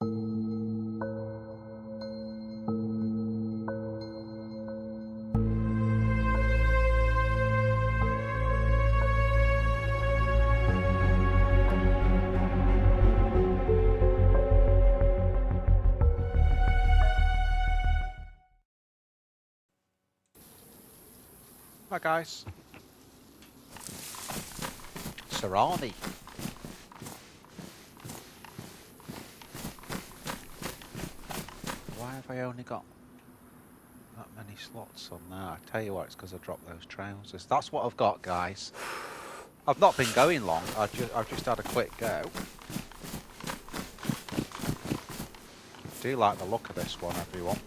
Hi guys. Sahrani. Why have I only got that many slots on there? I tell you what, it's because I dropped those trousers. That's what I've got, guys. I've not been going long. I've just had a quick go. I do like the look of this one, everyone.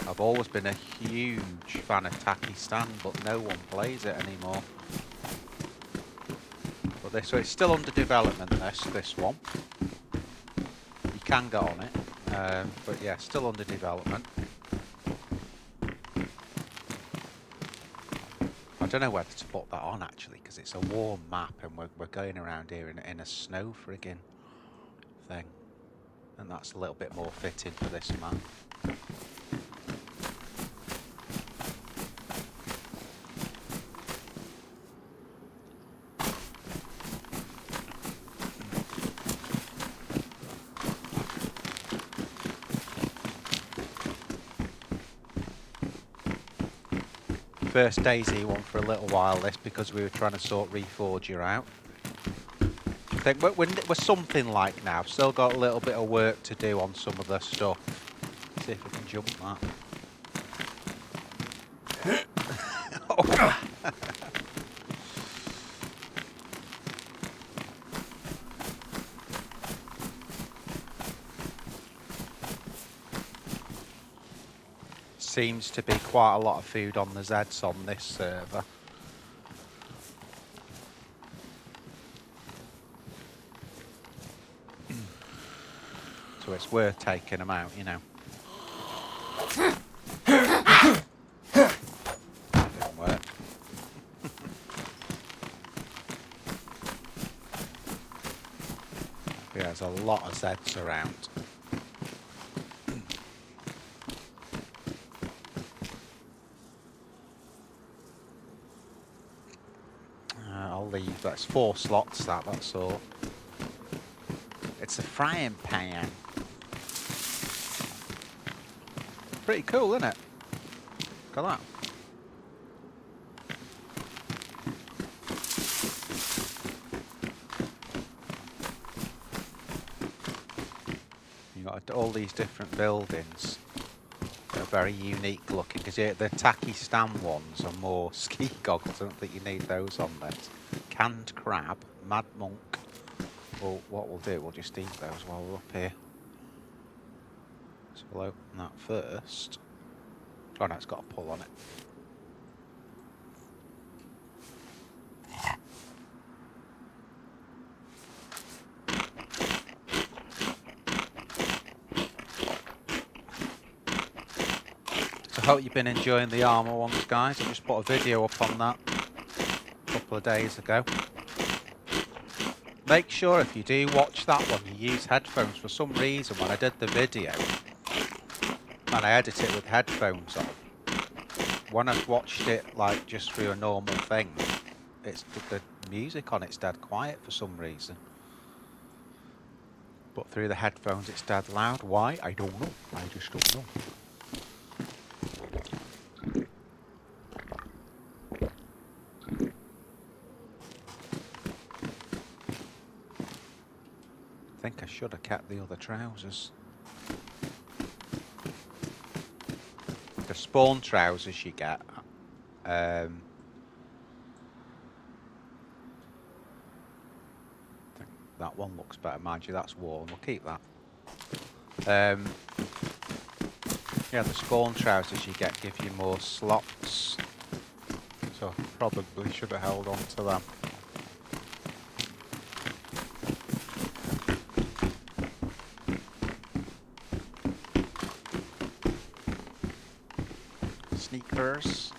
I've always been a huge fan of tacky stand, but no one plays it anymore. But so it's still under development, this one. You can get on it, but yeah, still under development. I don't know whether to put that on actually, because it's a warm map and we're going around here in a snow friggin' thing. And that's a little bit more fitting for this map. First DayZ one for a little while this, because we were trying to sort Reforger out. I think we're something like now. Still got a little bit of work to do on some of the stuff. Let's see if we can jump that. Oh. Seems to be quite a lot of food on the Zeds on this server. So it's worth taking them out, you know. That didn't work. Yeah, there's a lot of Zeds around. I'll leave. That's 4 slots, that's all. It's a frying pan. Pretty cool, isn't it? Look at that. You've got all these different buildings. They're very unique looking, because the tacky stand ones are more ski goggles. I don't think you need those on this. Canned crab, mad monk. Well, what we'll do, we'll just eat those while we're up here. So we'll open that first. Oh no, it's got a pull on it. So I hope you've been enjoying the Arma ones, guys. I just put a video up on that a couple of days ago. Make sure if you do watch that one, you use headphones. For some reason, when I did the video, and I edit it with headphones on, when I've watched it like just through a normal thing, it's the music on it's dead quiet for some reason. But through the headphones it's dead loud. Why? I don't know. I just don't know. I think I should have kept the other trousers. The spawn trousers you get. I think that one looks better, mind you. That's warm. We'll keep that. Yeah, the spawn trousers you get give you more slots. So I probably should have held on to them. Sneakers.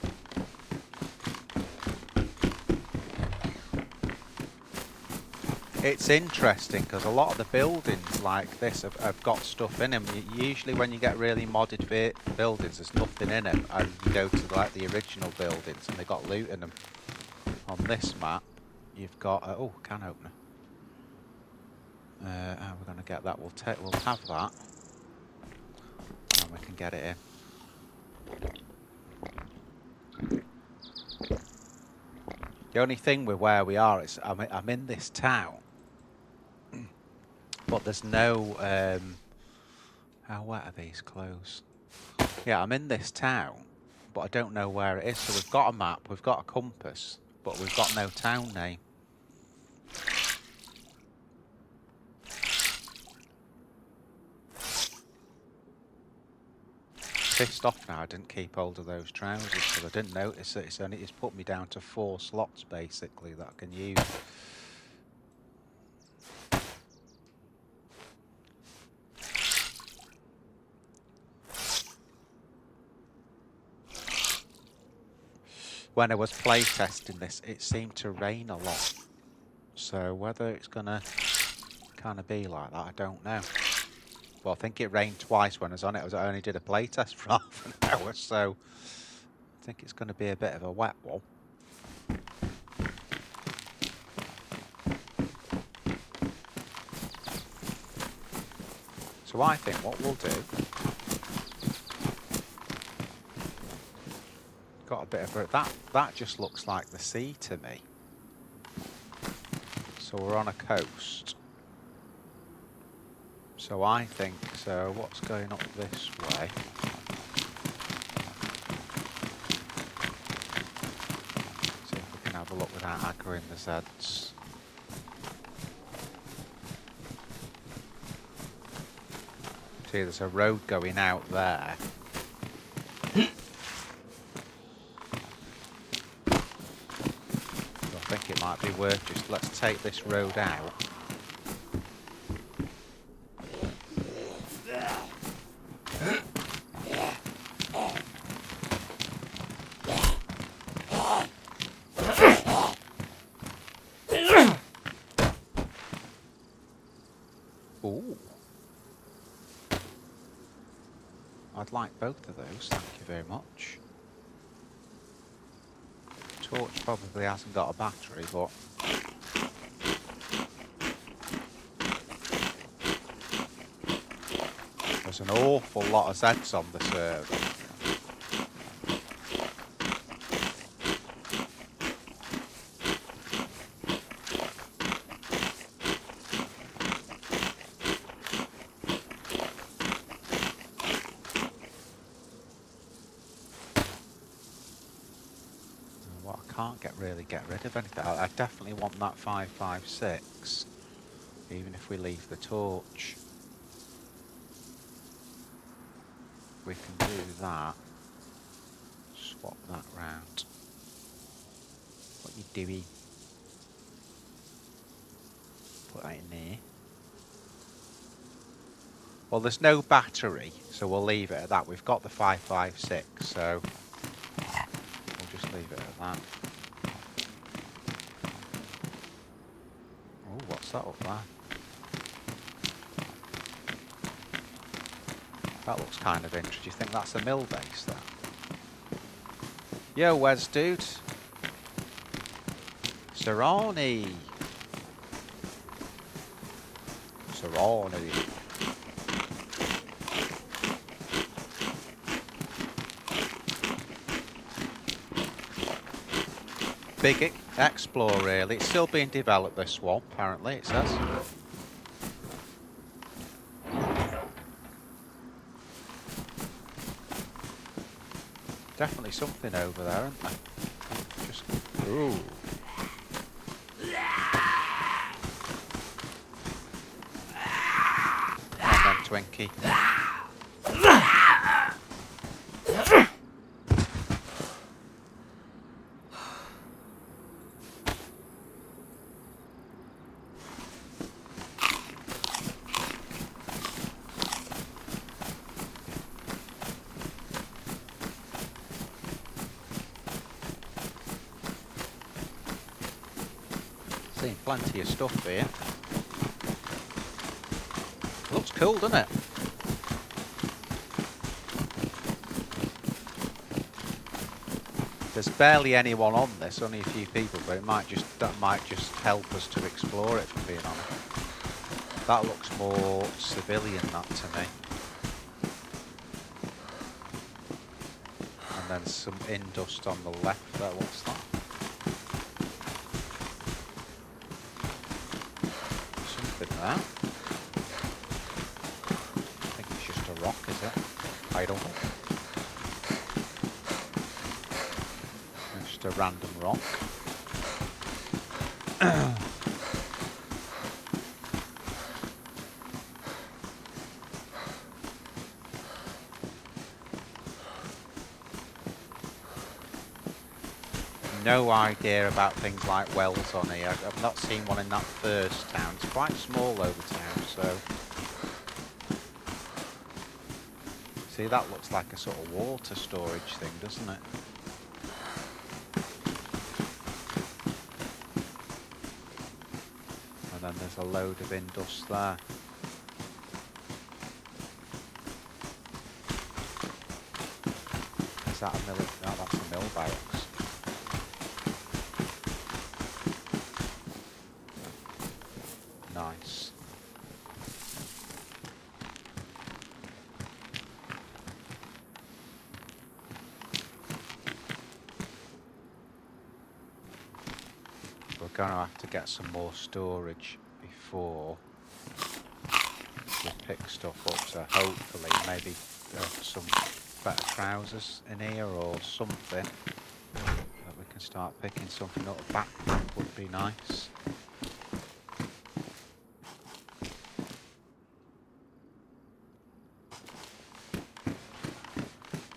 It's interesting because a lot of the buildings like this have got stuff in them. Usually when you get really modded buildings, there's nothing in them, and you go to like the original buildings and they've got loot in them. On this map, you've got oh, can opener. How we're going to get that? We'll have that, and we can get it in. The only thing with where we are is I'm in this town, but there's no how wet are these clothes? Yeah, I'm in this town, but I don't know where it is. So we've got a map, we've got a compass, but we've got no town name. Pissed off now I didn't keep hold of those trousers because I didn't notice it. It's put me down to 4 slots basically that I can use. When I was playtesting this, it seemed to rain a lot. So whether it's gonna kind of be like that, I don't know. Well, I think it rained twice when I was on it. I only did a playtest for half an hour, so I think it's going to be a bit of a wet one. So I think what we'll do, got a bit of that just looks like the sea to me. So we're on a coast. So I think, so what's going up this way? See if we can have a look without aggroing the Zeds. See, there's a road going out there. So I think it might be worth just, let's take this road out. Ooh. I'd like both of those, thank you very much. Torch probably hasn't got a battery, but there's an awful lot of Zeds on the server. Get rid of anything. I definitely want that 556, even if we leave the torch. We can do that. Swap that round. What you doing? Put that in there. Well, there's no battery, so we'll leave it at that. We've got the 556, so we'll just leave it at that. What's that up there? That looks kind of interesting. Do you think that's a mill base there? Yo, Wes dude. Sahrani. Sahrani. Big explore really. It's still being developed, this one, apparently it says. Definitely something over there, isn't there? Just ooh. And then Twinkie. Plenty of stuff here. cool, doesn't it? There's barely anyone on this, only a few people, but that might just help us to explore it, for being honest. That looks more civilian, that to me. And then some indust on the left there. What's that? Something there. I think it's just a rock, is it? I don't know. Just a random rock. No idea about things like wells on here. I've not seen one in that first town. It's quite small over town, so... See, that looks like a sort of water storage thing, doesn't it? And then there's a load of indust there. Is that a mill? No, that's a mill barracks. Nice. We're going to have to get some more storage before we pick stuff up, so hopefully maybe some better trousers in here or something that we can start picking something up. Backpack would be nice.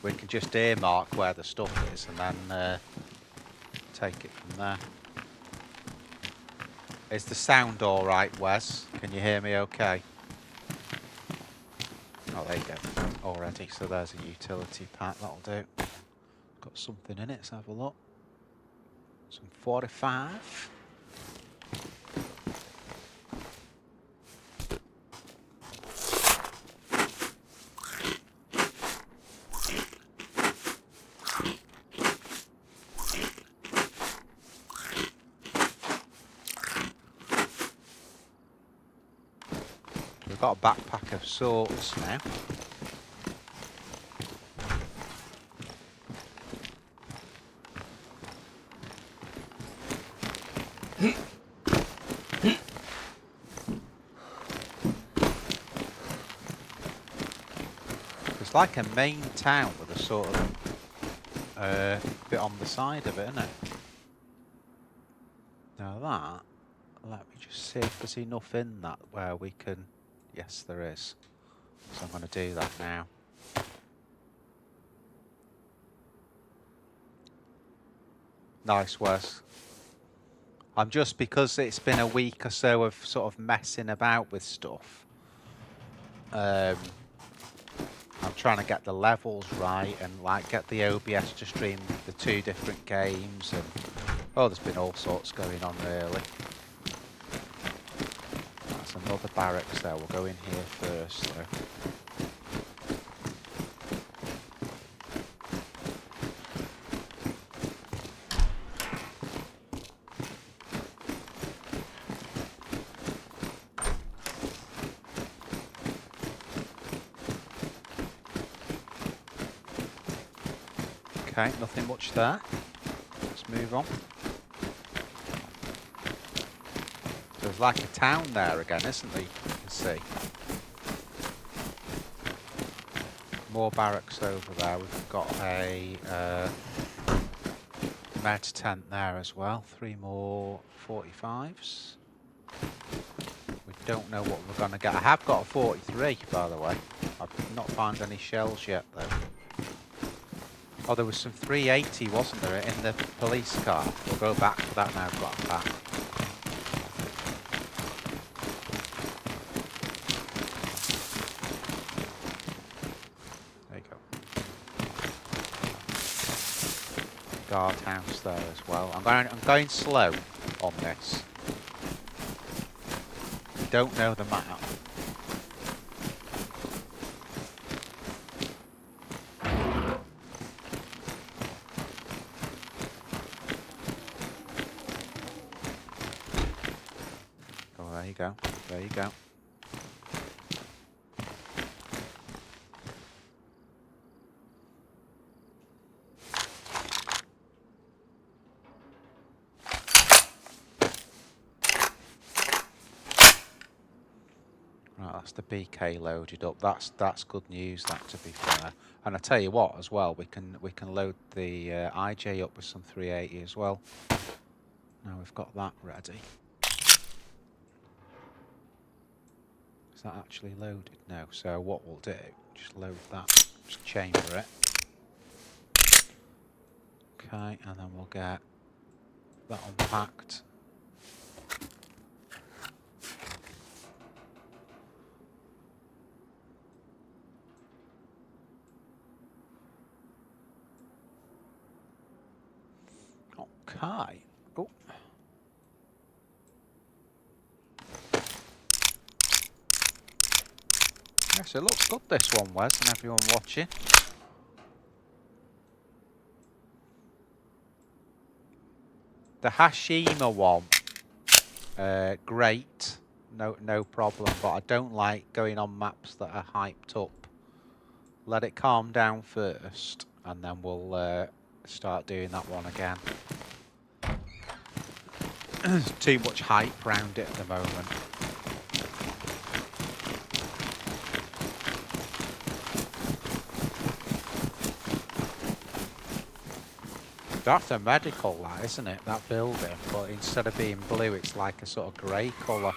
We can just earmark where the stuff is and then take it from there. Is the sound alright, Wes? Can you hear me okay? Oh, there you go. Already, so there's a utility pack, that'll do. Got something in it, let's have a look. Some 45. We've got a backpack of sorts now. It's like a main town with a sort of bit on the side of it, isn't it? Now that, let me just see if there's enough in that where we can... Yes, there is. So I'm going to do that now. Nice, Wes. I'm just, because it's been a week or so of sort of messing about with stuff. I'm trying to get the levels right and like get the OBS to stream the 2 different games, and oh, there's been all sorts going on really. That's another barracks there. We'll go in here first though. Okay, nothing much there. Let's move on. There's like a town there again, isn't there? You can see. More barracks over there. We've got a med tent there as well. 3 more 45s. We don't know what we're going to get. I have got a 43, by the way. I've not found any shells yet, though. Oh, there was some 380, wasn't there, in the police car? We'll go back to that now. I've got a pack. There you go. Guardhouse there as well. I'm going slow on this. We don't know the map. go. There you go. Right, that's the BK loaded up. That's good news. That, to be fair. And I tell you what, as well, we can load the IJ up with some 380 as well. Now we've got that ready. Is that actually loaded? No. So what we'll do, just load that, just chamber it. Okay, and then we'll get that unpacked. Okay. Oh. Yes, it looks good, this one, Wes, and everyone watching. The Hashima one, great, no problem, but I don't like going on maps that are hyped up. Let it calm down first, and then we'll start doing that one again. There's too much hype around it at the moment. That's a medical, that, isn't it? That building, but instead of being blue, it's like a sort of grey colour.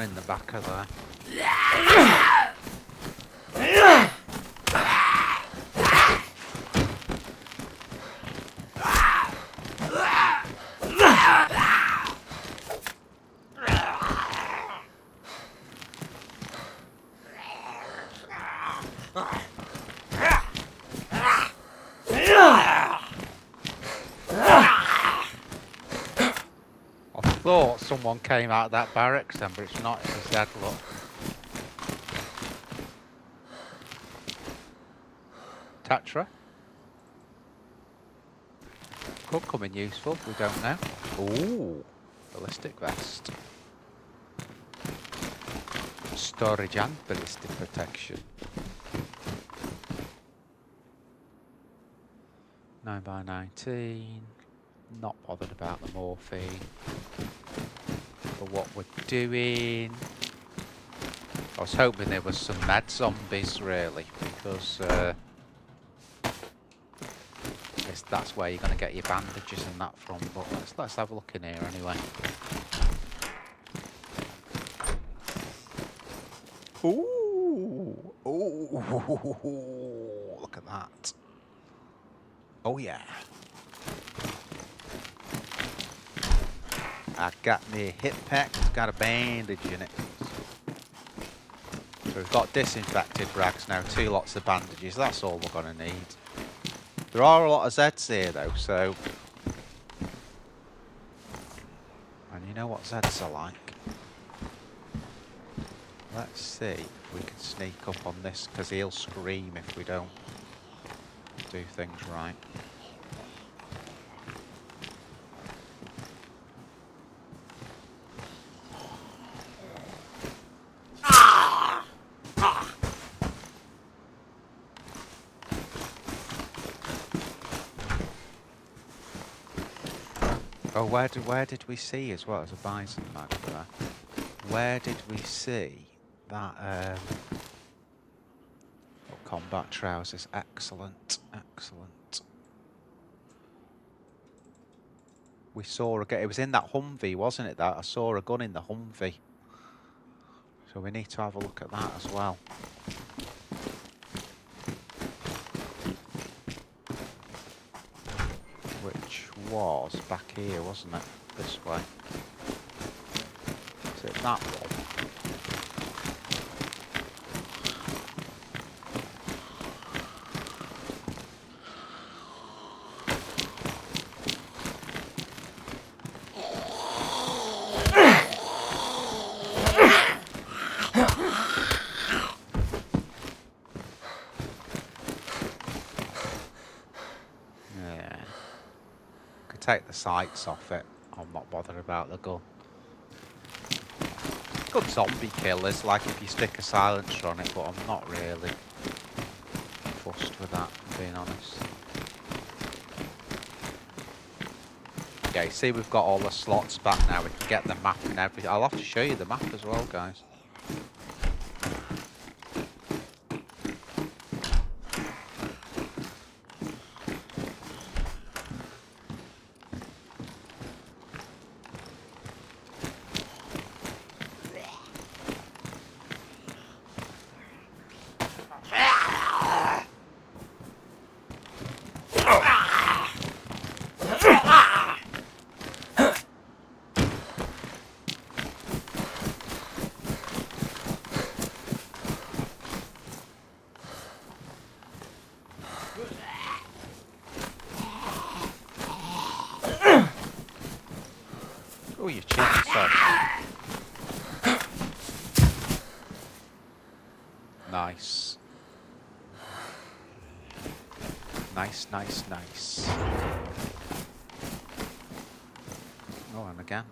In the back of there. Thought someone came out of that barracks then, but it's not, it's a Z, look. Tatra. Could come in useful, we don't know. Ooh, ballistic vest. Storage and ballistic protection. 9x19. Not bothered about the morphine. For what we're doing. I was hoping there was some mad zombies, really, because I guess that's where you're going to get your bandages and that from. But let's have a look in here anyway. Ooh, ooh, look at that. Oh yeah. I got me hip pack, it's got a bandage in it. So we've got disinfected rags now, 2 lots of bandages, that's all we're going to need. There are a lot of Zeds here though, so... And you know what Zeds are like. Let's see if we can sneak up on this, because he'll scream if we don't do things right. Oh, where did we see as well? There's a bison mag there. Where did we see that? Oh, combat trousers, excellent, excellent. We saw a gun. It was in that Humvee, wasn't it? That I saw a gun in the Humvee. So we need to have a look at that as well. Which was back here, wasn't it? This way. So that one. Yeah. Could take the sights off it. I'm not bothered about the gun. Good zombie killers, like if you stick a silencer on it, but I'm not really fussed with that, being honest. Okay, see we've got all the slots back now, we can get the map and everything. I'll have to show you the map as well, guys. Oh, you cheeky sod. Nice. Nice, nice, nice. Oh, and again.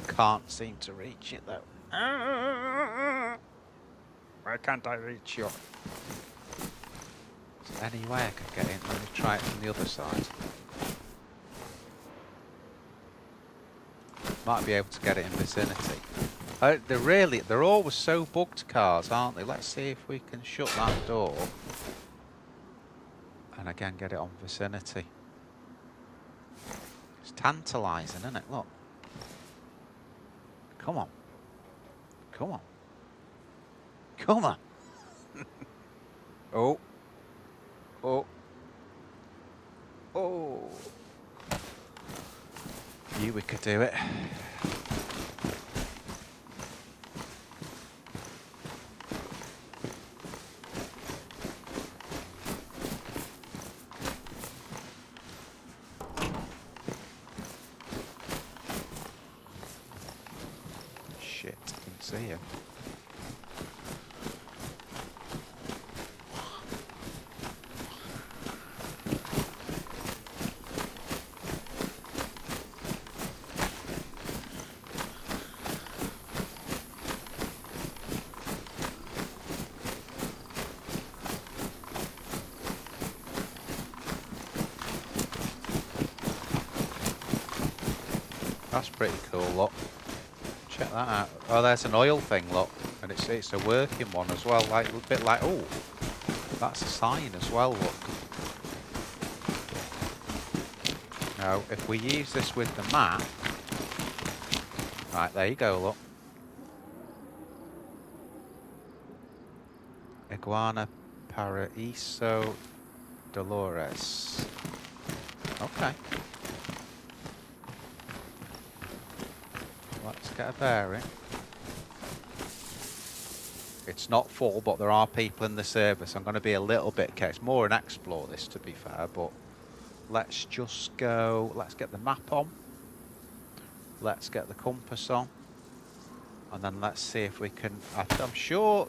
Can't seem to reach it though. Why can't I reach you? Is there any way I could get in? Let me try it from the other side. Might be able to get it in vicinity. They're always so bugged, cars, aren't they? Let's see if we can shut that door. And again, get it on vicinity. It's tantalising, isn't it? Look. Come on. Come on. Come on. Oh. Oh. Oh. You, we could do it. Shit, didn't see him. That's pretty cool, look. Check that out. Oh, there's an oil thing, look. And it's a working one as well, like a bit like, oh, that's a sign as well, look. Now, if we use this with the map, right, there you go, look. Iguana Paraíso Dolores. Okay. Let's get a bearing. It's not full, but there are people in the server, so I'm going to be a little bit careful. It's more an explore, this, to be fair, but let's just go. Let's get the map on. Let's get the compass on. And then let's see if we can. I'm sure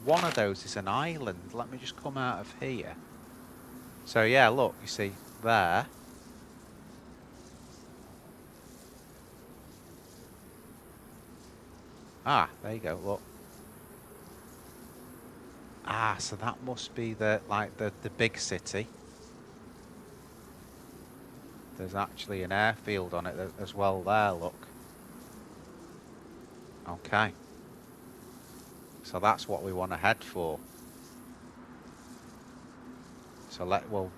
one of those is an island. Let me just come out of here. So, yeah, look, you see there. Ah, there you go, look. Ah, so that must be the big city. There's actually an airfield on it as well there, look. Okay. So that's what we want to head for. So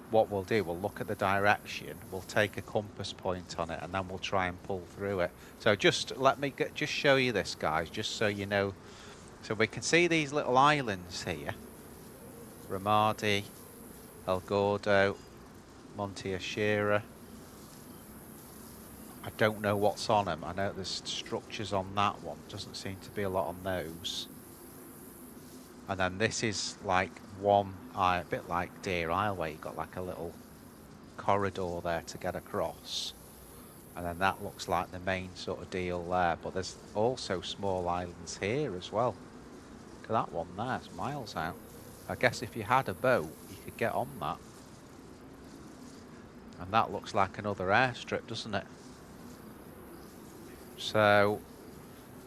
what we'll do, we'll look at the direction, we'll take a compass point on it, and then we'll try and pull through it. So just let me just show you this, guys, just so you know. So we can see these little islands here. Ramadi, El Gordo, Monte Ashira. I don't know what's on them. I know there's structures on that one. Doesn't seem to be a lot on those. And then this is like one, a bit like Deer Isle, where you've got like a little corridor there to get across. And then that looks like the main sort of deal there. But there's also small islands here as well. Look at that one there, it's miles out. I guess if you had a boat, you could get on that. And that looks like another airstrip, doesn't it? So,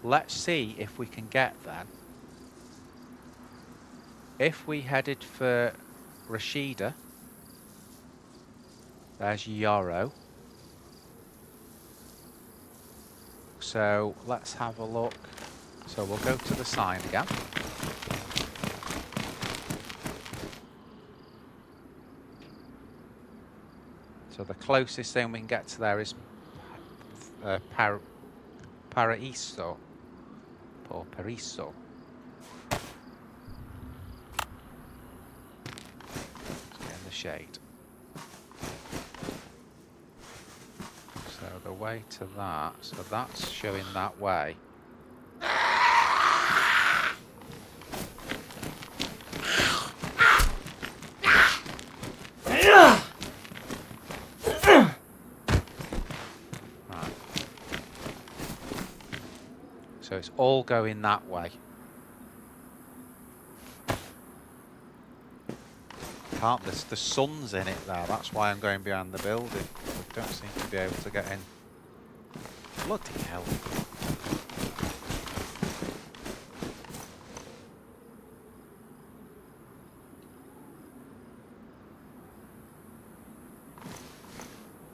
let's see if we can get then. If we headed for Rashida, there's Yarrow. So let's have a look. So we'll go to the sign again. So the closest thing we can get to there is Paraíso or Paraiso. Let's get in the shade. So the way to that, so that's showing that way. Right. So it's all going that way. Can't, the sun's in it there, that's why I'm going behind the building. I don't seem to be able to get in. Bloody hell.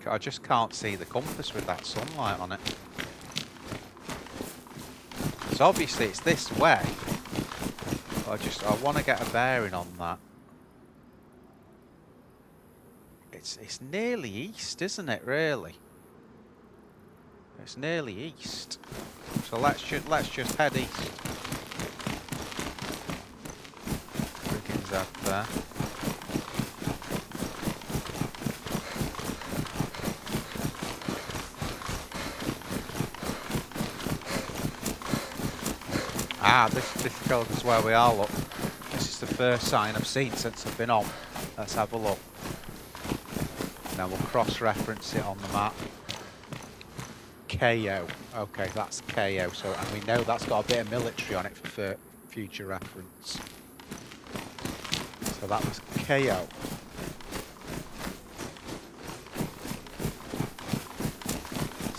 I just can't see the compass with that sunlight on it. So obviously it's this way. But I want to get a bearing on that. It's nearly east, isn't it, really? It's nearly east. So let's just head east. Rigging's up there. Ah, this tells us where we are, look. This is the first sign I've seen since I've been on. Let's have a look. Now we'll cross-reference it on the map. KO. Okay, that's KO. So, and we know that's got a bit of military on it for future reference. So that was KO.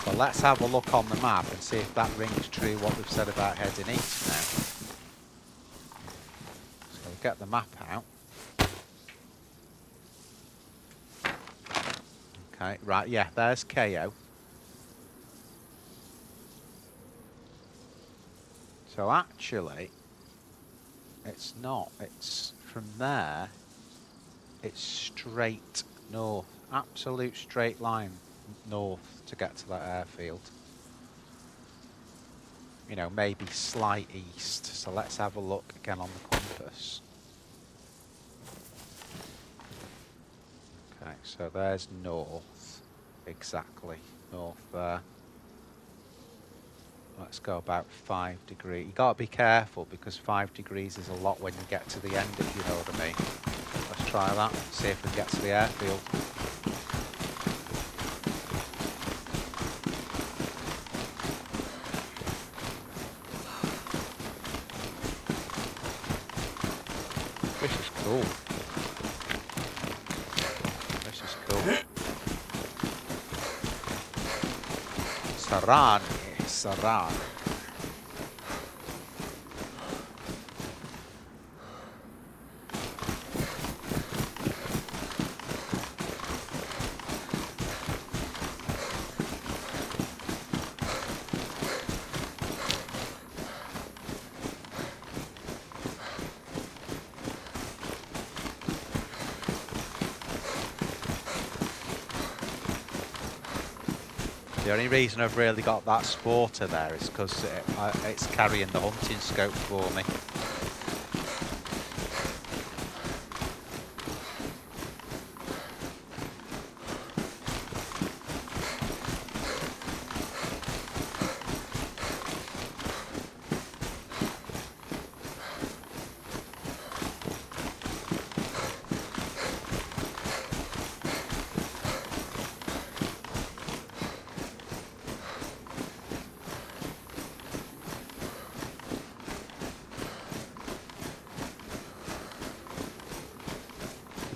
So let's have a look on the map and see if that rings true what we've said about heading east now. So we'll get the map out. Okay, right, yeah, there's KO. So actually, it's not. It's from there, it's straight north. Absolute straight line north to get to that airfield. You know, maybe slight east. So let's have a look again on the compass. Okay, so there's north, exactly, north there. Let's go about 5 degrees. You gotta be careful because 5 degrees is a lot when you get to the end, if you know what I mean. Let's try that, see if we get to the airfield. This is cool. Sahrani. The only reason I've really got that sporter there is because it's carrying the hunting scope for me.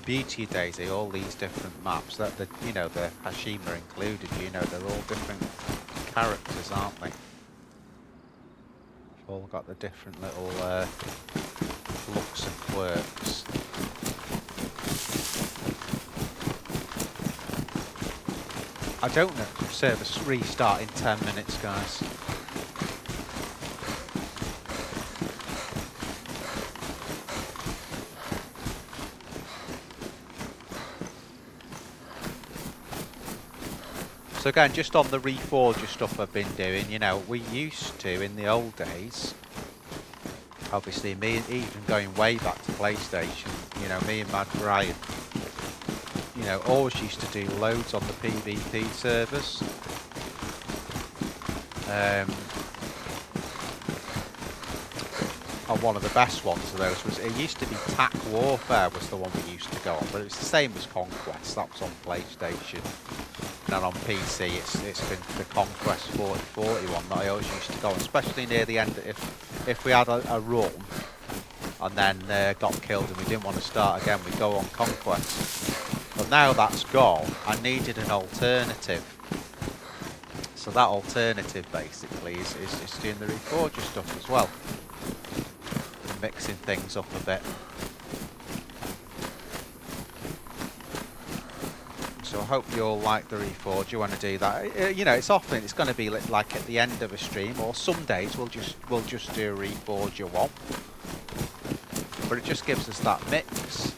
beauty of DayZ, all these different maps, that the you know the Hashima included, you know, they're all different characters, aren't they? They've all got the different little looks and quirks. I don't know if service restart in 10 minutes, guys. So again, just on the reforger stuff I've been doing, you know, we used to, in the old days, obviously me, even going way back to PlayStation, you know, me and Mad Brian, you know, always used to do loads on the PvP servers. And one of the best ones of those was, it used to be TAC Warfare was the one we used to go on, but it's the same as Conquest, that was on PlayStation. And on PC, it's been the Conquest 4040 one that I always used to go on, especially near the end. If we had a run and then got killed and we didn't want to start again, we'd go on Conquest. But now that's gone, I needed an alternative. So that alternative basically is doing the reforger stuff as well, and mixing things up a bit. So I hope you all like the reforge. You want to do that? You know, it's often it's going to be like at the end of a stream, or some days we'll just do a reforger one. But it just gives us that mix.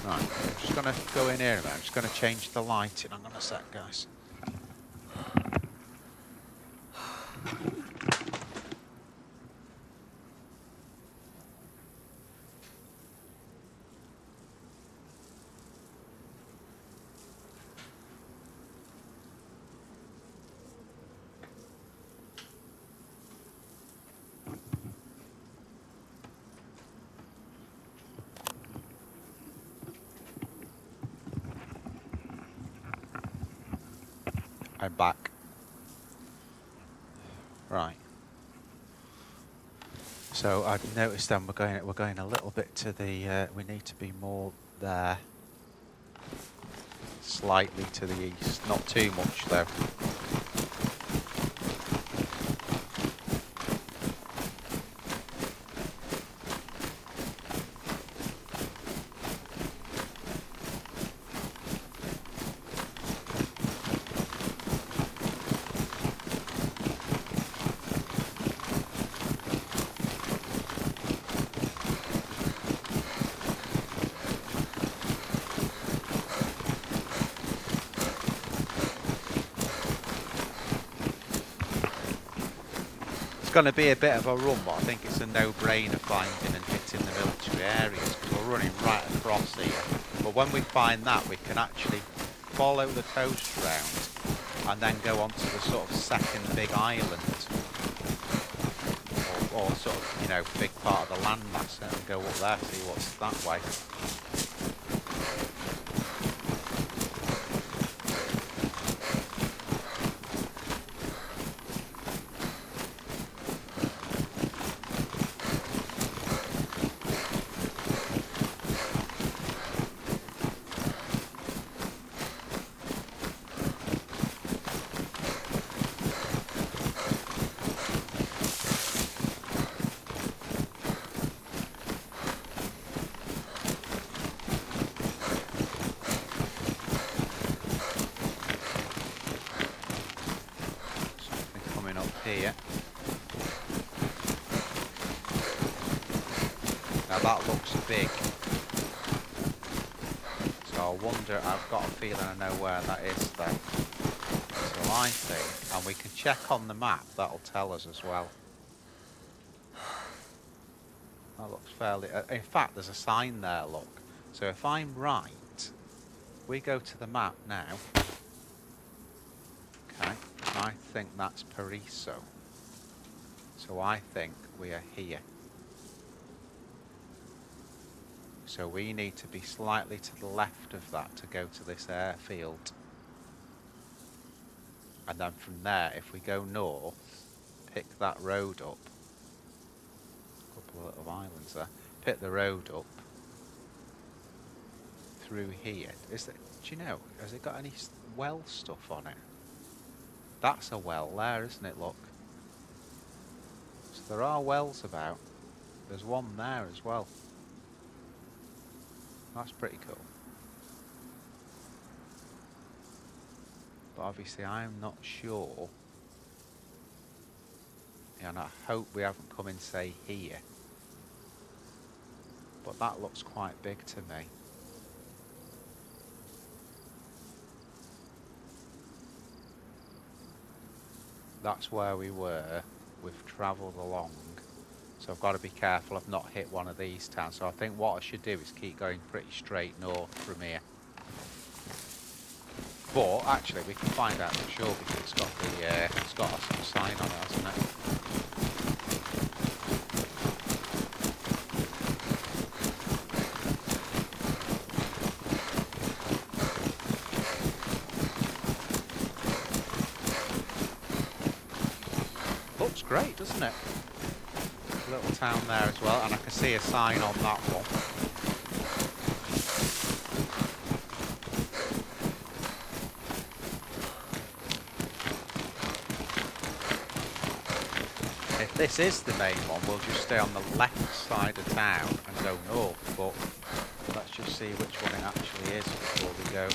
Right, I'm just going to go in here a minute. I'm just going to change the lighting. I'm going to set, guys. I'm back. Right. So I've noticed then we're going a little bit to the. We need to be more there. Slightly to the east, not too much though. Going to be a bit of a run, but I think it's a no-brainer finding and hitting the military areas, because we're running right across here. But when we find that, we can actually follow the coast round and then go onto the sort of second big island, or sort of, you know, big part of the landmass, and go up there, see what's that way. Here. Now that looks big, so I wonder, I've got a feeling I know where that is then. So I think, and we can check on the map, that'll tell us as well. That looks fairly, in fact there's a sign there, look. So if I'm right, we go to the map now. Okay, I think that's Pariso. So I think we are here. So we need to be slightly to the left of that to go to this airfield. And then from there, if we go north, pick that road up. A couple of little islands there. Pick the road up through here. Is there, do you know, has it got any well stuff on it? That's a well there, isn't it? Look. So there are wells about. There's one there as well. That's pretty cool. But obviously I'm not sure. And I hope we haven't come in, say, here. But that looks quite big to me. That's where we were. We've travelled along. So I've got to be careful I've not hit one of these towns. So I think what I should do is keep going pretty straight north from here. But actually we can find out for sure because it's got the it's got some sign on it, hasn't it? Looks great, doesn't it? Little town there as well, and I can see a sign on that one. If this is the main one, we'll just stay on the left side of town and go north, but let's just see which one it actually is before we go.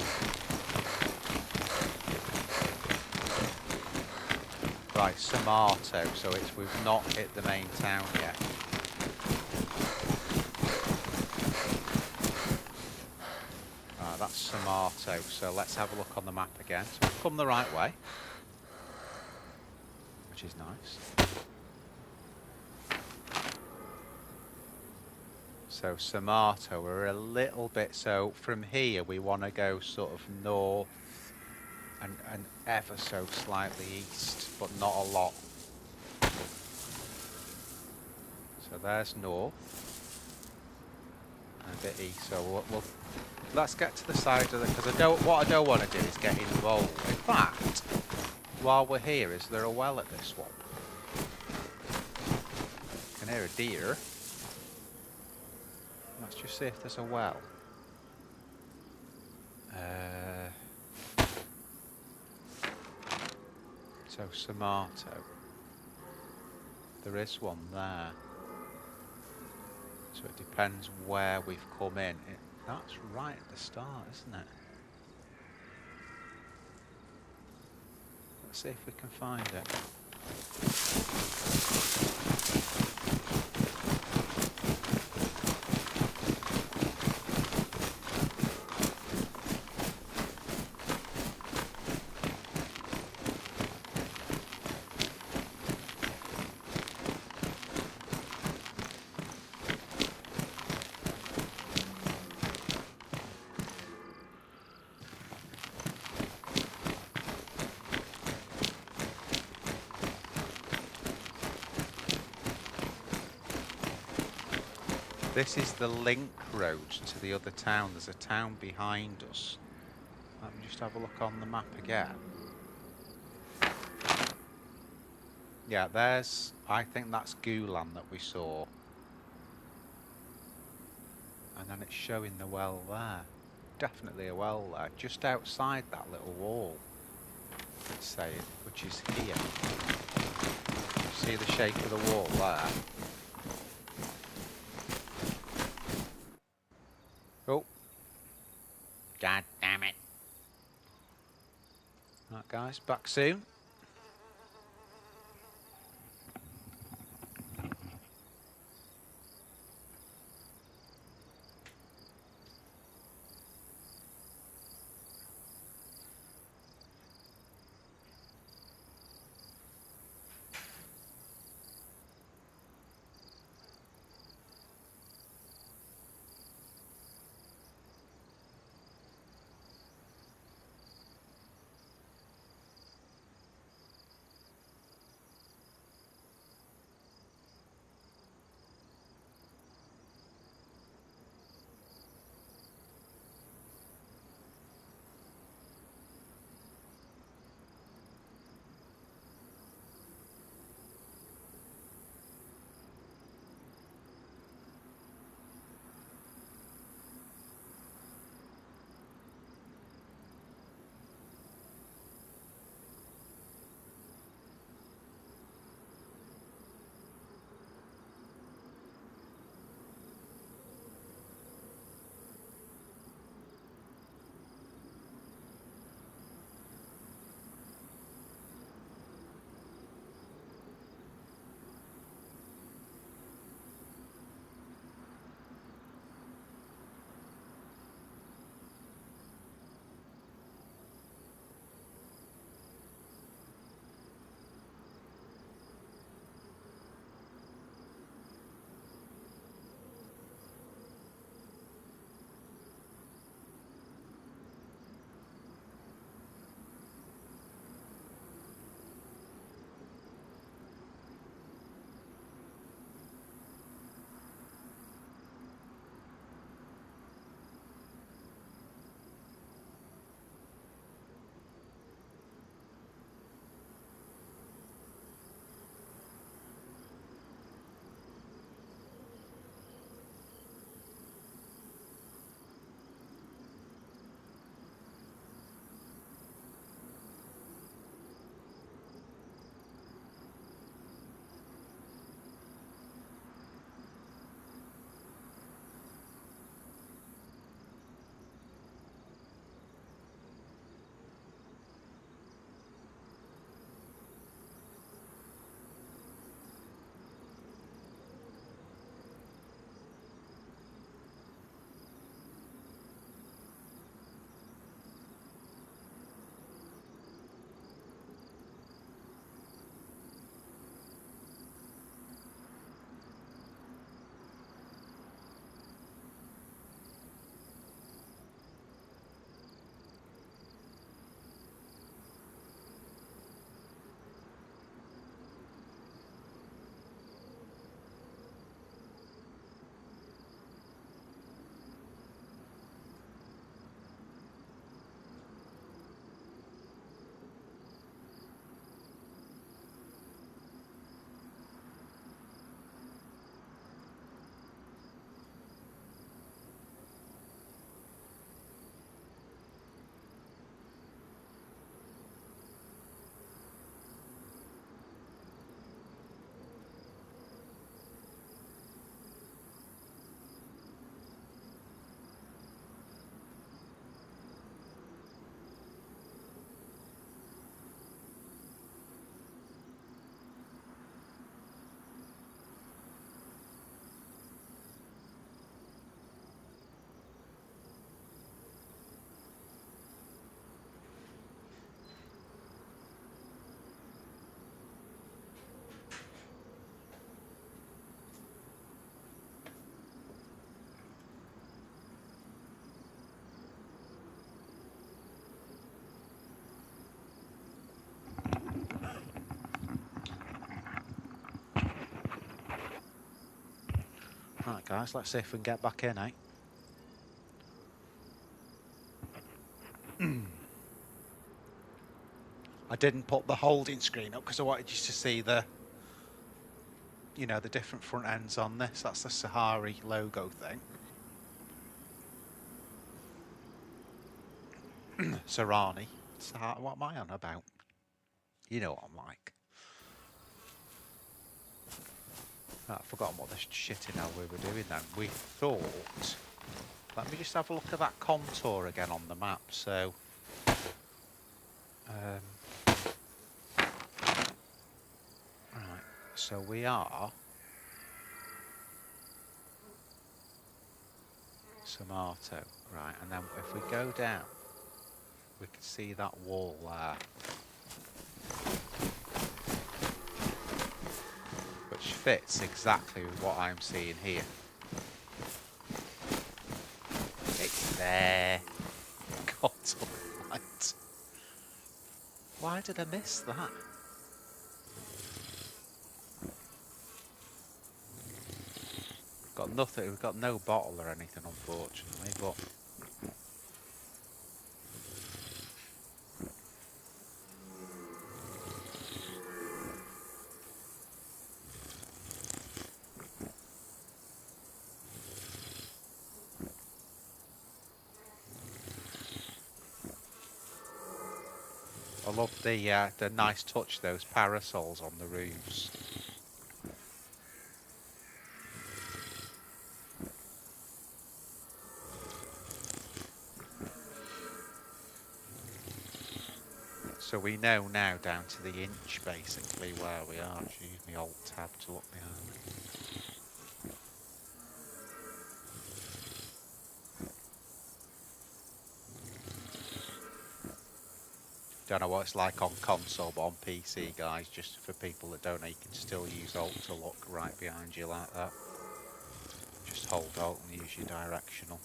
Right, Samato, so we've not hit the main town yet. Right, that's Samato, so let's have a look on the map again. So we've come the right way, which is nice. So Samato, we're a little bit, so from here we want to go sort of north and ever so slightly east, but not a lot. So there's north and a bit east. So let's get to the side of the, because what I don't want to do is get involved. In fact, while we're here, is there a well at this one? I can hear a deer. Let's just see if there's a well. So Samato. There is one there. So it depends where we've come in. That's right at the start, isn't it? Let's see if we can find it. This is the link road to the other town. There's a town behind us. Let me just have a look on the map again. Yeah, there's, I think that's Gulan that we saw. And then it's showing the well there. Definitely a well there, just outside that little wall. It's saying, which is here. See the shape of the wall there? Oh. God damn it. Right guys, back soon. Right, guys, let's see if we can get back in, eh? I didn't put the holding screen up because I wanted you to see the, you know, the different front ends on this. That's the Sahrani logo thing. Sahrani. What am I on about? You know what I'm like. Oh, I've forgotten what the shitting hell we were doing then. We thought... Let me just have a look at that contour again on the map. So... right, so we are... Samato. Right, and then if we go down, we can see that wall there. Which fits exactly with what I'm seeing here. It's there. God almighty. Why did I miss that? Got nothing, we've got no bottle or anything unfortunately, but... I love the nice touch, those parasols on the roofs. So we know now down to the inch basically where we are. Just use my alt tab to look behind me. Don't know what it's like on console, but on PC, guys, just for people that don't know, you can still use alt to look right behind you like that. Just hold alt and use your directional.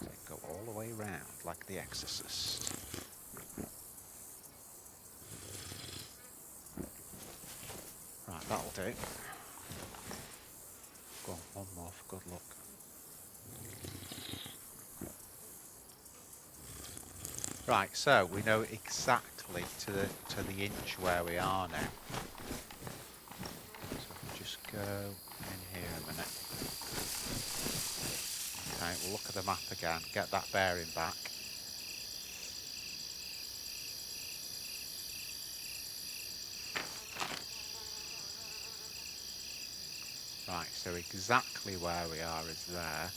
So go all the way round like the Exorcist. Right, that'll do. Go on, one more for good luck. Right, so we know exactly to the inch where we are now. So if we just go in here a minute. Okay, we'll look at the map again, get that bearing back. Right, so exactly where we are is there.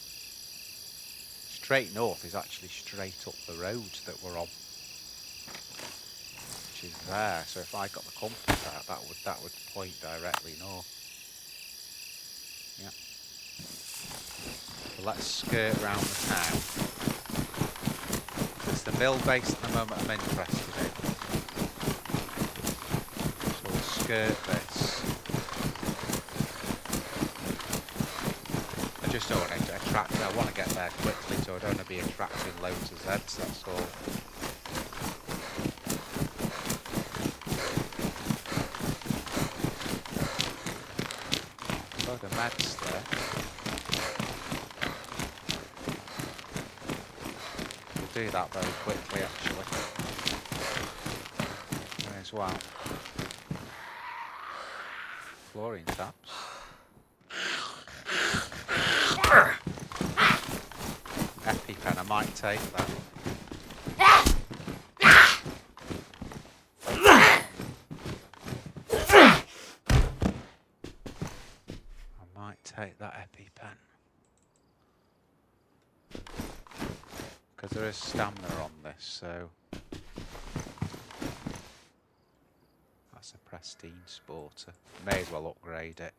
Straight north is actually straight up the road that we're on, which is there. So if I got the compass out, that would point directly north. Yeah. So let's skirt round the town. It's the mill base at the moment I'm interested in. So we'll skirt this. I just don't want to attract, I want to get there quickly, so I don't want to be attracting loads of Zeds, that's all. A load of meds there. We'll do that very quickly actually. May as well. Fluorine taps. EpiPen, I might take that. I might take that EpiPen. Because there is stamina on this, so... That's a pristine sporter. May as well upgrade it.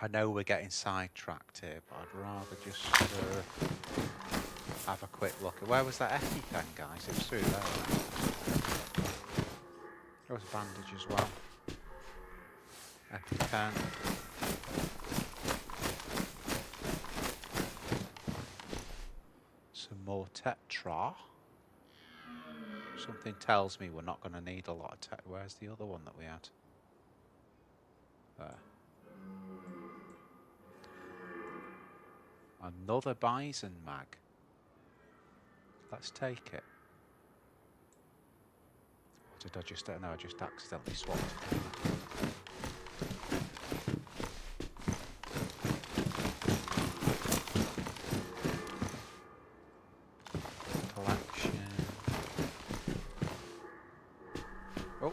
I know we're getting sidetracked here, but I'd rather just... have a quick look. Where was that EpiPen, guys? It was through there. There was a bandage as well. EpiPen. Some more Tetra. Something tells me we're not going to need a lot of Tetra. Where's the other one that we had? There. Another Bison mag. Let's take it. Or did I just... No, I just accidentally swapped. Collection. Oh. A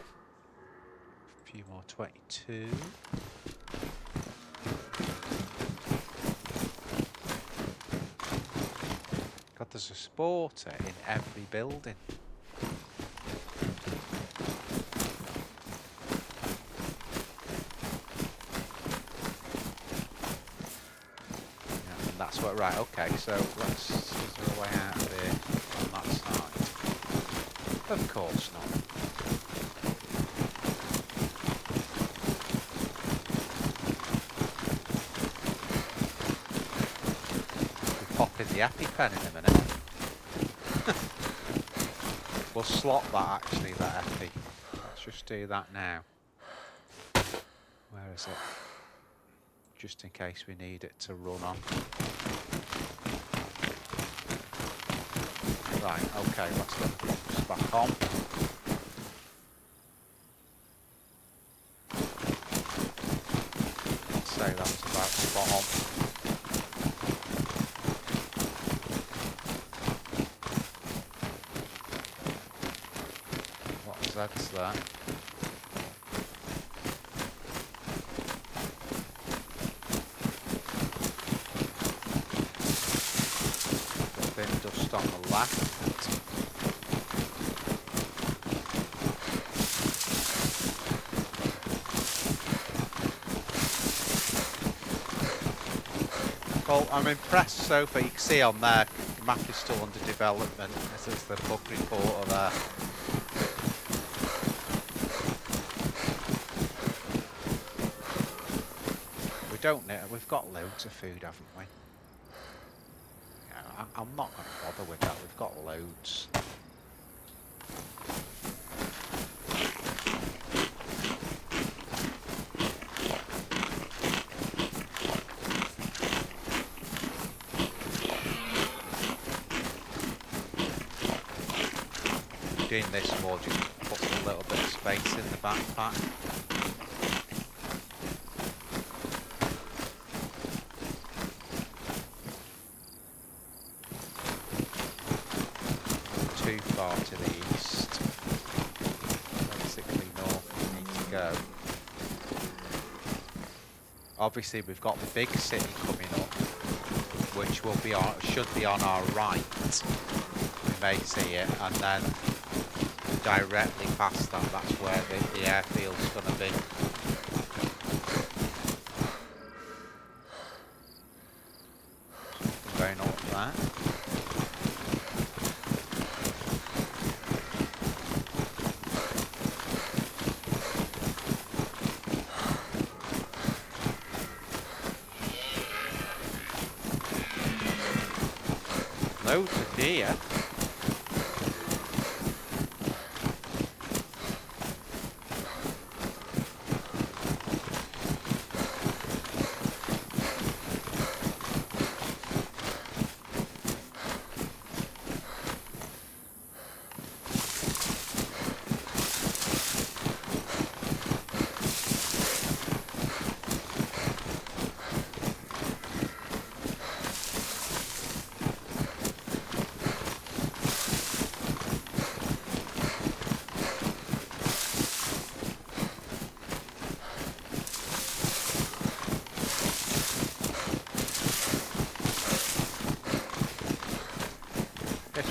few more 22. God, there's a sporter in every building. Yeah, and that's what, right, okay, so let's, is there a way out of here on that side? Of course not. Pop in the EpiPen in a minute. We'll slot that actually, that Epi. Let's just do that now. Where is it? Just in case we need it to run on. Right, okay, let's get the box back on. I'd say that's about spot on. That's that. Bin dust on the left. Well, I'm impressed so far. You can see on there, the map is still under development. This is the bug reporter there. Don't know. We've got loads of food, haven't we? Yeah, I'm not going to bother with that. We've got loads. Doing this more just put a little bit of space in the backpack. Too far to the east. Basically north we need to go. Obviously we've got the big city coming up, which will be on, should be on our right. We may see it, and then directly past that, that's where the airfield's going to be. Something going on there. Loads of deer.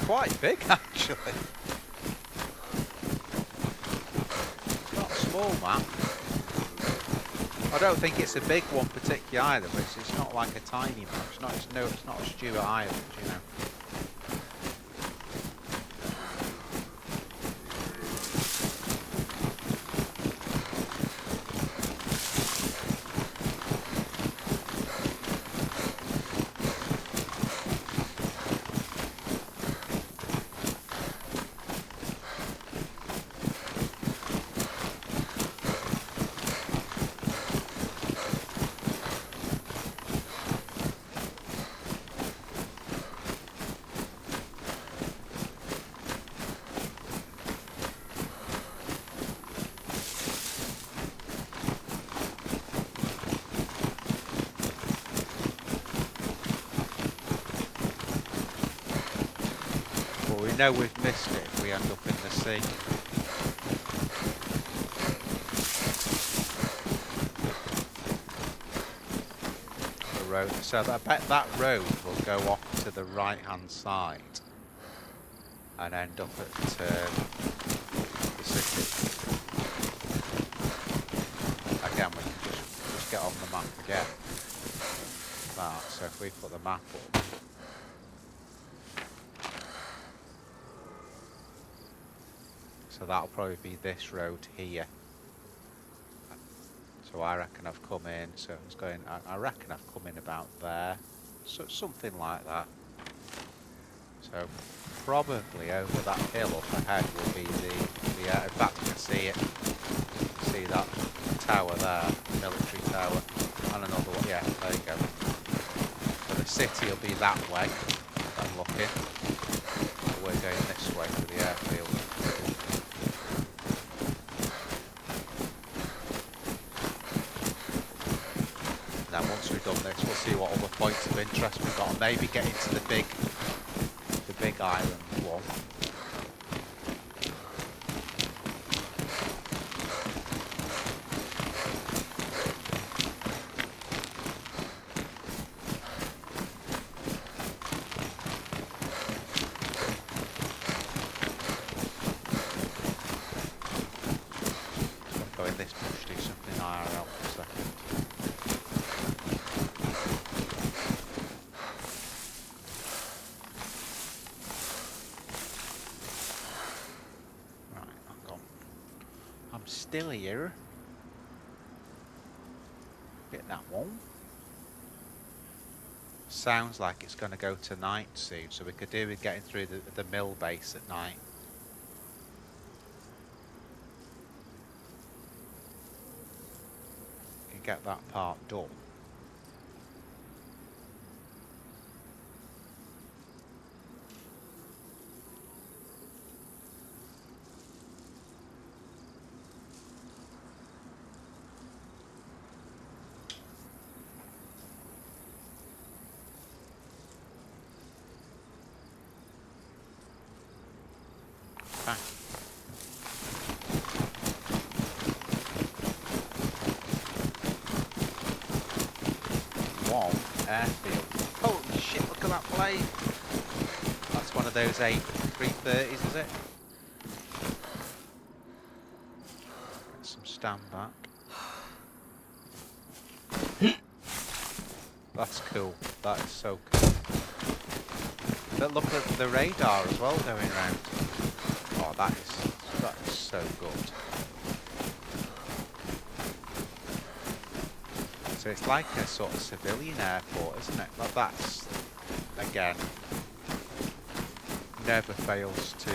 Quite big actually. It's not a small map. I don't think it's a big one particularly either, but it's not like a tiny map. It's not a Stewart Island, you know. know we've missed it if we end up in the sea. The road. So I bet that road will go off to the right-hand side and end up at the city. Again, we can just get on the map again. That. So if we put the map up. So that'll probably be this road here. So I reckon I've come in, so it's going, I reckon I've come in about there. So something like that. So probably over that hill up ahead will be the in fact you can see it. See that tower there, military tower. And another one, yeah, there you go. So the city will be that way, I'm looking. We're going this way to the airfield. Now once we've done this, we'll see what other points of interest we've got, and maybe get into the big island one. Go in this bush, do something IRL for a second. Still here. Get that one. Sounds like it's going to go to night soon, so we could do with getting through the mill base at night. Can get that part done. Wolff, Airfield. Holy shit, look at that plane! That's one of those A330s, is it? Get some stand back. That's cool. That is so cool. But look at the radar as well going around. Oh, that is so good. So it's like a sort of civilian airport, isn't it? But that's, again, never fails to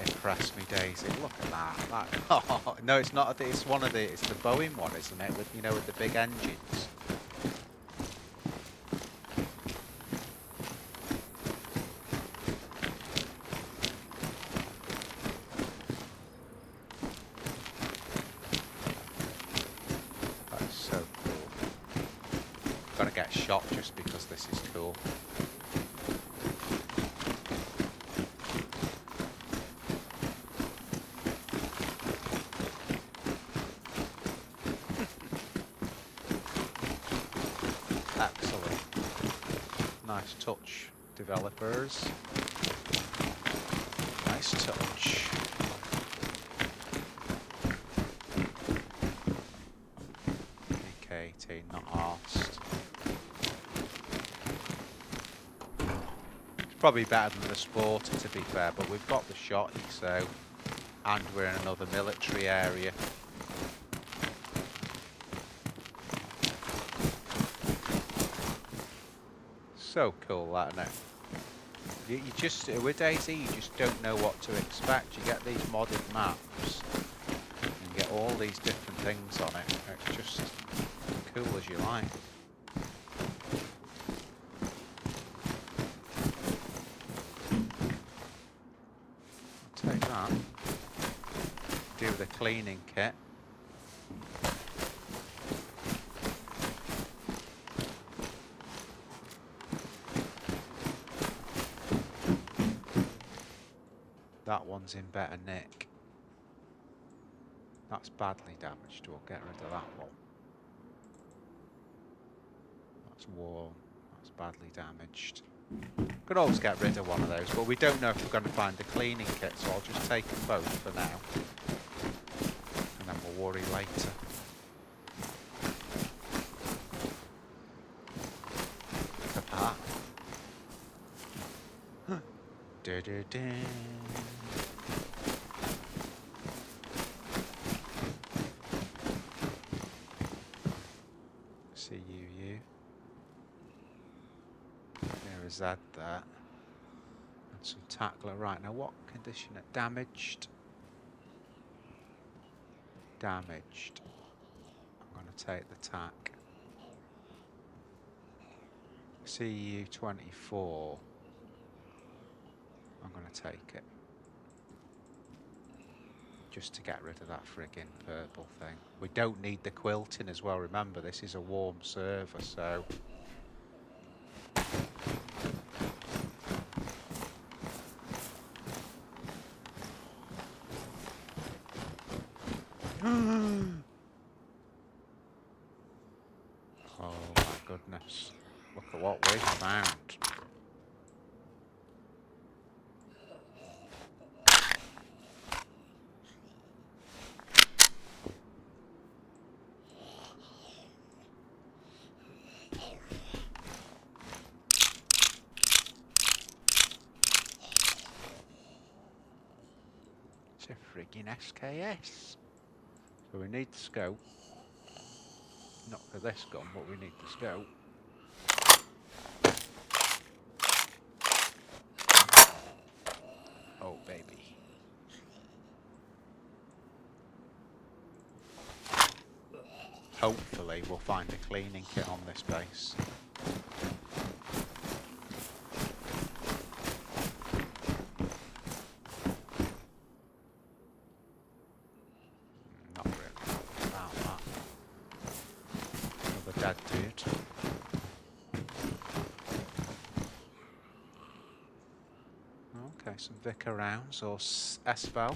impress me, DayZ. Look at that. Oh, no, it's not. It's one of the. It's the Boeing one, isn't it? With with the big engines. Shot just because this is cool. Excellent. Nice touch, developers. Nice touch. PKT, not arsed. Probably better than the Sporter, to be fair, but we've got the shotty, so, and we're in another military area. So cool, that, isn't it? You just, with DayZ, you just don't know what to expect. You get these modded maps, and get all these different things on it. It's just cool as you like. Take that. Do the cleaning kit. That one's in better nick. That's badly damaged. We'll get rid of that one. That's worn. That's badly damaged. Could always get rid of one of those, but we don't know if we're going to find a cleaning kit, so I'll just take them both for now. And then we'll worry later. Look at that. See you. There is that there. And some tackler. Right, now what condition? Damaged. Damaged. I'm going to take the tack. CU-24. I'm going to take it. Just to get rid of that friggin' purple thing. We don't need the quilting as well. Remember, this is a warm server, so... Oh my goodness. Look at what we found. It's a friggin' SKS. So we need the scope. Not for this gun, but we need the scope. Oh, baby. Hopefully we'll find a cleaning kit on this base. Not really about that. Another dead dude. Okay, some Vicar rounds or SVAL.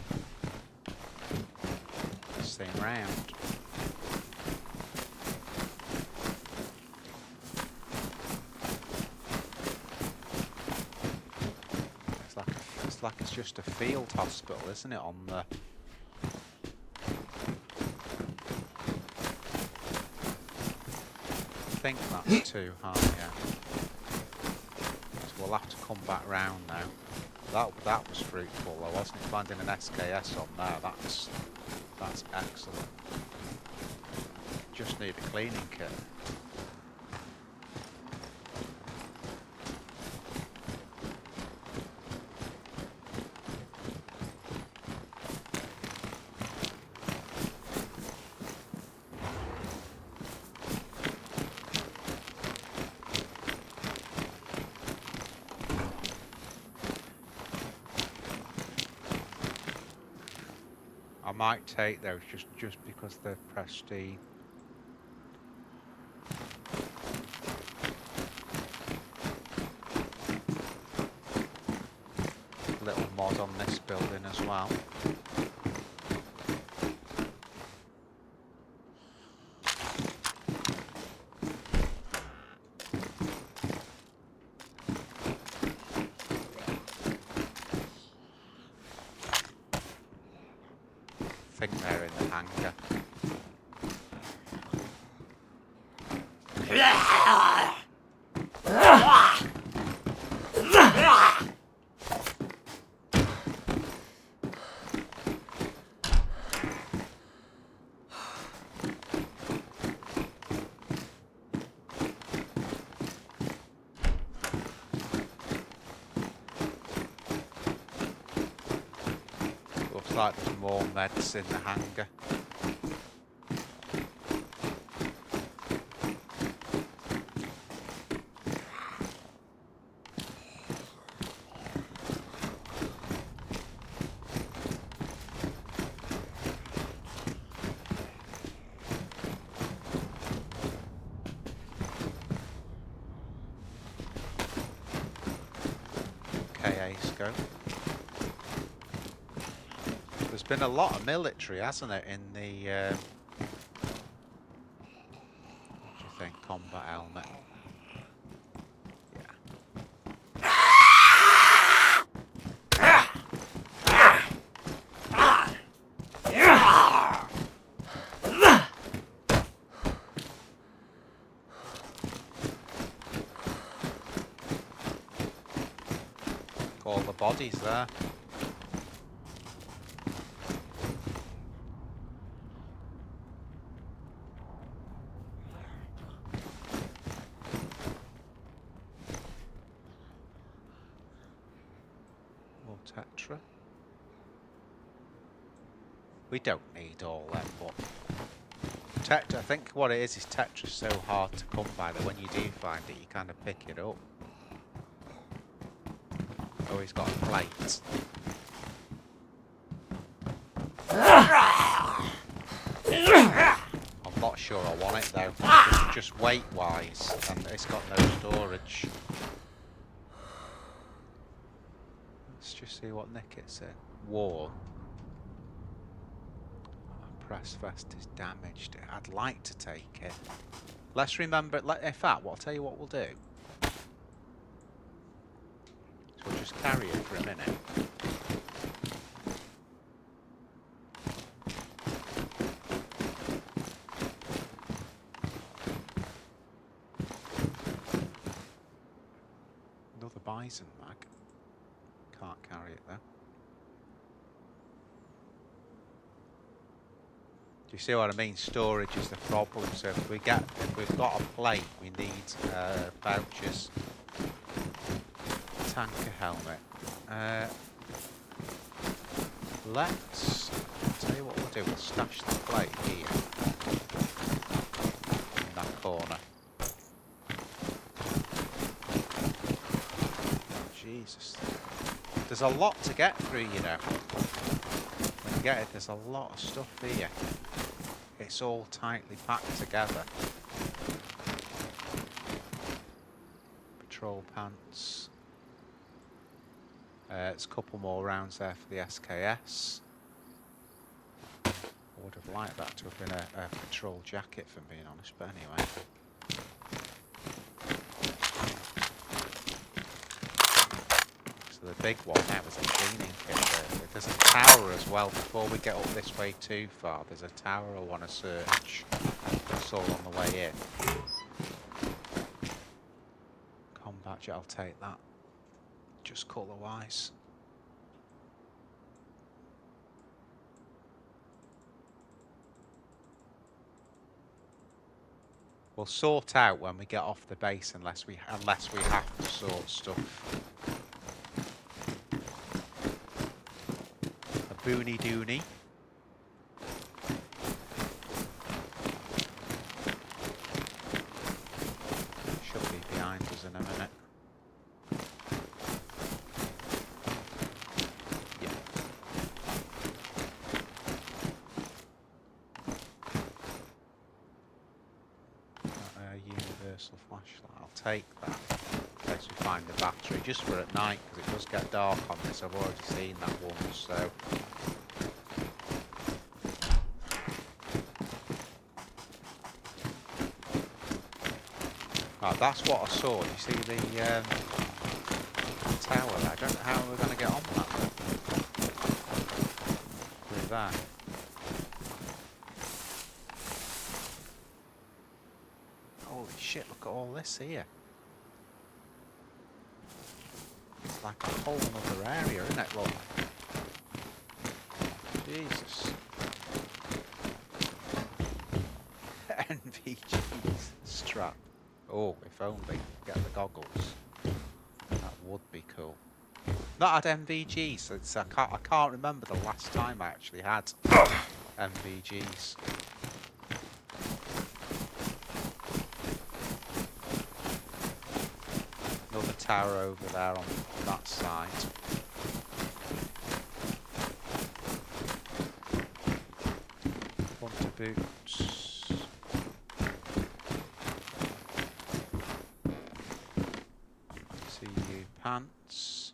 Same round. It's like it's just a field hospital, isn't it? On the I think that's too high, yeah. So we'll have to come back round now. That was fruitful though, wasn't it? Finding an SKS on there, that's excellent. Just need a cleaning kit. I might take those just because they're pristine. Little mod on this building as well. I think they're in the hangar. Looks like there's more meds in the hangar. KA scope. been a lot of military, hasn't it, in the... what do you think? Combat helmet. All the bodies there. More Tetra. We don't need all them, but Tetra, I think what it is Tetra's so hard to come by that when you do find it, you kind of pick it up. Oh, he's got a plate. I'm not sure I want it though, just weight-wise, and it's got no storage. Let's just see what nick it's in. War. Press vest is damaged. I'd like to take it. Let's remember, in fact, I'll tell you what we'll do. We'll just carry it for a minute. Another bison mag. Can't carry it though. Do you see what I mean? Storage is the problem. So if we've got a plate, we need vouchers. Tanker helmet. Let's tell you what we'll do. We'll stash the plate here in that corner. Oh, Jesus, there's a lot to get through, you know. When you get it, there's a lot of stuff here. It's all tightly packed together. Patrol pants. There's a couple more rounds there for the SKS. I would have liked that to have been a patrol jacket, if I'm being honest, but anyway. So the big one now is a cleaning kit. There's a tower as well. Before we get up this way too far, there's a tower I want to search. That's all on the way in. Combat jet, I'll take that. Just colour-wise. We'll sort out when we get off the base unless we have to sort stuff. A boony doony. Should be behind us in a minute. Flashlight, I'll take that in case we find the battery, just for at night, because it does get dark on this. I've already seen that once, so right, that's what I saw. You see the tower there? I don't know how we're going to get on that through there. Holy shit, look at all this here. It's like a whole other area, isn't it? Look. Jesus. NVG's strap. Oh, if only. Get the goggles. That would be cool. Not had MVGs. It's, I can't remember the last time I actually had MVGs. Another tower over there on that side. Winter boots. CU pants.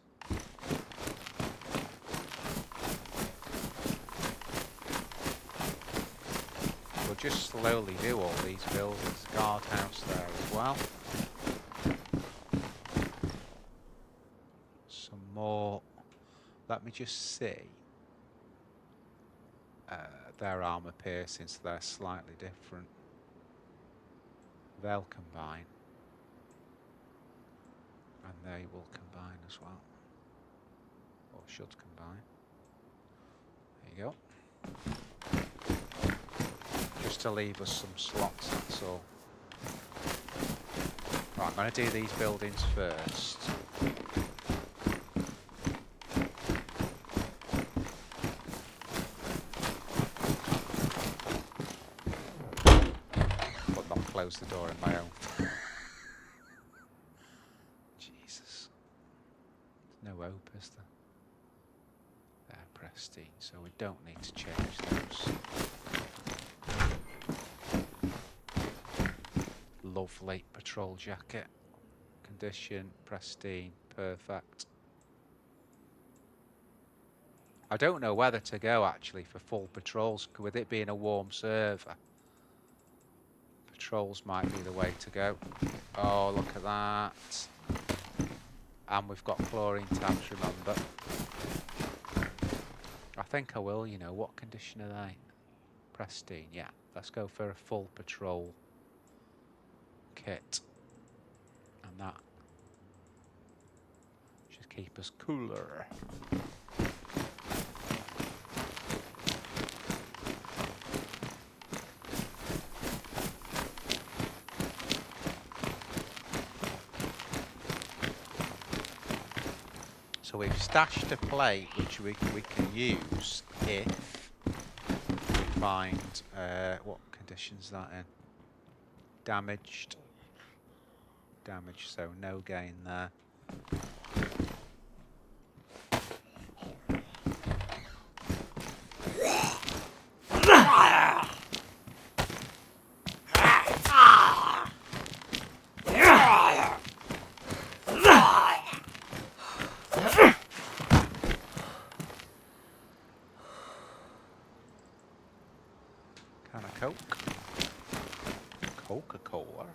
just slowly do all these buildings. Guardhouse there as well. Some more. Let me just see. Their armour piercings, so they're slightly different. They'll combine. And they will combine as well. Or should combine. There you go. Just to leave us some slots, that's all. Right, I'm going to do these buildings first. But not close the door in my own. Jesus. There's no hope, is there? They're pristine, so we don't need to change those. Lovely patrol jacket. Condition, pristine, perfect. I don't know whether to go actually for full patrols, with it being a warm server. Patrols might be the way to go. Oh, look at that. And we've got chlorine tabs, remember. I think I will, you know. What condition are they? Pristine, yeah. Let's go for a full patrol kit. And that should keep us cooler. So we've stashed a plate which we can use if we find what condition's that in? Damaged, so no gain there. Can of Coke, Coca-Cola.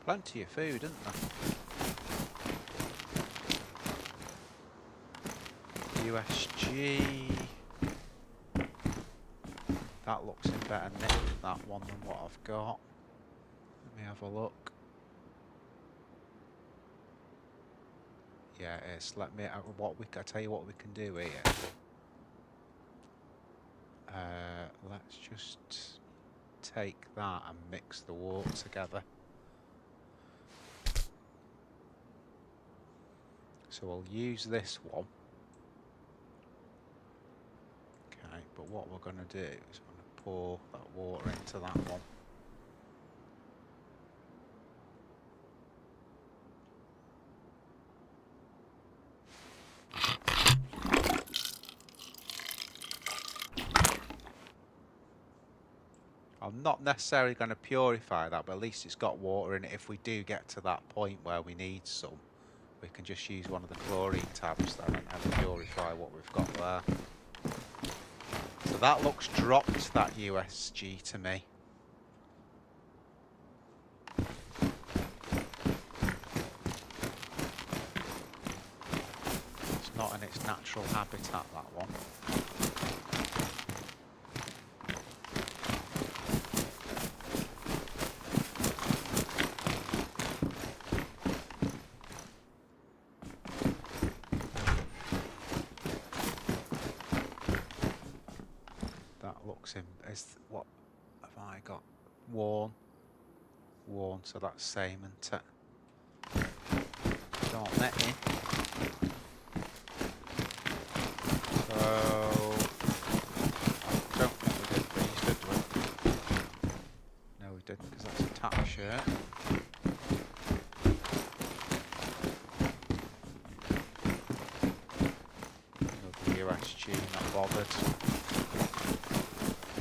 Plenty of food, isn't there? USG. That looks in better nick, that one, than what I've got. Let me have a look. Yeah, it is. Let me. I tell you what we can do here. Let's just take that and mix the water together. So we'll use this one. Okay, but what we're going to do is we're going to pour that water into that one. I'm not necessarily going to purify that, but at least it's got water in it. If we do get to that point where we need some, we can just use one of the chlorine tabs then and purify what we've got there. So that looks dropped, that USG, to me. It's not in its natural habitat, that one. what have I got? Worn, so that's same and don't let me. So I don't think we did these, did we? No, we didn't, because that's a tap shirt. Another USG, not bothered.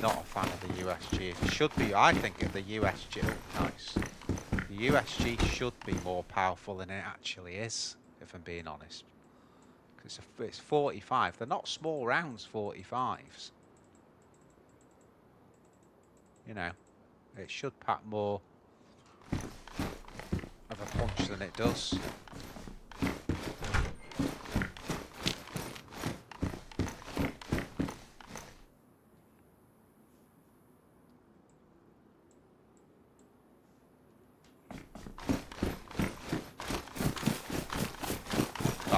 Not a fan of the USG. It should be, I think, the USG. Oh, nice. The USG should be more powerful than it actually is, if I'm being honest. Because it's 45. They're not small rounds, 45s. You know, it should pack more of a punch than it does.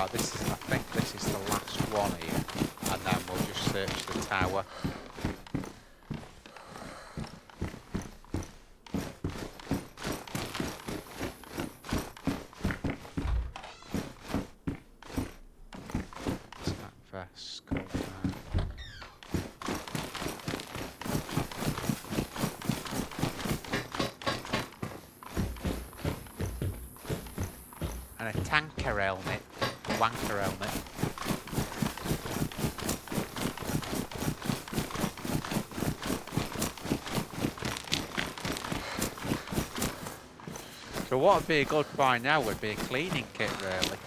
I think this is the last one here, and then we'll just search the tower. Attack vest, cover. And a tanker helmet. Wanker helmet. So what would be a good buy now would be a cleaning kit, really.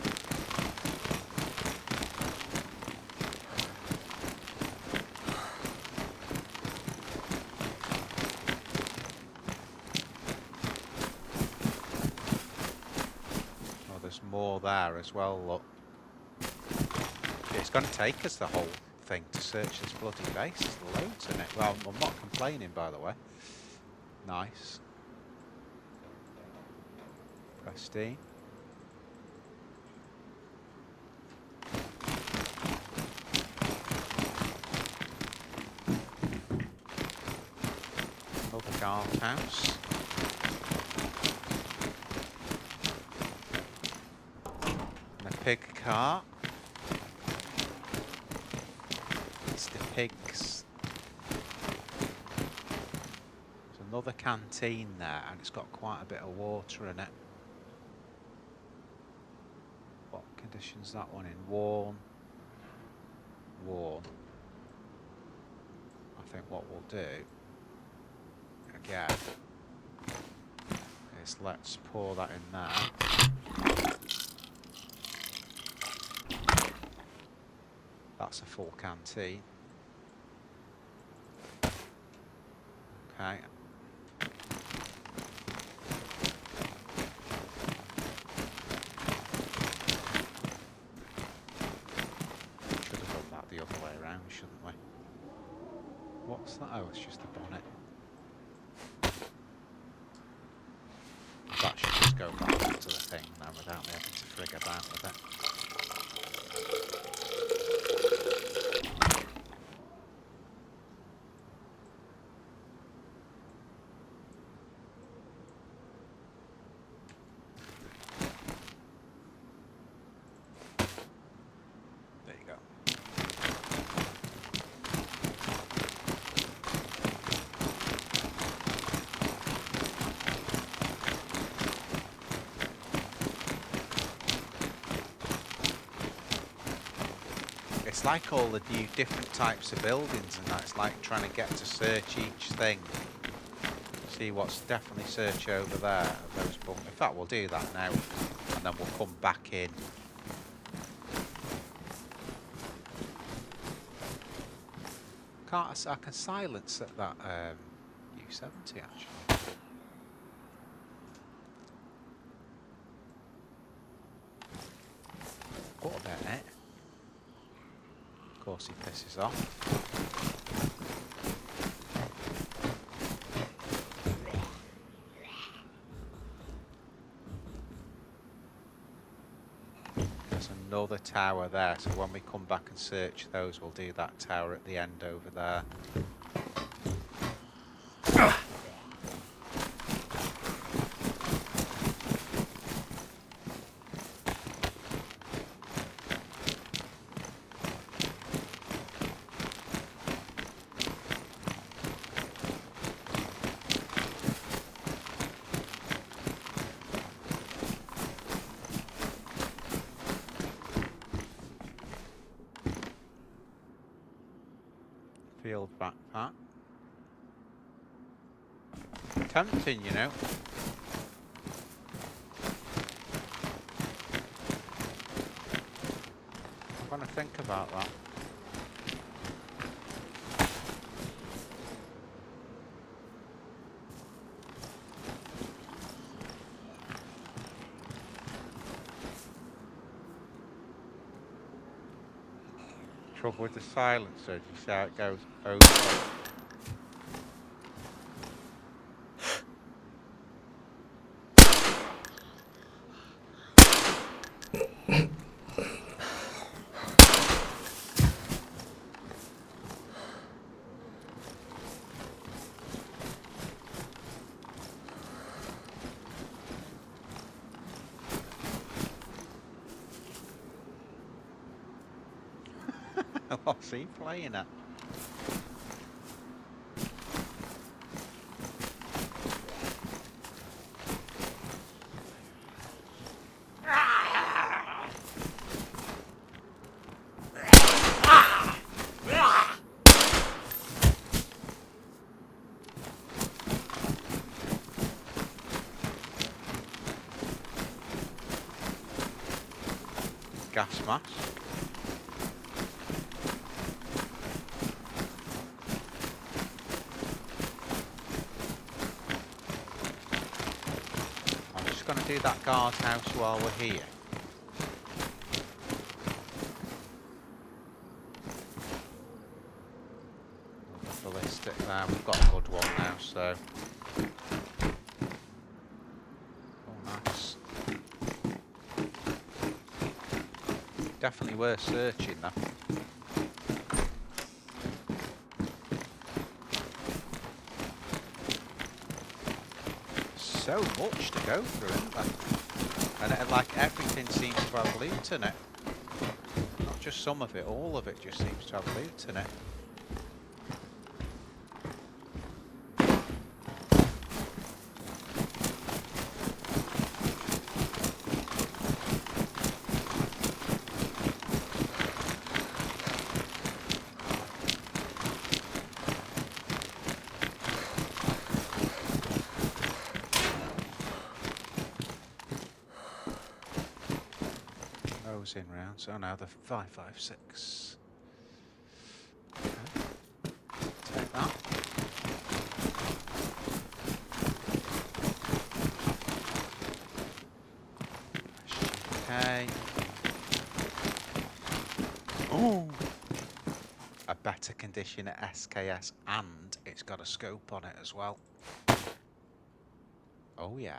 Oh, there's more there as well, look. It's going to take us the whole thing to search this bloody base. There's loads in it. Well, I'm not complaining, by the way. Nice. Pristine. Another guardhouse. And a pig cart. Pigs. There's another canteen there, and it's got quite a bit of water in it. What condition's that one in? Worn. I think what we'll do again is let's pour that in there. That's a full canteen. Okay. Should have done that the other way around, shouldn't we? What's that? Oh, it's just the bonnet. That should just go back into the thing now without me having to frig about with it. It's like all the new different types of buildings and that. It's like trying to get to search each thing. See what's definitely search over there of those bunkers. In fact, we'll do that now and then we'll come back in. I can silence at that U70 actually. What about it? Of course he pisses off. There's another tower there, so when we come back and search those, we'll do that tower at the end over there. Airfield backpack. Tempting, you know. I'm gonna think about that. Trouble with the silencer, you see how it goes over. What's he playing at? Gas mask. I'm just going to do that guardhouse while we're here. Ballistic there, we've got a good one now, so. Oh, nice. Definitely worth searching that. So much to go through, isn't there? And like everything seems to have loot in it. Not just some of it, all of it just seems to have loot in it. In rounds. Oh, now the 5.56. Okay. Take that. Okay. Ooh. A better condition at SKS, and it's got a scope on it as well. Oh yeah.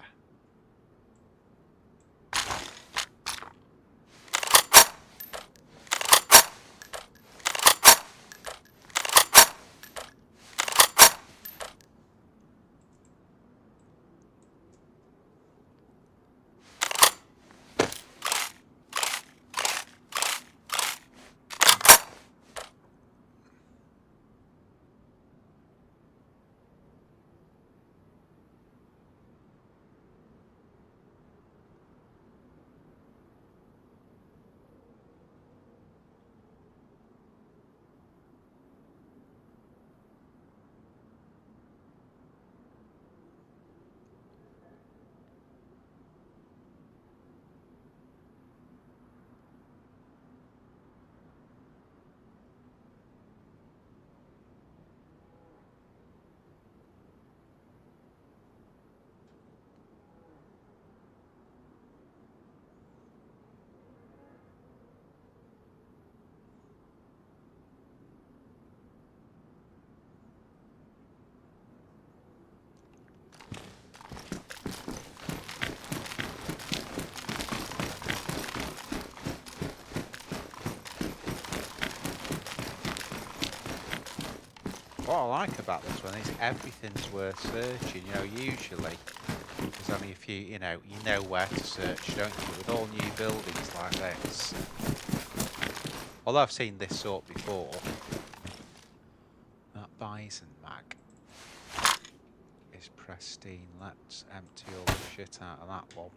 What I like about this one is everything's worth searching. You know, usually there's only a few, you know where to search, don't you? But with all new buildings like this, although I've seen this sort before, that Bison mag is pristine. Let's empty all the shit out of that one.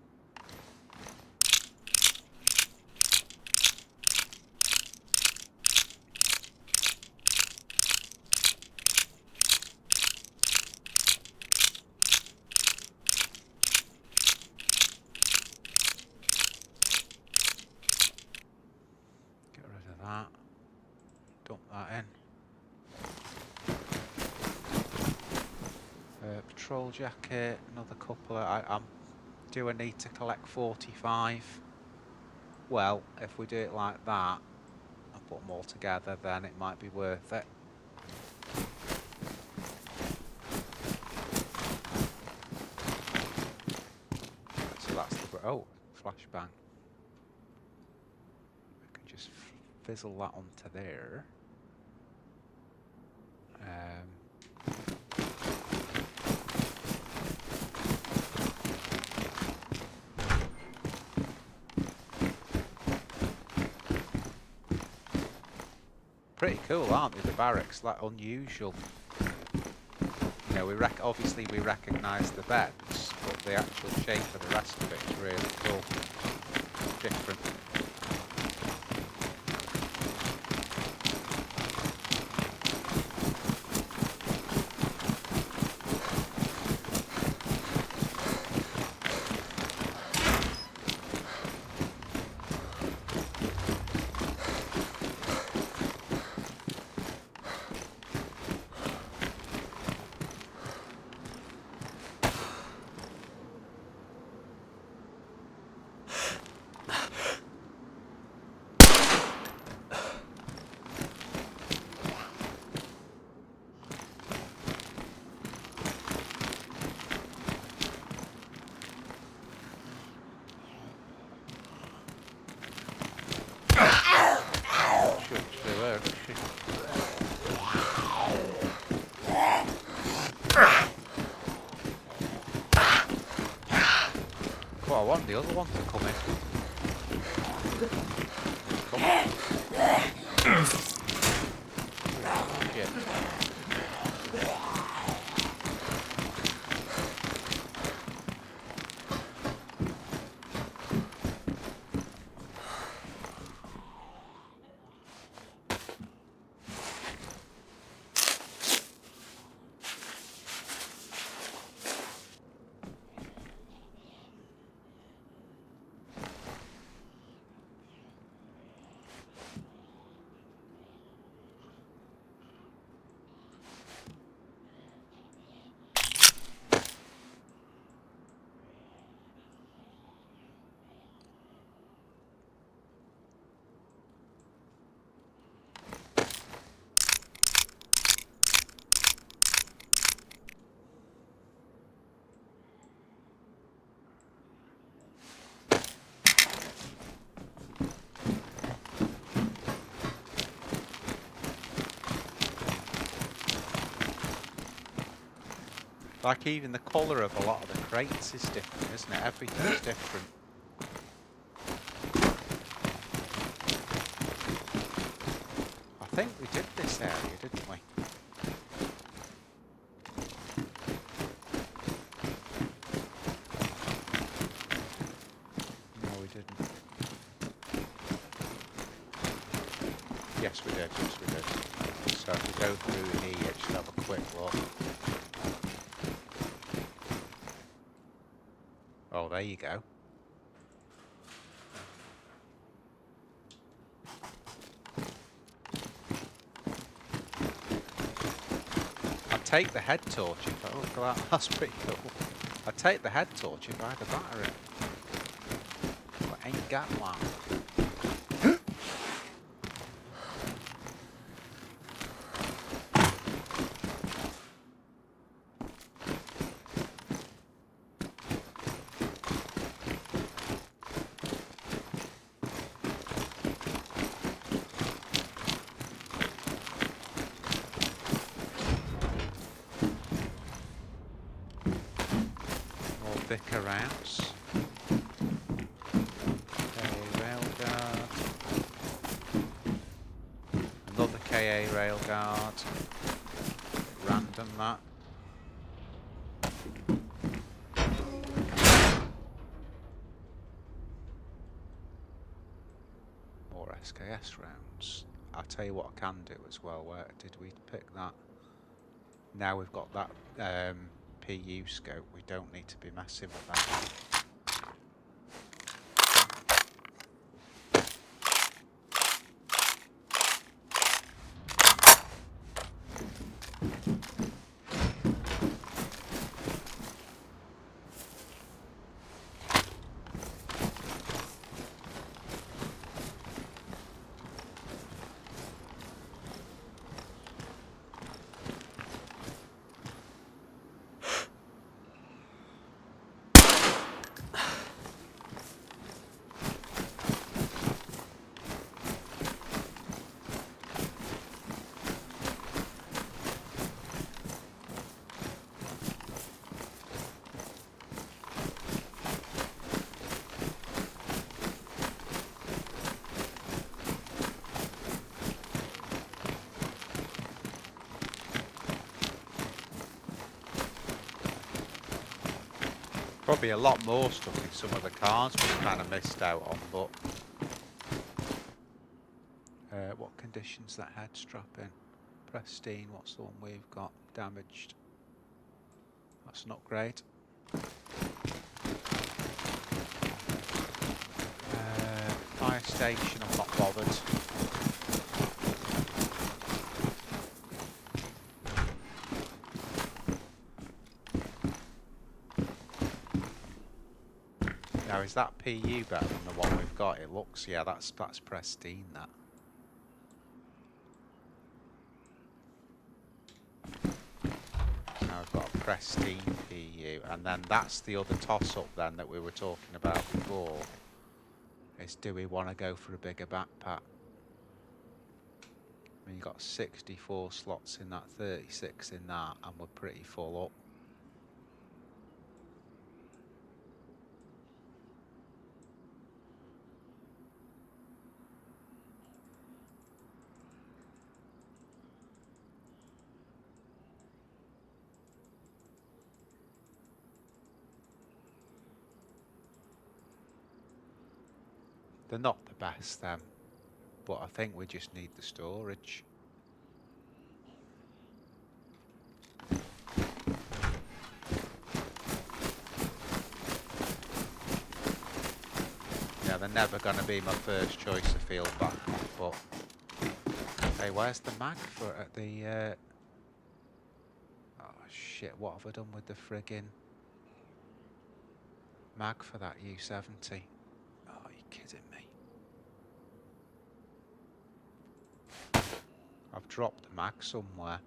patrol jacket, another couple of... do I need to collect 45? Well, if we do it like that, and put them all together, then it might be worth it. So that's the... Oh, flashbang. I can just fizzle that onto there. Pretty cool, aren't they, the barracks? Like, unusual. You know, obviously we recognise the beds, but the actual shape of the rest of it is really cool. Different. Well, I want the other one to come in. Shit. Like even the colour of a lot of the crates is different, isn't it? Everything's different. I think we did this area, didn't we? No, we didn't. Yes, we did. Yes, we did. So if we go through here, just have a quick look. Oh, there you go. I'd take the head torch if I... Oh, look at that. That's pretty cool. I'd take the head torch if I had a battery. But I ain't got one. Vicar House. KA Railguard. Another KA Railguard. Random that. More SKS rounds. I'll tell you what I can do as well. Where did we pick that? Now we've got that PU scope, we don't need to be messing with that. Probably a lot more stuff in some of the cars we kind of missed out on, but what conditions that head strap in? Pristine, what's the one we've got? Damaged. That's not great. Fire station, I'm not bothered. Now, is that PU better than the one we've got? It looks, yeah, that's pristine, that. Now I've got a pristine PU, and then that's the other toss-up then that we were talking about before, is do we want to go for a bigger backpack? I mean, you've got 64 slots in that, 36 in that, and we're pretty full up. They're not the best, them, but I think we just need the storage. Yeah, they're never going to be my first choice of field backpack, but hey, where's the mag for it at the... Oh shit, what have I done with the friggin' mag for that U70? Oh, you're kidding me. I've dropped the mag somewhere.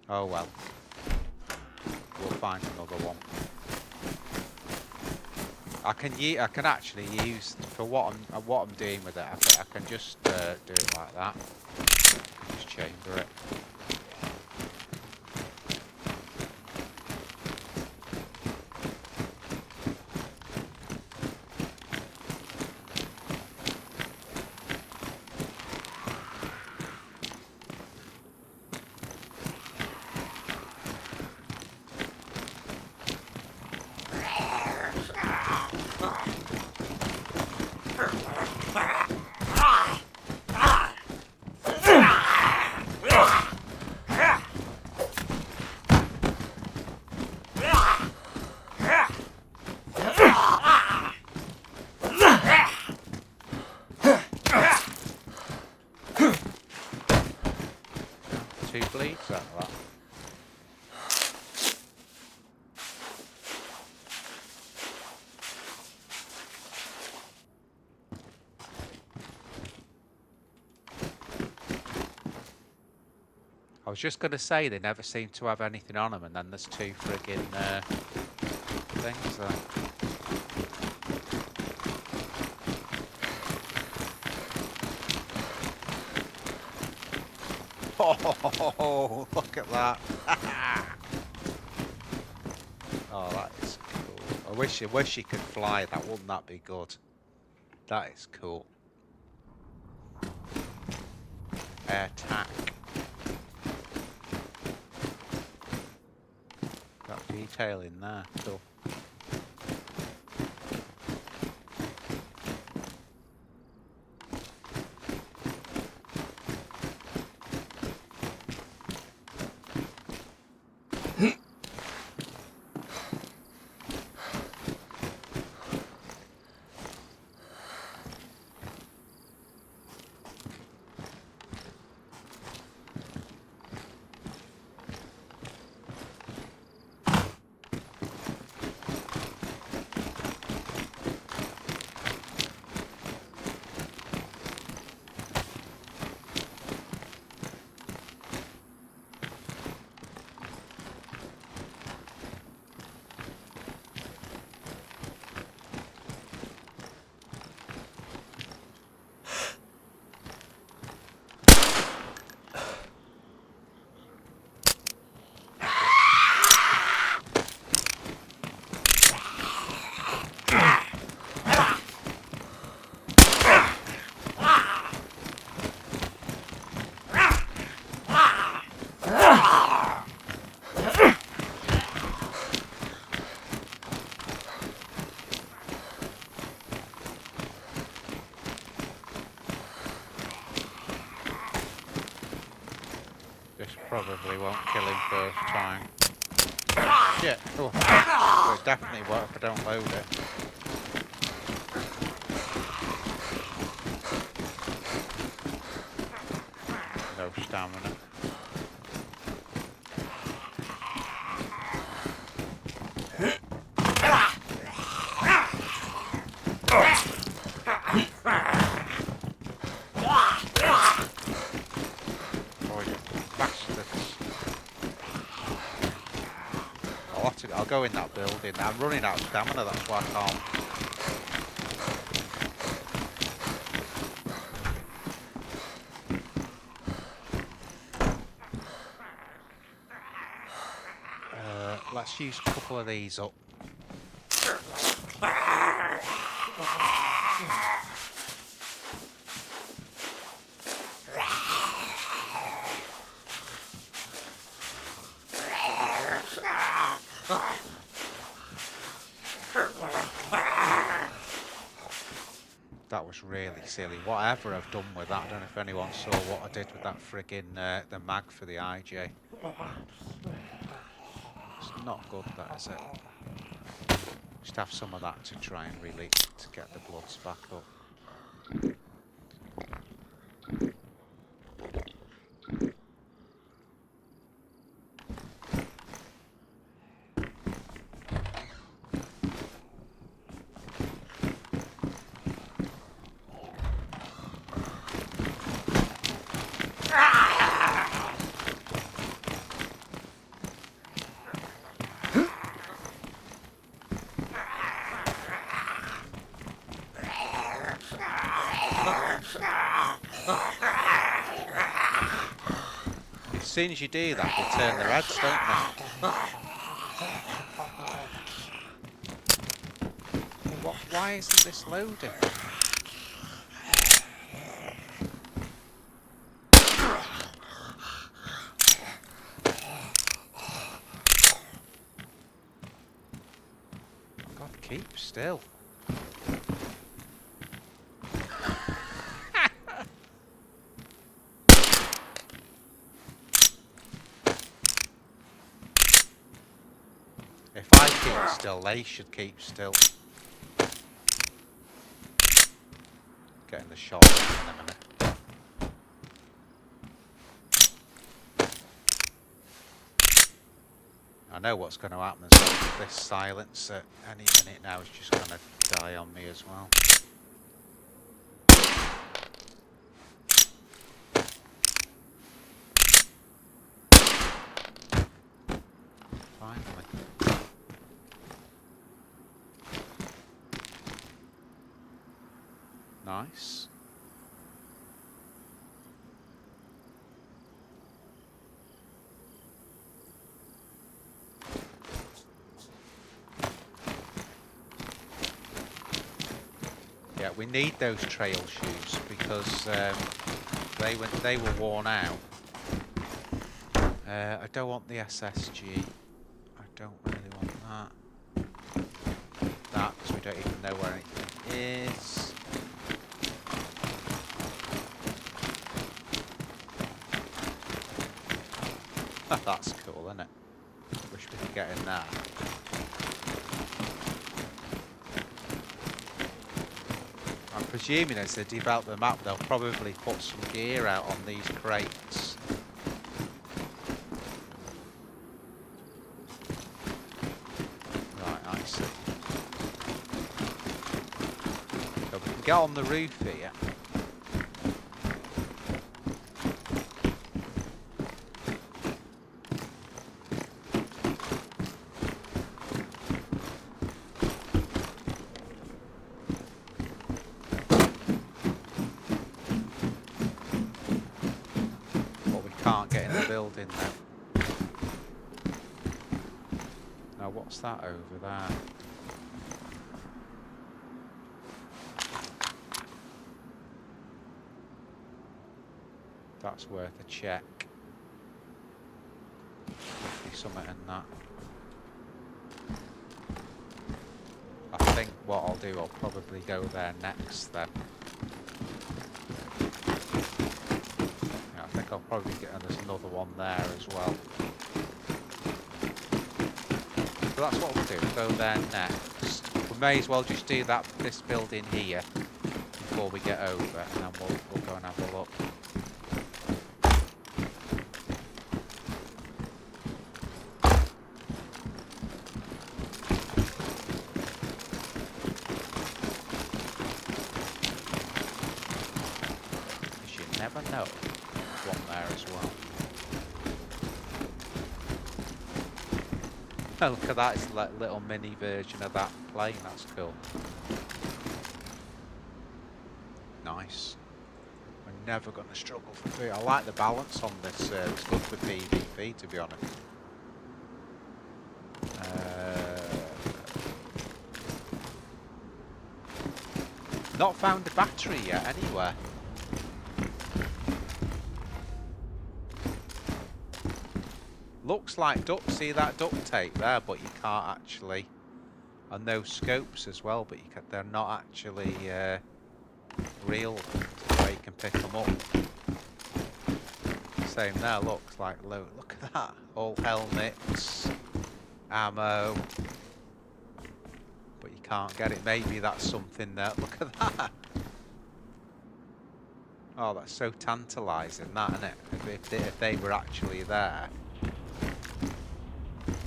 Oh well. We'll find another one. I can actually use for what I'm doing with it. I can just do it like that. Just chamber it. Two bleeds out of that. I was just going to say they never seem to have anything on them, and then there's two friggin' things there. Oh, look at that. Oh, that is cool. I wish you could fly that. Wouldn't that be good? That is cool. Air tack. Got detail in there. Cool. This probably won't kill him first time. Shit! Oh. But it definitely won't if I don't load it. No stamina. I'll go in that building. I'm running out of stamina, that's why I can't. Let's use a couple of these up. That was really silly. Whatever I've done with that, I don't know if anyone saw what I did with that friggin' the mag for the IJ. It's not good, that is it? Just have some of that to try and really to get the bloods back up. As soon as you do that, they turn their heads, don't they? Why isn't this loading? God, keep still. If I keep still, they should keep still. Getting the shot in a minute. I know what's going to happen as well. This silence at any minute now is just going to die on me as well. Finally. Nice. Yeah, we need those trail shoes because they were worn out. I don't want the SSG. I don't really want that because we don't even know where anything is. That's cool, isn't it? Wish we could get in that. I'm presuming as they develop the map, they'll probably put some gear out on these crates. Right, I see. So we can get on the roof here. Building now. Now what's that over there? That's worth a check. Could be something in that. I think what I'll do, I'll probably go there next then. Yeah, I think I'll probably get, and there's another one there as well. So that's what we'll do, go there next. We may as well just do this building here before we get over, and then we'll go and have a look. Because you never know, there's one there as well. Oh, look at that, it's like a little mini version of that plane, that's cool. Nice. We're never going to struggle for food. I like the balance on this, it's good for PvP to be honest. Not found a battery yet anywhere. Looks like duct, see that duct tape there, but you can't actually, and those scopes as well, but they're not actually real, so you can pick them up. Same there, looks like, look at that, all helmets, ammo, but you can't get it. Maybe that's something that, look at that. Oh, that's so tantalising, that, isn't it? If they were actually there.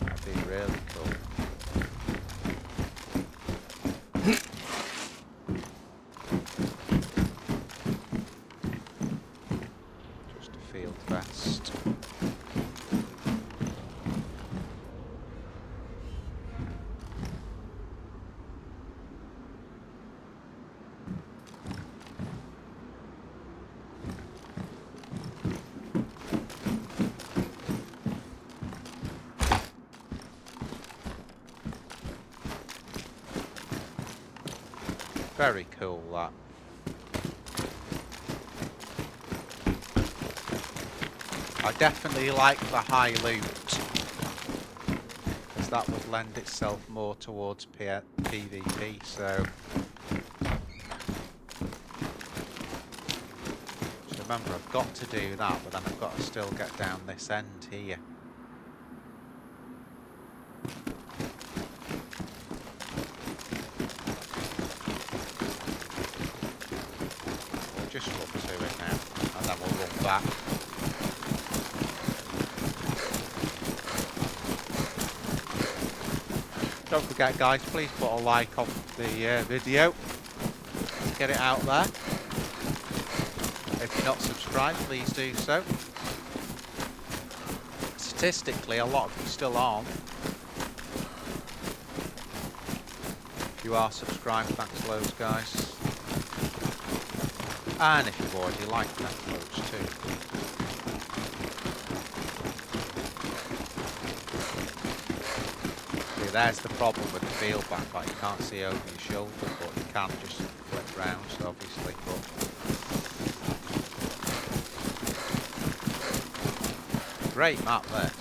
That'd be really cool. Just a field vest. Very cool, that. I definitely like the high loot, because that would lend itself more towards PvP, so remember I've got to do that, but then I've got to still get down this end here. Just run to it now, and then we'll run back. Don't forget guys, please put a like on the video. Get it out there. If you're not subscribed, please do so. Statistically, a lot of you still aren't. If you are subscribed, thanks loads guys. And if you've already liked them, loads too. See, there's the problem with the field backpack. You can't see over your shoulder, but you can just flip round, so obviously. But great map, this.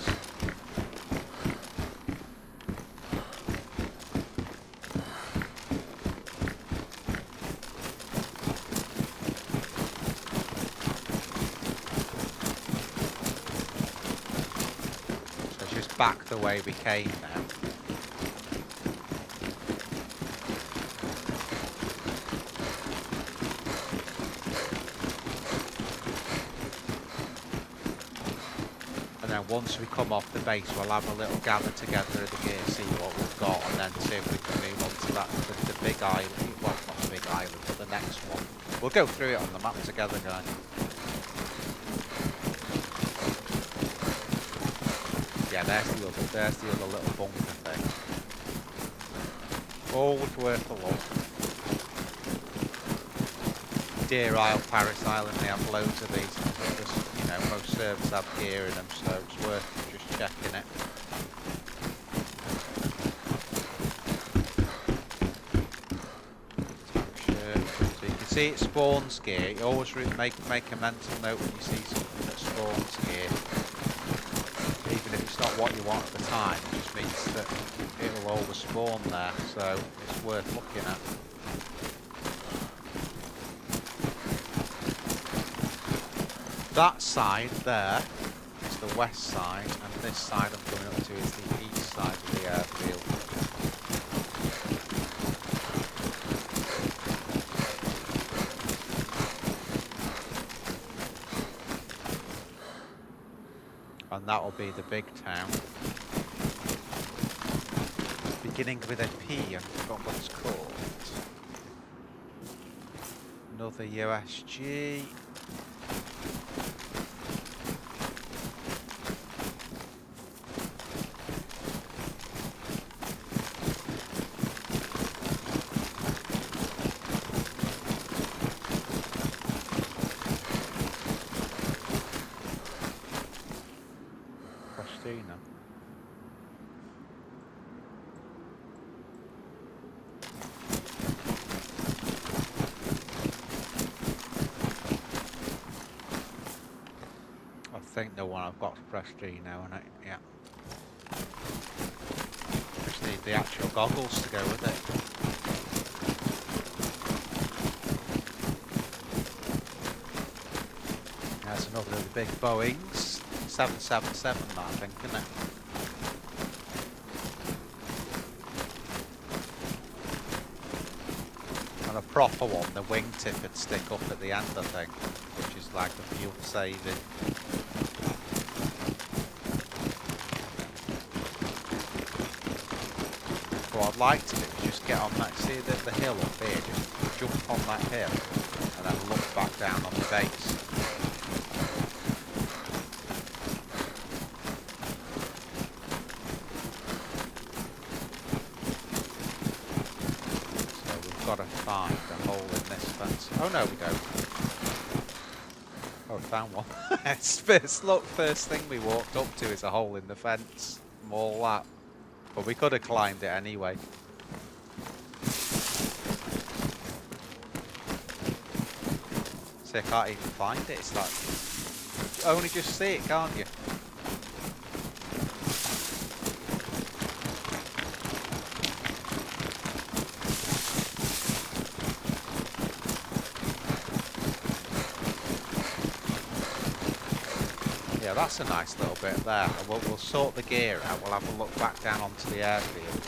Back the way we came now. And then once we come off the base, we'll have a little gather together of the gear, see what we've got, and then see if we can move on to that, the big island. Well, not the big island, but the next one. We'll go through it on the map together, guys. Yeah, there's the other little bunker thing. Always worth a look. Deer Isle, Paris Island, they have loads of these. Just, you know, most servers have gear in them, so it's worth just checking it. So you can see it spawns gear. You always make a mental note when you see something that spawns gear. Even if it's not what you want at the time, it just means that it will always spawn there, so it's worth looking at. That side there is the west side, and this side I'm coming up to is the east side of the airfield. And that will be the big town. Beginning with a P, I forgot what it's called. Another USG. Christina. I think the one I've got is Prestige now, isn't it? Yeah. Just need the actual goggles to go with it. There's another of the big Boeings. 777, I think, isn't it? And a proper one, the wingtip would stick up at the end, I think, which is like a fuel saving. What I'd like to do is just get on that, see the hill up here, just jump on that hill and then look back down on the base. So we've got to find a hole in this fence. Oh no, we don't. Oh, we found one. It's first thing we walked up to is a hole in the fence. From all that. But we could have climbed it anyway. See, I can't even find it. It's like, you only just see it, can't you? Yeah, that's a nice little bit there. We'll sort the gear out. We'll have a look back down onto the airfield.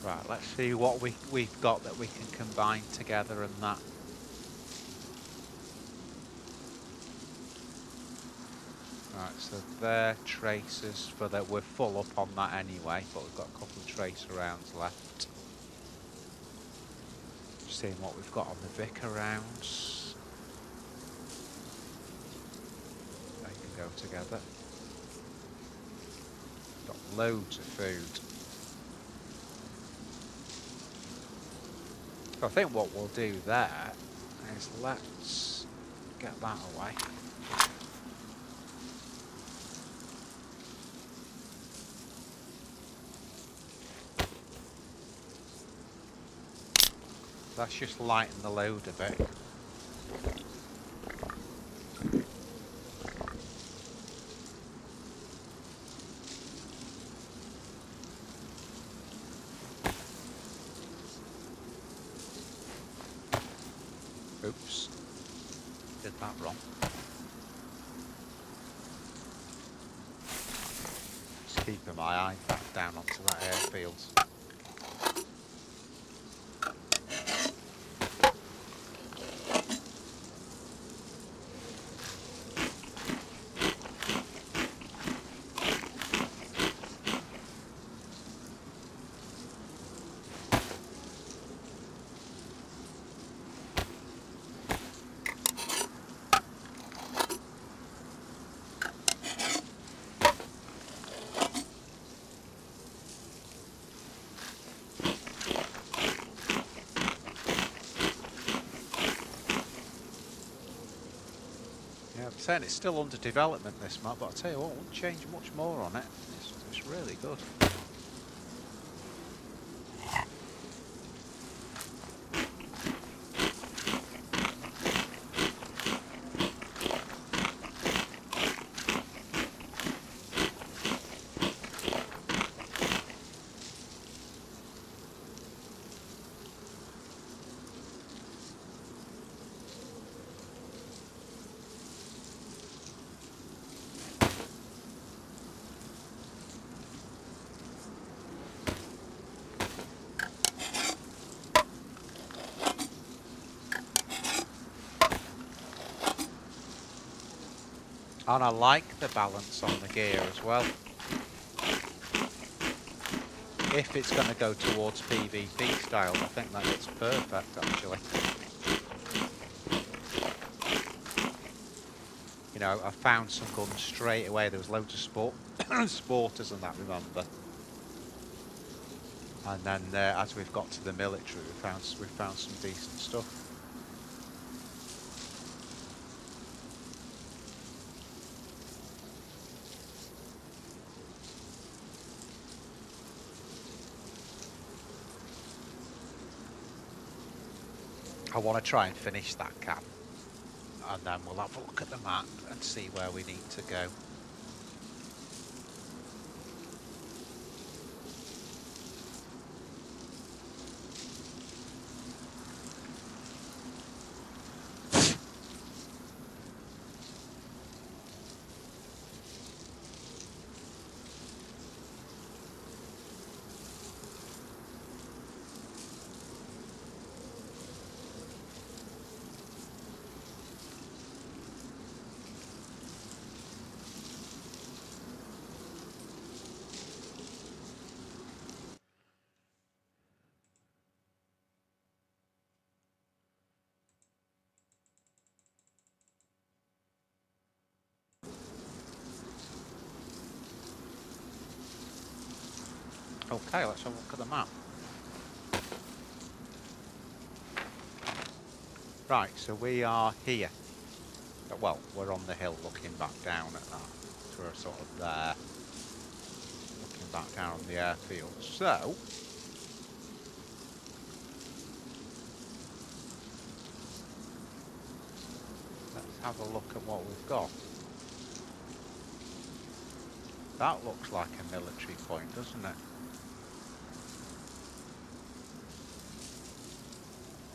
Right, let's see what we've got that we can combine together and that. Right, so they're tracers for that. We're full up on that anyway, but we've got a couple of tracer rounds left. Just seeing what we've got on the Vicar rounds. They can go together. Got loads of food. I think what we'll do there is let's get that away. Let's just lighten the load a bit. Oops, did that wrong. Just keeping my eye back down onto that airfield. Saying it's still under development, this map, but I'll tell you what, I won't change much more on it. It's really good. And I like the balance on the gear as well. If it's going to go towards PvP style, I think that it's perfect actually. You know, I found some guns straight away. There was loads of sporters and that, remember. And then as we've got to the military, we found some decent stuff. I want to try and finish that cap, and then we'll have a look at the map and see where we need to go. Okay, let's have a look at the map. Right, so we are here. Well, we're on the hill looking back down at that. So we're sort of there, looking back down on the airfield. So, let's have a look at what we've got. That looks like a military point, doesn't it?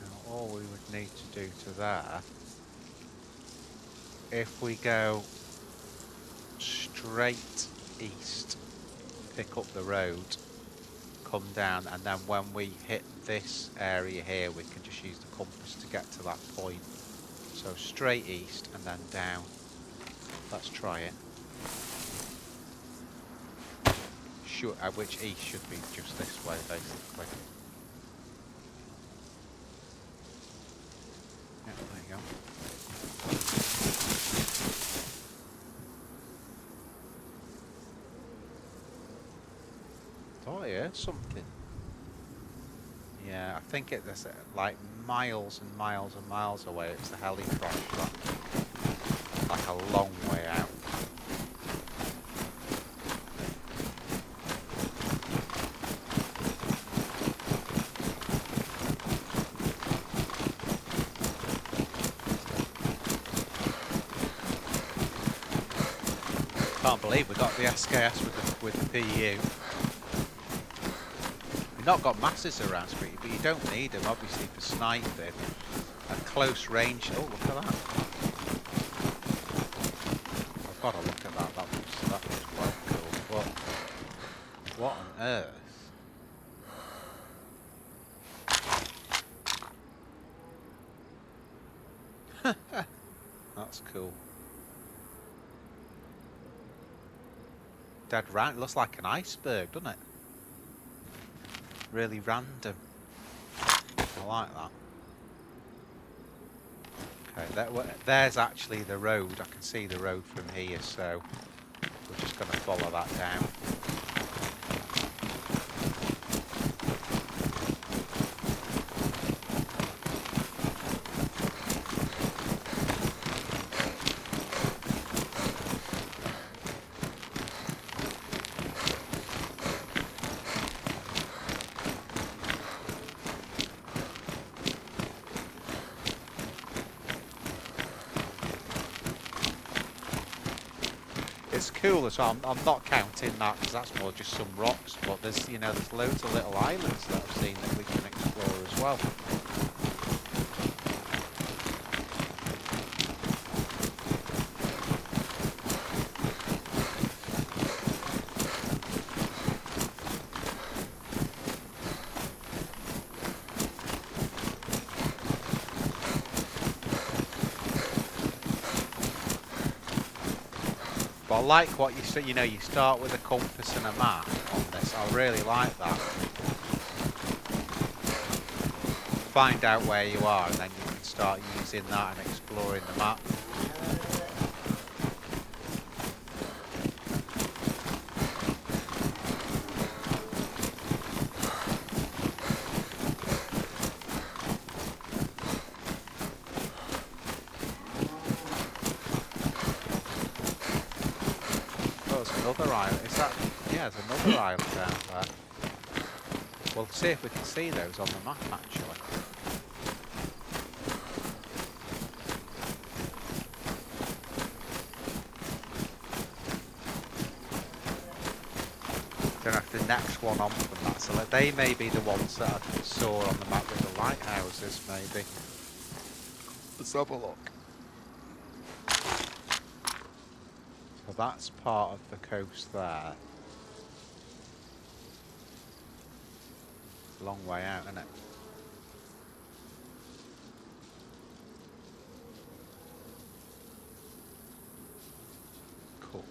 Now, all we would need to do to there, if we go straight east, pick up the road, come down, and then when we hit this area here, we can just use the compass to get to that point. So straight east and then down. Let's try it. Sure, which east should be just this way, basically. Yeah, there you go. Thought I heard something. Yeah, I think it's like miles and miles and miles away. It's the helicopter. Like a long way out. Can't believe we got the SKS with the PU. We've not got masses around Street, but you don't need them obviously for sniping at close range. Oh, look at that! I've got to look at that. That looks quite cool. What on earth? That's cool. Dead round. Looks like an iceberg, doesn't it? Really random. I like that. Okay, there's actually the road. I can see the road from here, so we're just going to follow that down. It's cool as well. I'm not counting that because that's more just some rocks. But there's, you know, there's loads of little islands that I've seen that we can explore as well. I like what you say, you know, you start with a compass and a map on this. I really like that. Find out where you are and then you can start using that and exploring the map. Another island. Is that? Yeah, there's another island down there. We'll see if we can see those on the map actually. Don't know if the next one on from that. So they may be the ones that I saw on the map with the lighthouses, maybe. Let's have a look. So that's part of the coast there. It's a long way out, isn't it? Cool.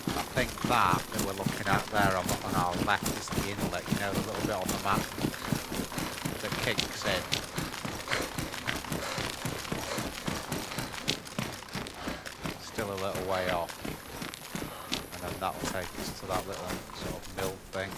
I think that we're looking at there on our left is the inlet, you know, the little bit on the map that kicks in. Still a little way off, and then that'll take us to that little sort of mill thing.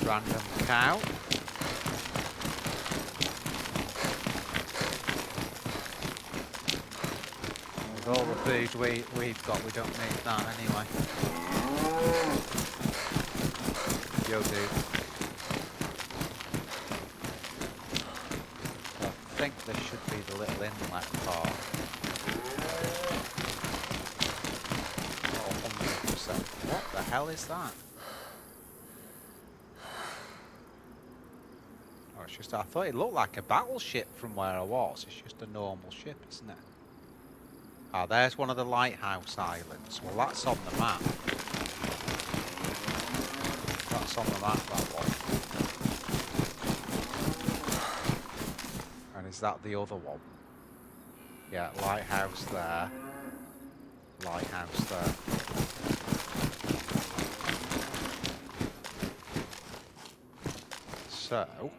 Random cow. With all the food we've got, we don't need that anyway. Yo, dude. I think this should be the little inlet part. Oh, 100%. What the hell is that? I thought it looked like a battleship from where I was. It's just a normal ship, isn't it? Ah, there's one of the lighthouse islands. Well, that's on the map. That's on the map, that one. And is that the other one? Yeah, lighthouse there. Lighthouse there. So...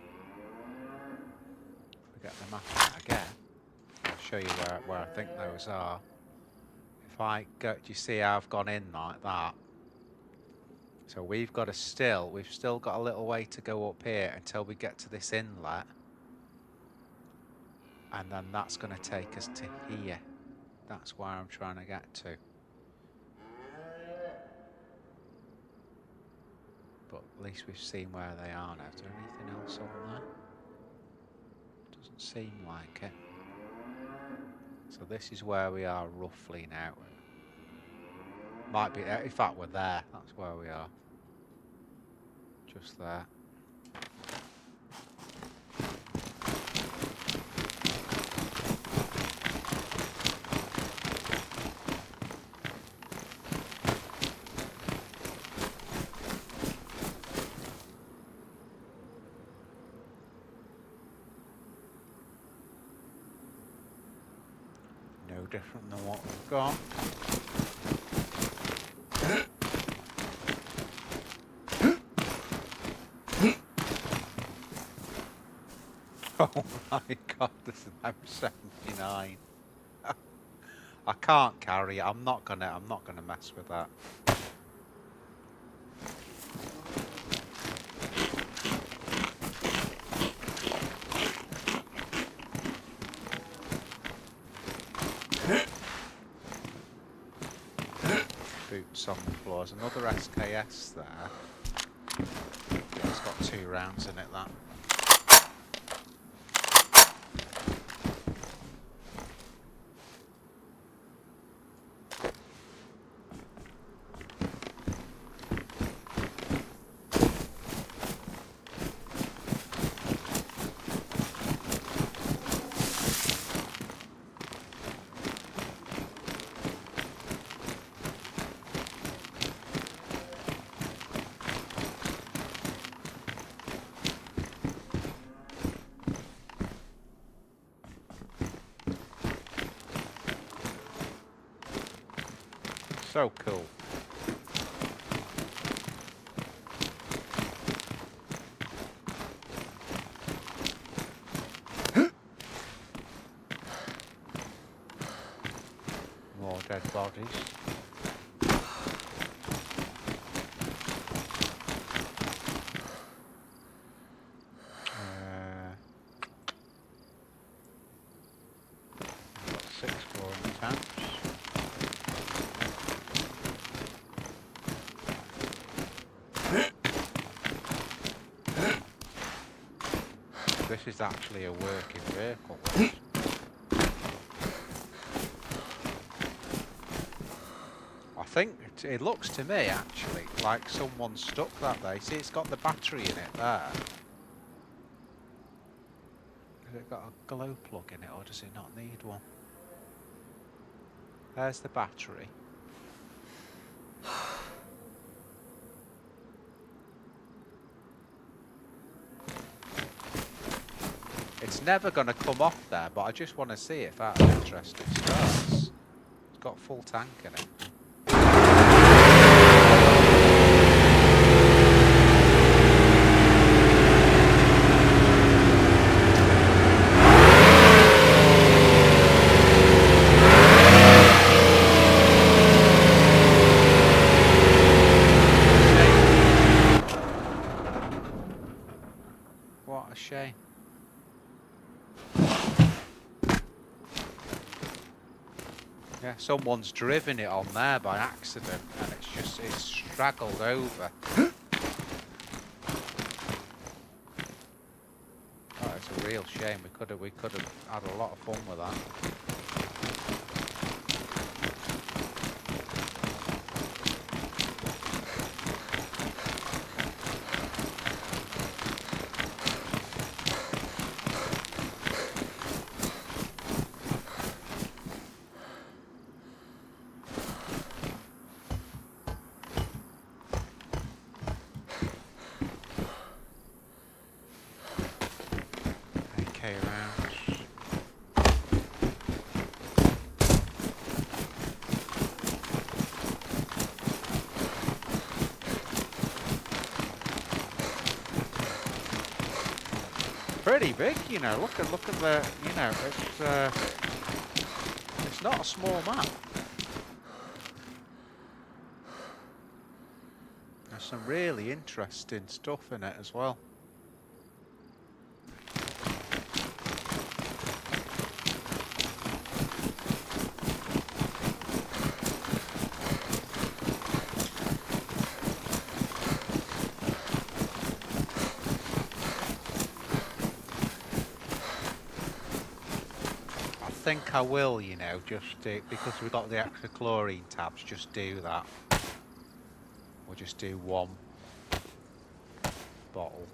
get the map out again. I'll show you where I think those are. If I go, do you see how I've gone in like that? So we've still got a little way to go up here until we get to this inlet. And then that's going to take us to here. That's where I'm trying to get to. But at least we've seen where they are now. Is there anything else on there? Doesn't seem like it. So this is where we are roughly now. Might be, in fact we're there, that's where we are. Just there. Different than what we've got. Oh my god, this is now 79. I can't carry it. I'm not gonna mess with that. Boots on the floor. There's another SKS there. It's got 2 rounds in it, that. So cool. More dead bodies. Got 6 Boeing tanks. This is actually a working vehicle. I think it looks to me actually like someone stuck that there. See, it's got the battery in it there. Has it got a glow plug in it, or does it not need one? There's the battery. It's never going to come off there, but I just want to see if out of interest it starts. It's got full tank in it. What a shame. Yeah, someone's driven it on there by accident, and it's straggled over. Oh, it's a real shame. We could have had a lot of fun with that. Pretty big, you know. Look at the, you know, it's not a small map. There's some really interesting stuff in it as well. I think I will, you know, just because we've got the extra chlorine tabs, just do that. We'll just do 1 bottle.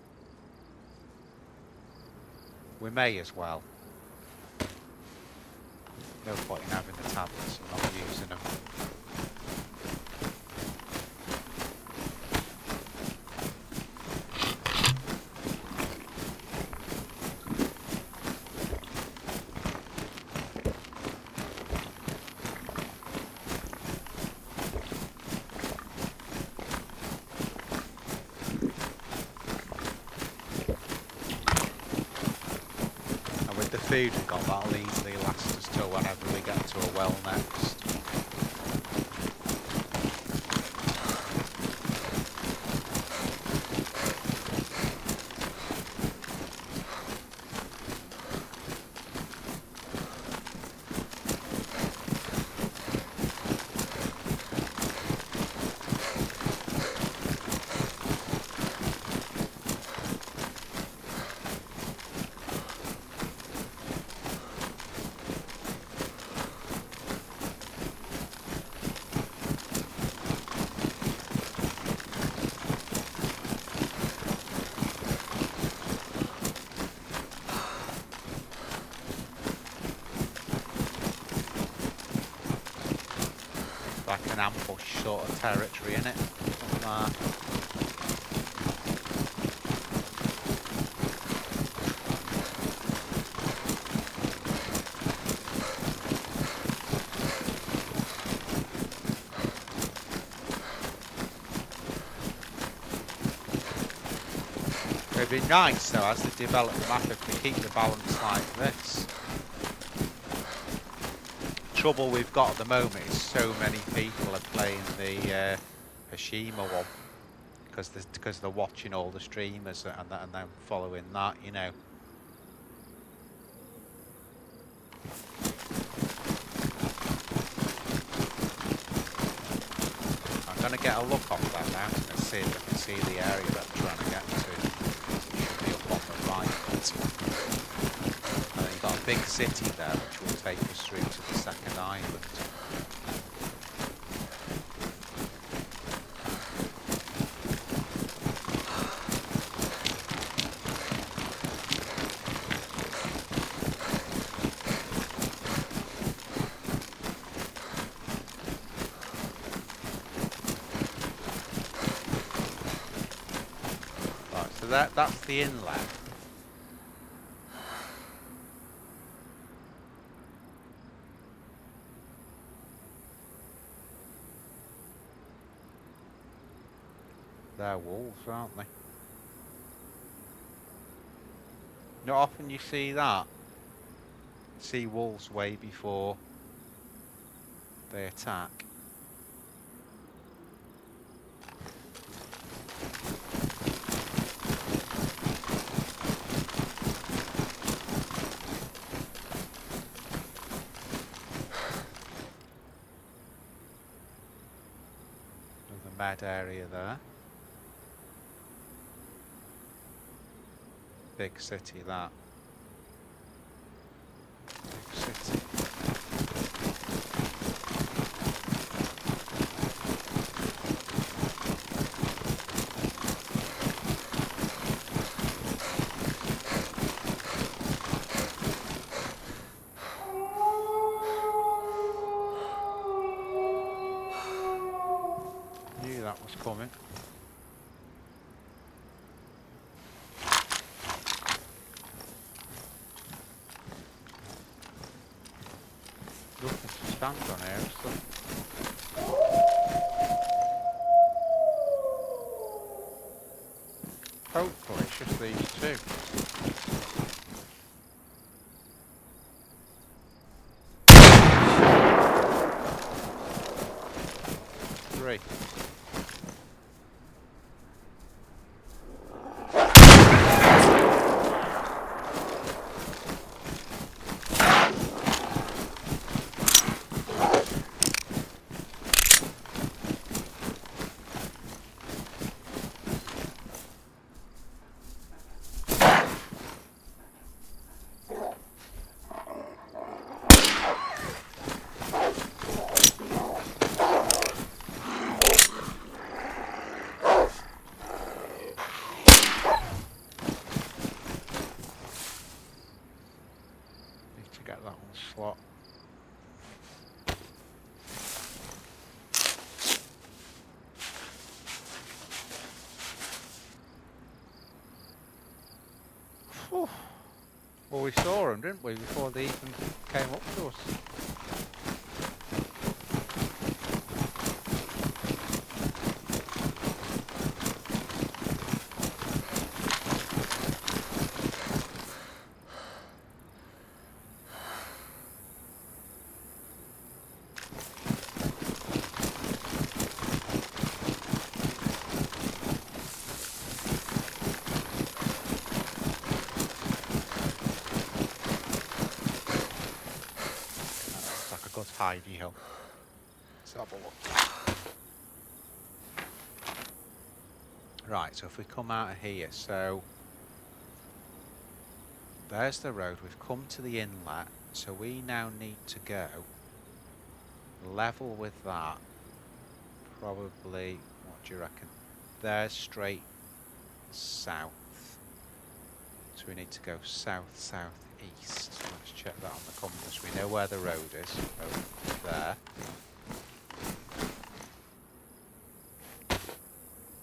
We may as well. No point in having the tablets and not using them. the food we've got, that'll easily last us till whenever we get to a well next. Like an ambush sort of territory, innit? It'd be nice though, as they develop the map, if they keep the balance like this. Trouble we've got at the moment is so many people are playing the Hashima one because they're watching all the streamers and then following that, you know. I'm gonna get a look off that mountain and see if I can see the area that I'm trying to get to. It should be up on the right. And then you've got a big city there which will take us through to the second island. Right, so that's the inlet. They're wolves, aren't they? Not often you see that. See wolves way before they attack. There's a mad area there. Big city, that. Big city. Knew that was coming. Nothing to stand on here, so. Hopefully it's just these two. Three. Get that on slot. Whew. Well, we saw them, didn't we, before they even came up to us. Good hidey hole. Let's have a look. Right, so if we come out of here, so there's the road. We've come to the inlet, so we now need to go level with that. Probably, what do you reckon? There's straight south. So we need to go south, southeast. Let's check that on the compass. We know where the road is. Over there.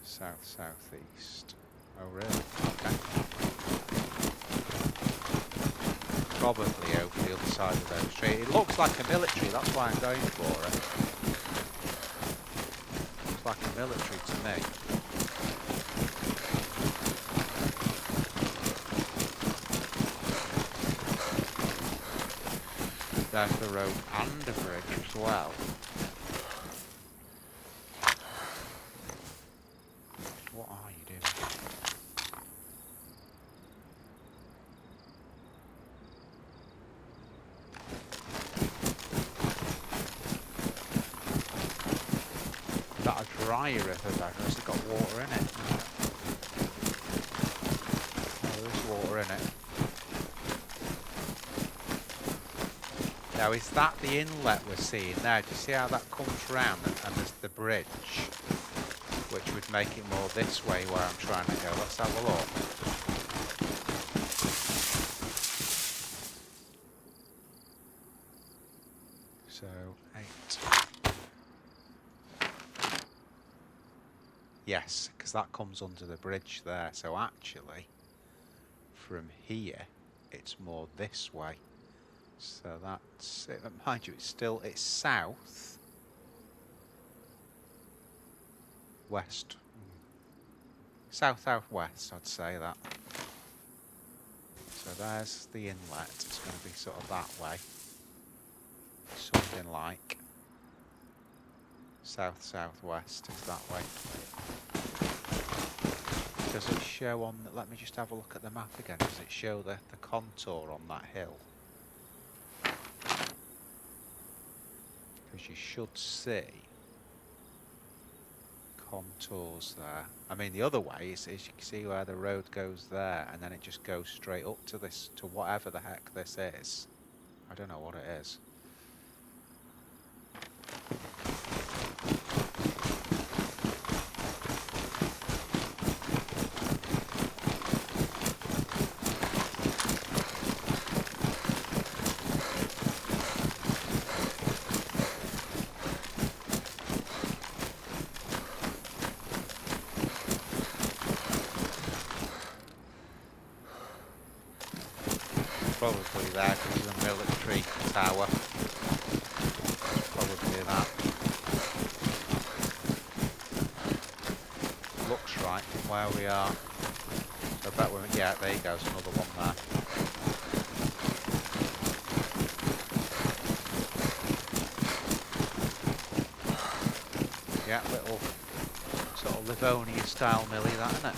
South, southeast. Oh, really? Okay. Probably over the other side of those trees. It looks like a military, that's why I'm going for it. Looks like a military to me. There's the road and a bridge as well. What are you doing? Is that a dry river there? Has it got water in it? Oh, there is water in it. Now, is that the inlet we're seeing there? Do you see how that comes round and there's the bridge, which would make it more this way where I'm trying to go? Let's have a look. So, 8. Yes, because that comes under the bridge there. So actually, from here, it's more this way. So that's it. Mind you, it's south, west, south-southwest, I'd say that. So there's the inlet. It's going to be sort of that way, something like south-southwest is that way. Does it show on? Let me just have a look at the map again. Does it show the contour on that hill? Because you should see contours there. I mean, the other way is you can see where the road goes there, and then it just goes straight up to this, to whatever the heck this is. I don't know what it is. Probably there because of the military tower. Probably that. Looks right from where we are. I bet we're, yeah, there you go, there's another one there. Yeah, little sort of Livonia style millie, that, isn't it?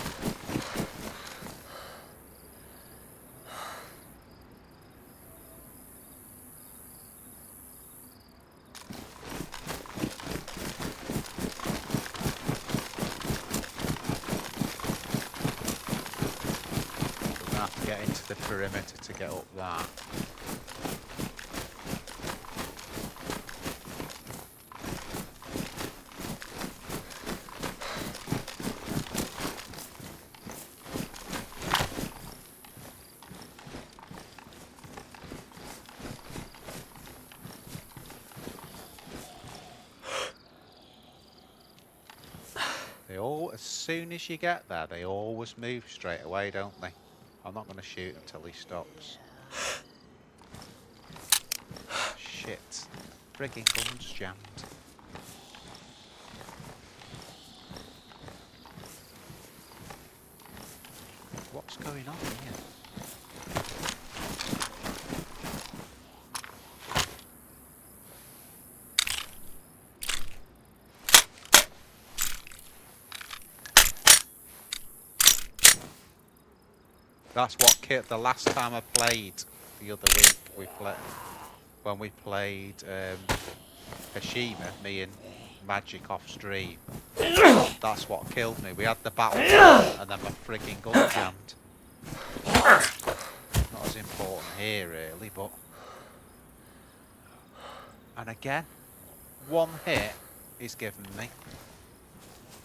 The perimeter to get up that. They all, as soon as you get there, they always move straight away, don't they? I'm not going to shoot until he stops. Shit. Frigging gun's jammed. What's going on here? That's what killed the last time I played the other week. We played. when we played Hashima, me and Magic off stream. That's what killed me. We had the battle and then my frigging gun jammed. Not as important here really, but... And again, one hit is given me.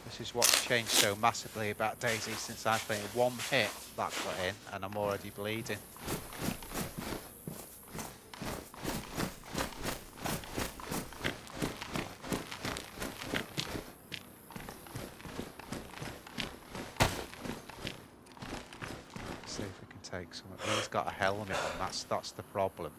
This is what's changed so massively about DayZ since I played. One hit that got in and I'm already bleeding. See if we can take some. He's got a helmet on, that's the problem.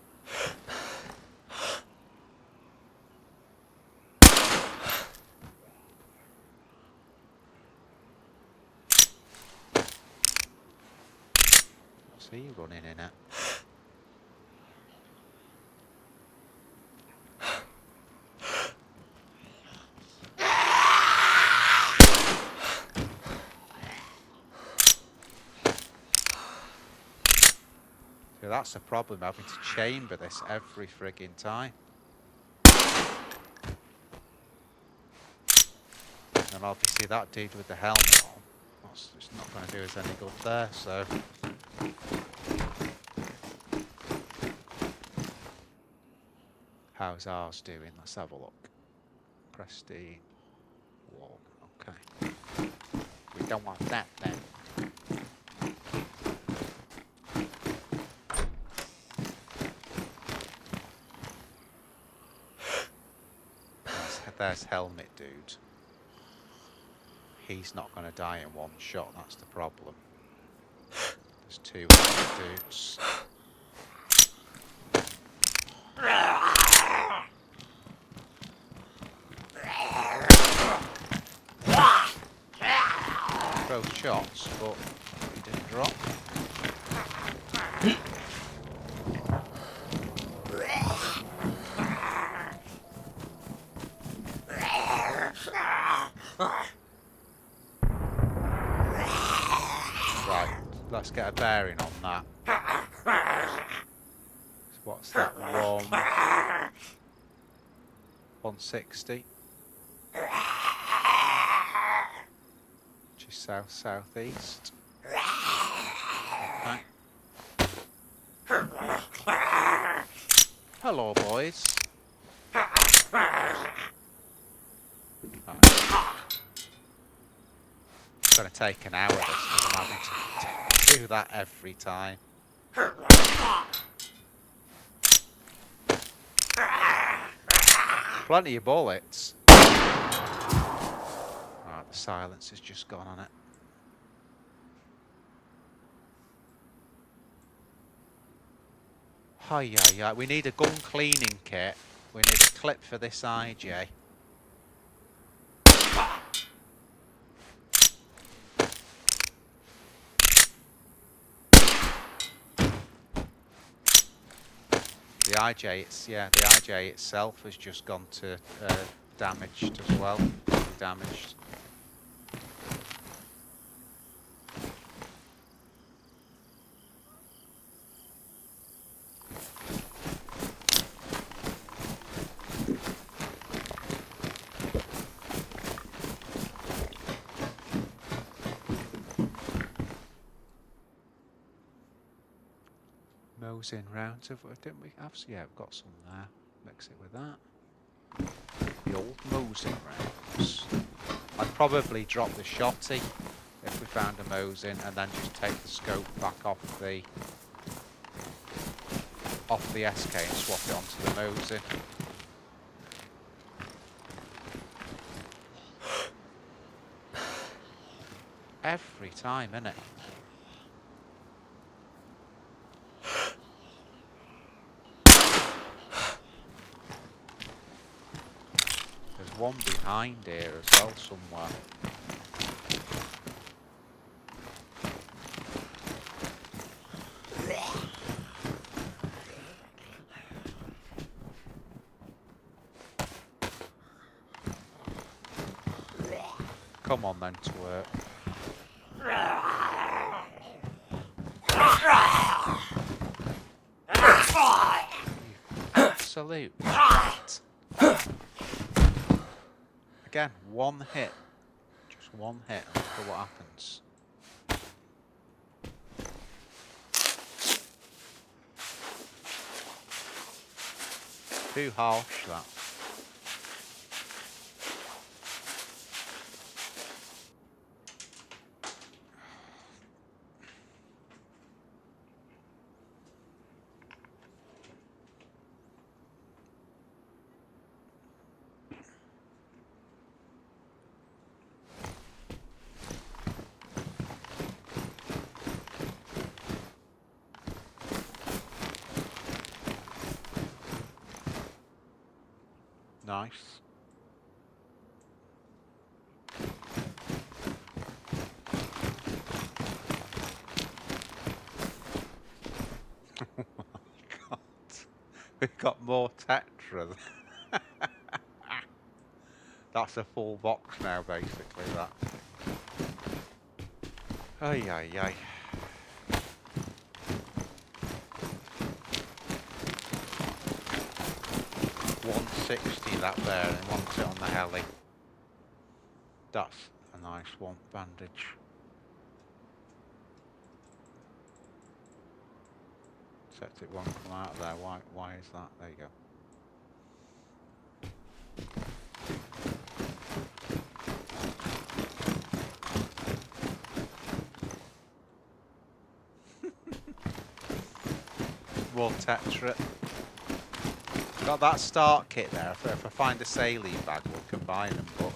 See you running in it. So that's the problem, having to chamber this every frigging time. And obviously that dude with the helmet on, that's just not going to do us any good there, so... How's ours doing? Let's have a look. Prestige 1. Okay. We don't want that then. There's helmet dude. He's not going to die in one shot, that's the problem. There's two helmet dudes. Both shots, but he didn't drop. Right, let's get a bearing on that. So what's that? 160. Just southeast. Okay. Hello, boys. Right. It's going to take an hour this, because I'm having to do that every time. Plenty of bullets. Right, the silence has just gone on it. Hi, yeah. We need a gun cleaning kit. We need a clip for this IJ. The IJ itself has just gone to damaged as well. Damaged. In rounds of, didn't we have? Yeah, we've got some there. Mix it with that. The old Mosin rounds. I'd probably drop the shotty if we found a Mosin, and then just take the scope back off the SK and swap it onto the Mosin. Every time, innit? One behind here as well somewhere. Come on then, twerp. absolute rat. Again, one hit. Just one hit. Look at what happens. Too harsh, that. Nice. Oh my god. We've got more Tetra. That's a full box now, basically, that. Ay, ay, ay. $160 that there, and wants it on the heli. That's a nice one. Bandage. Except it won't come out of there. Why is that? There you go. More Tetra. Got that start kit there. If I find a saline bag, we'll combine them. But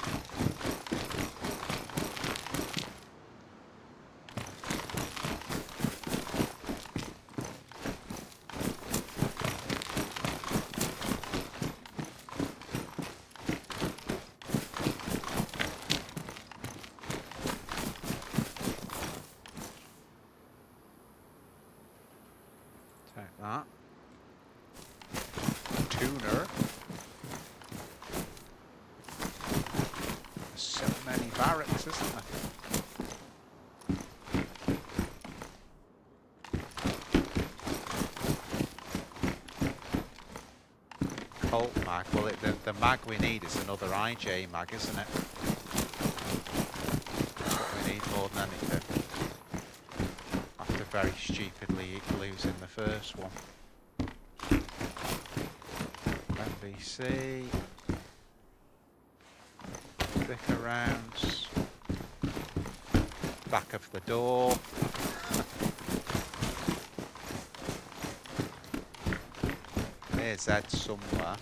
take that. Tuner. There's so many barracks, isn't there? Colt mag. Well, the mag we need is another IJ mag, isn't it? That's what we need more than anything. After very stupidly losing the first one. MBC. Thicker rounds. Back of the door. Here's Ed somewhere.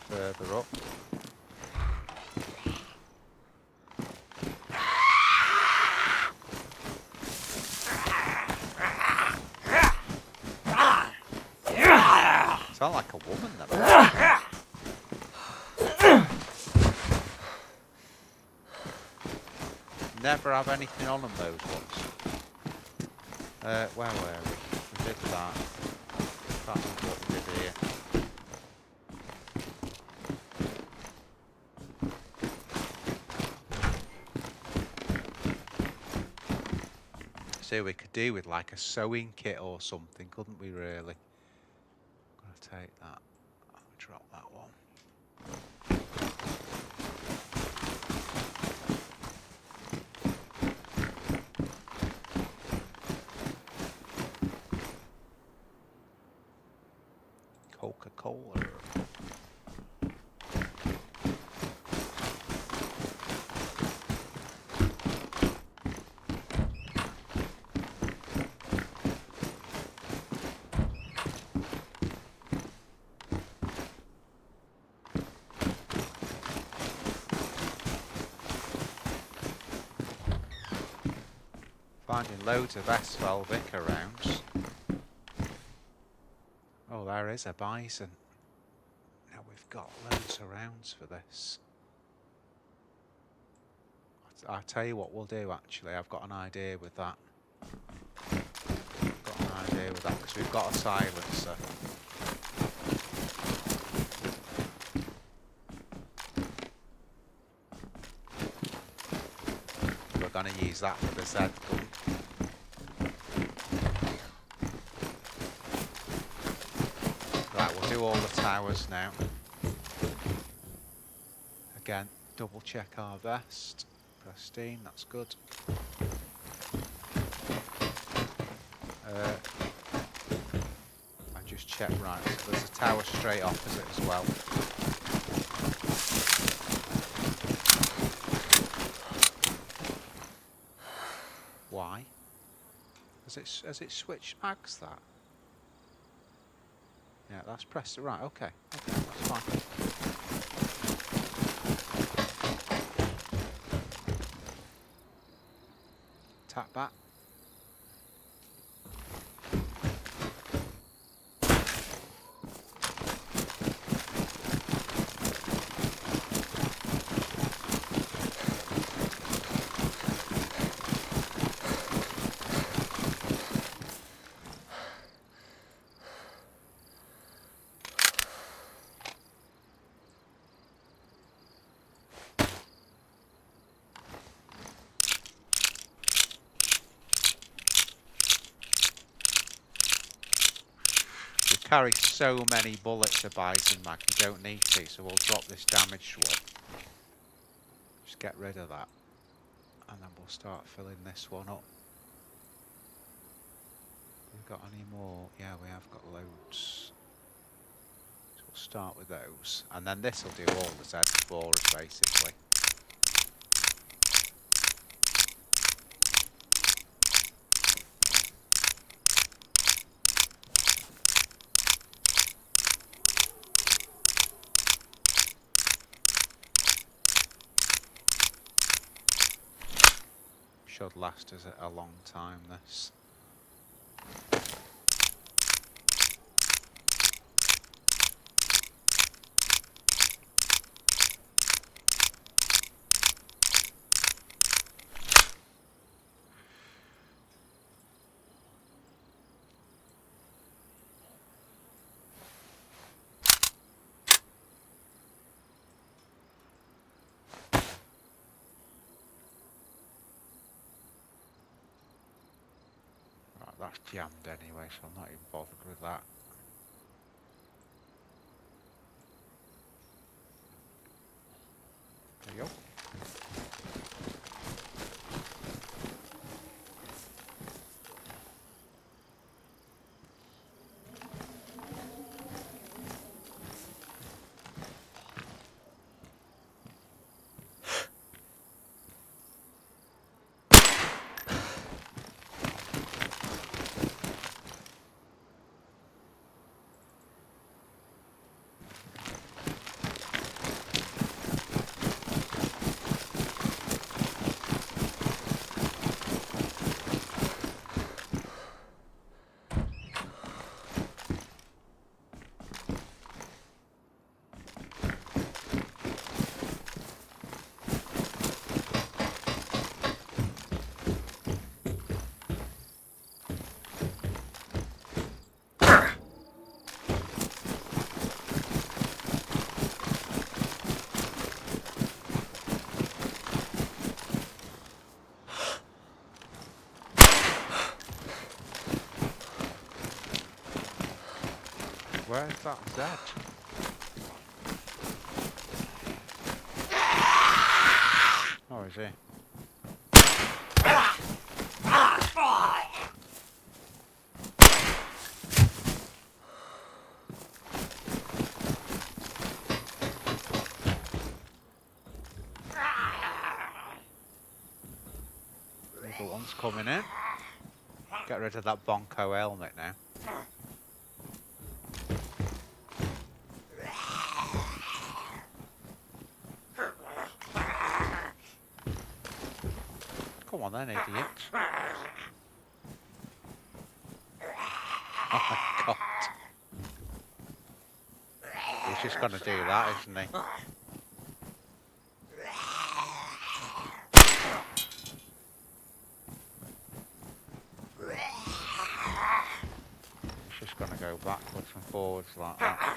Further up. Sound like a woman, that. Never have anything on them, those ones. Where were we? We did that. Can't remember what we did here. So we could do with like a sewing kit or something, couldn't we really? Take that. I'll drop that one. Coca-Cola. Finding loads of S-12 Vicar rounds. Oh, there is a bison. Now we've got loads of rounds for this. I'll tell you what we'll do actually. I've got an idea with that. Because we've got a silencer. We're going to use that for the Z gun. Right, we'll do do all the towers now. Again, double check our vest. Pristine, that's good. I just checked right, so there's a tower straight opposite as well. Why? Has it switched mags that? Yeah, that's pressed it right, okay, that's fine. Tap back. Carry so many bullets a Bison mag, you don't need to, so we'll drop this damaged one. Just get rid of that. And then we'll start filling this one up. We've got any more? Yeah, we have got loads. So we'll start with those. And then this will do all the Zeds for us, basically. Should last us a long time, this. That's jammed anyway, so I'm not even bothered with that. There you go. Where's that Zed? Oh, is he? The one's coming in. Get rid of that Bonko helmet now. Come on then, idiot. Oh my god. He's just gonna do that, isn't he? He's just gonna go backwards and forwards like that.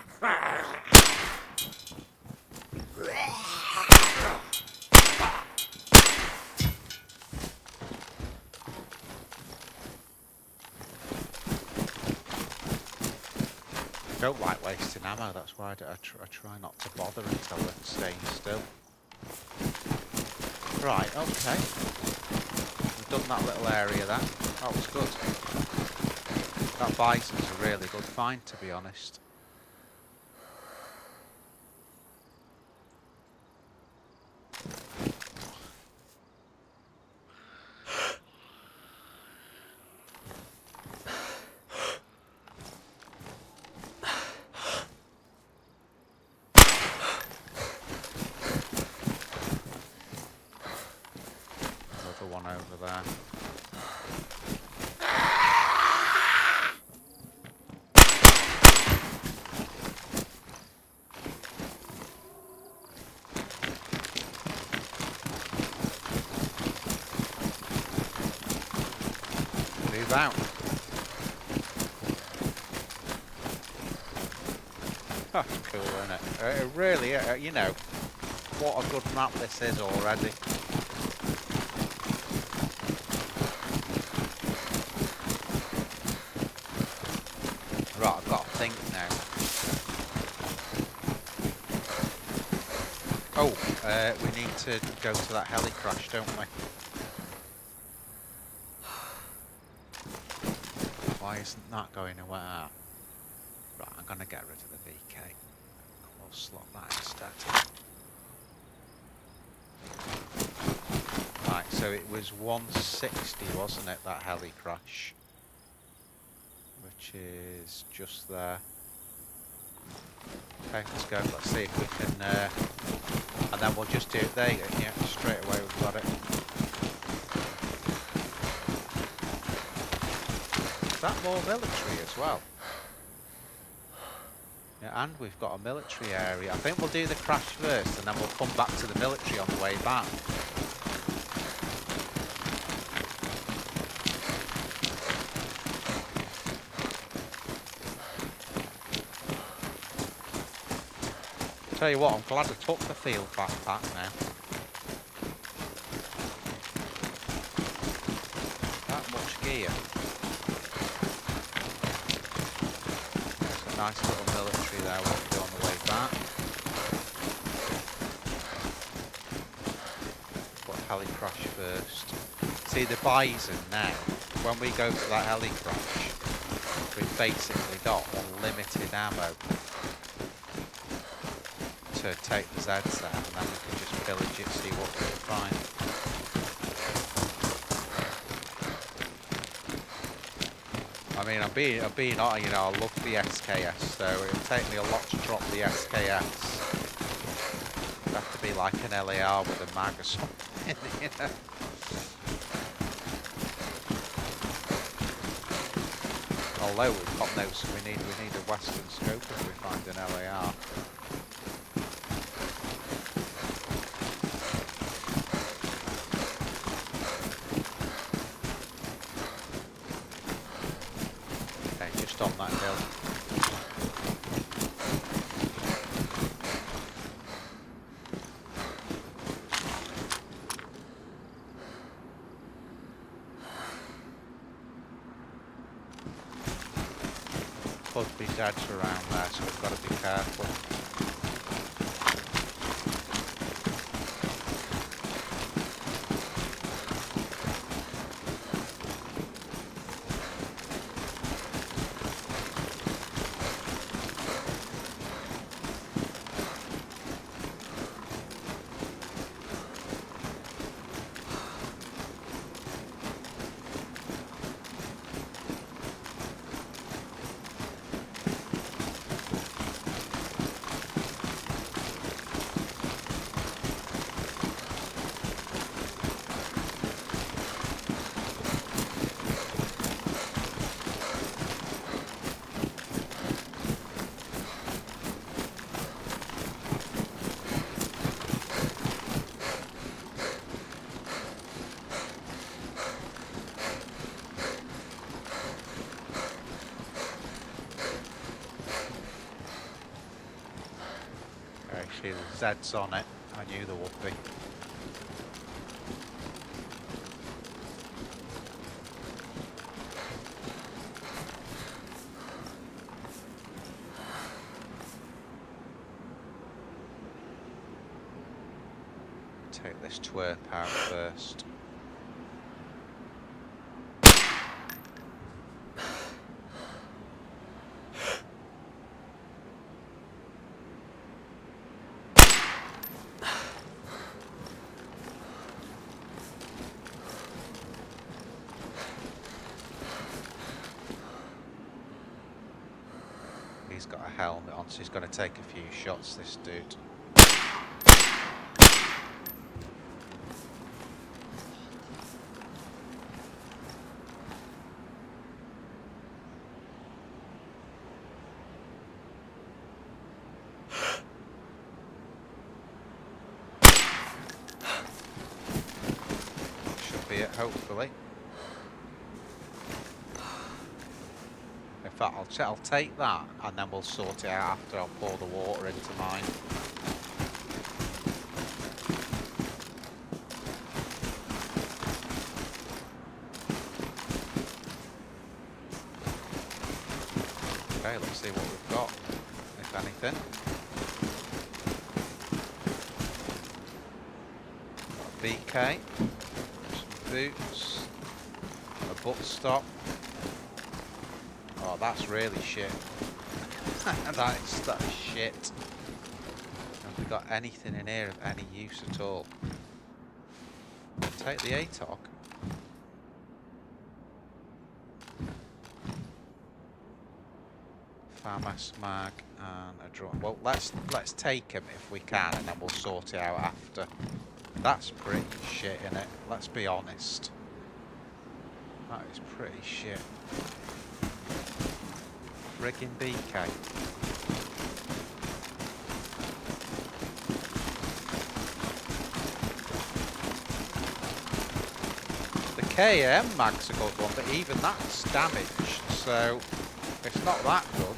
don't like wasting ammo, that's why I try not to bother until they're staying still. Right, okay. We've done that little area then. That was good. That bison's a really good find, to be honest. One over there. Move out. That's cool, isn't it? It really, you know, what a good map this is already. Right, I've got to think now. Oh, we need to go to that heli crash, don't we? Why isn't that going away out? Right, I'm going to get rid of the VK. We'll slot that instead. Right, so it was 160, wasn't it, that heli crash? Which is just there. Okay, let's go. Let's see if we can, and then we'll just do it there. Yeah, straight away we've got it. Is that more military as well? Yeah, and we've got a military area. I think we'll do the crash first, and then we'll come back to the military on the way back. Tell you what, I'm glad I took the field backpack now. That much gear. There's a nice little military there when we go on the way back. Put heli crash first. See the bison now, when we go to that heli crash, we've basically got unlimited ammo to take the Zeds out, and then we can just pillage it, see what we can find. I mean, I'm being, you know, I love the SKS, so it'll take me a lot to drop the SKS. It'd have to be like an LAR with a mag or something, you know. Although we've got no, so we need a Western scope if we find an LAR. On that hill. Could be Zeds around there, so we've got to be careful. Actually, the Zeds on it. I knew there would be. Take this twerp out first. He's got a helmet on, so he's going to take a few shots, this dude. Should be it, hopefully. In fact, I'll take that, and then we'll sort it out after. I'll pour the water into mine. Okay, let's see what we've got, if anything. Got a BK, some boots, a butt stop. Oh, that's really shit. That's shit. Have we got anything in here of any use at all? Take the ATOG. FAMAS mag and a drone. Well, let's take him if we can, and then we'll sort it out after. That's pretty shit, innit? Let's be honest. That is pretty shit. Friggin' BK. The KM mag's a good one, but even that's damaged, so it's not that good.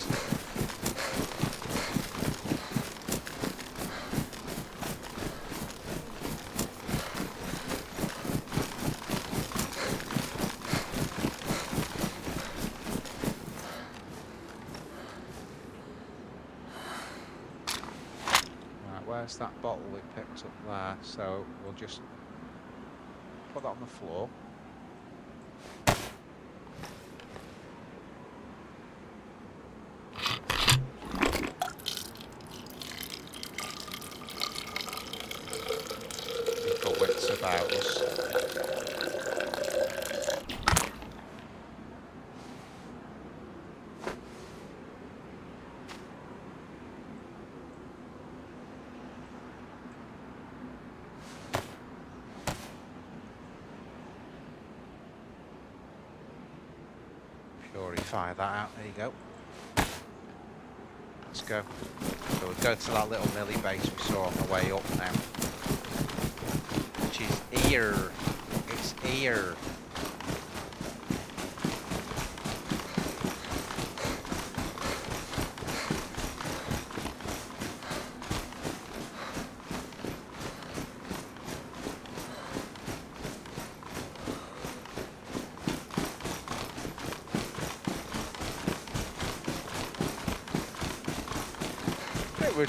Where's that bottle we picked up there? So we'll just put that on the floor. We've got wits about us. Purify that out, there you go. Let's go. So we'll go to that little millie base we saw on the way up now. Which is here. It's here. It was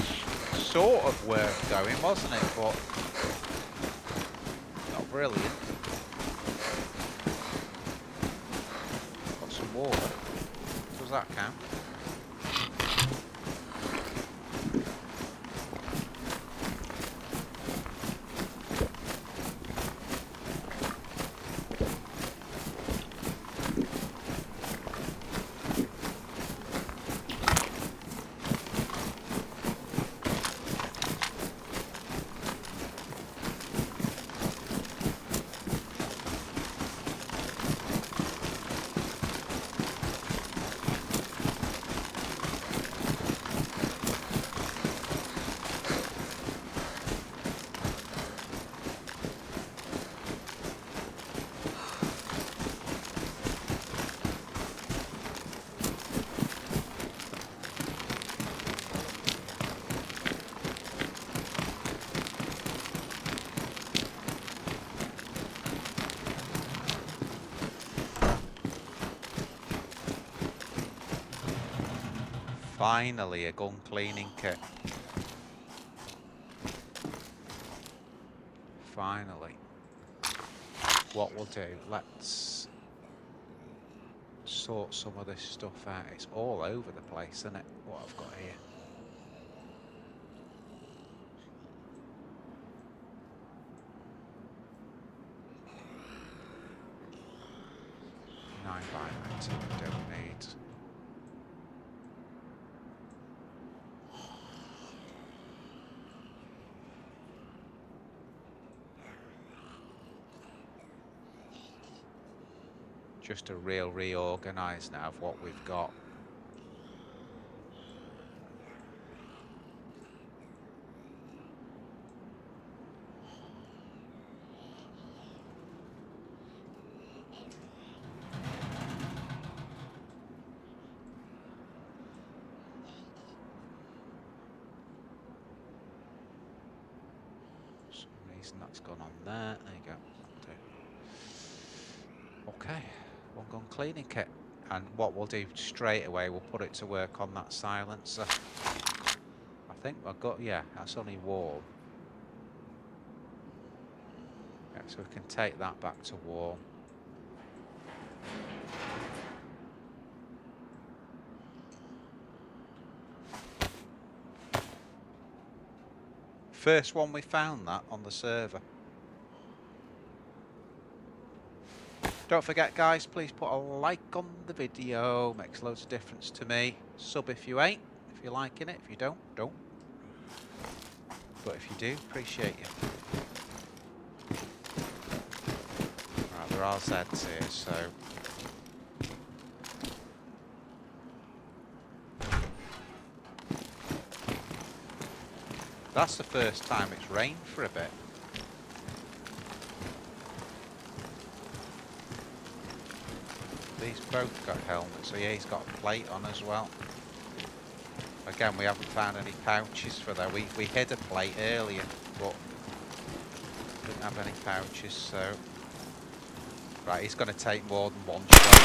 sort of worth going, wasn't it? But not brilliant. Got some water. Does that count? Finally, a gun cleaning kit. finally. What we'll do, let's sort some of this stuff out. It's all over the place, isn't it? What I've got here. Nine by 19 we don't need. Just a real reorganise now of what we've got. For some reason that's gone on there. There you go. Okay. One gun cleaning kit, and what we'll do straight away, we'll put it to work on that silencer. I think I've got, yeah, that's only warm. Yeah, so we can take that back to warm. First one we found that on the server. Don't forget, guys, please put a like on the video. Makes loads of difference to me. Sub if you ain't, if you're liking it. If you don't, don't. But if you do, appreciate you. Right, there are Zeds here, so... That's the first time it's rained for a bit. These both got helmets, so yeah, he's got a plate on as well. Again, we haven't found any pouches for that. We hid a plate earlier, but didn't have any pouches, so... Right, he's going to take more than one shot.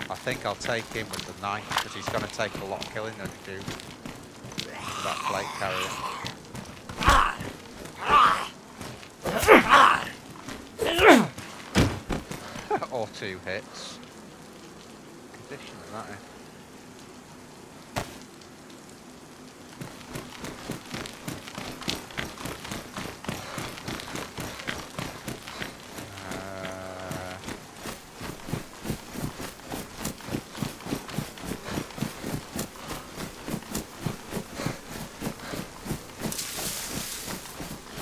I think I'll take him with the knife, because he's going to take a lot of killing than he do. That plate carrier. Or 2 hits. Condition of that, eh?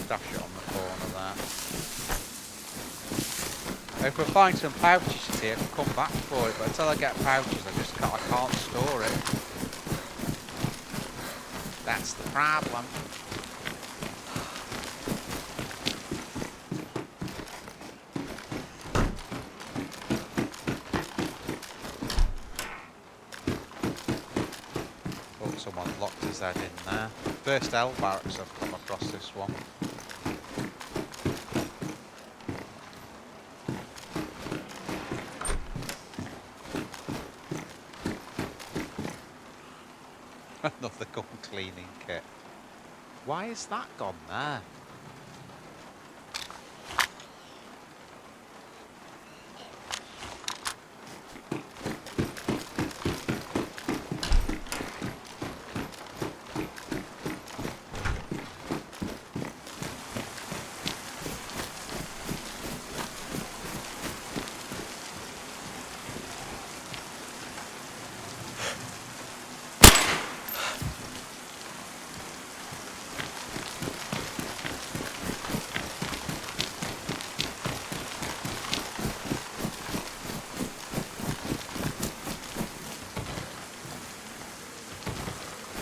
Dash it on the corner there. If we find some pouches here, I can come back for it, but until I get pouches, I can't store it. That's the problem. Oh, someone locked his head in there. First L barracks I've come across this one. Another gun cleaning kit. Why is that gone there?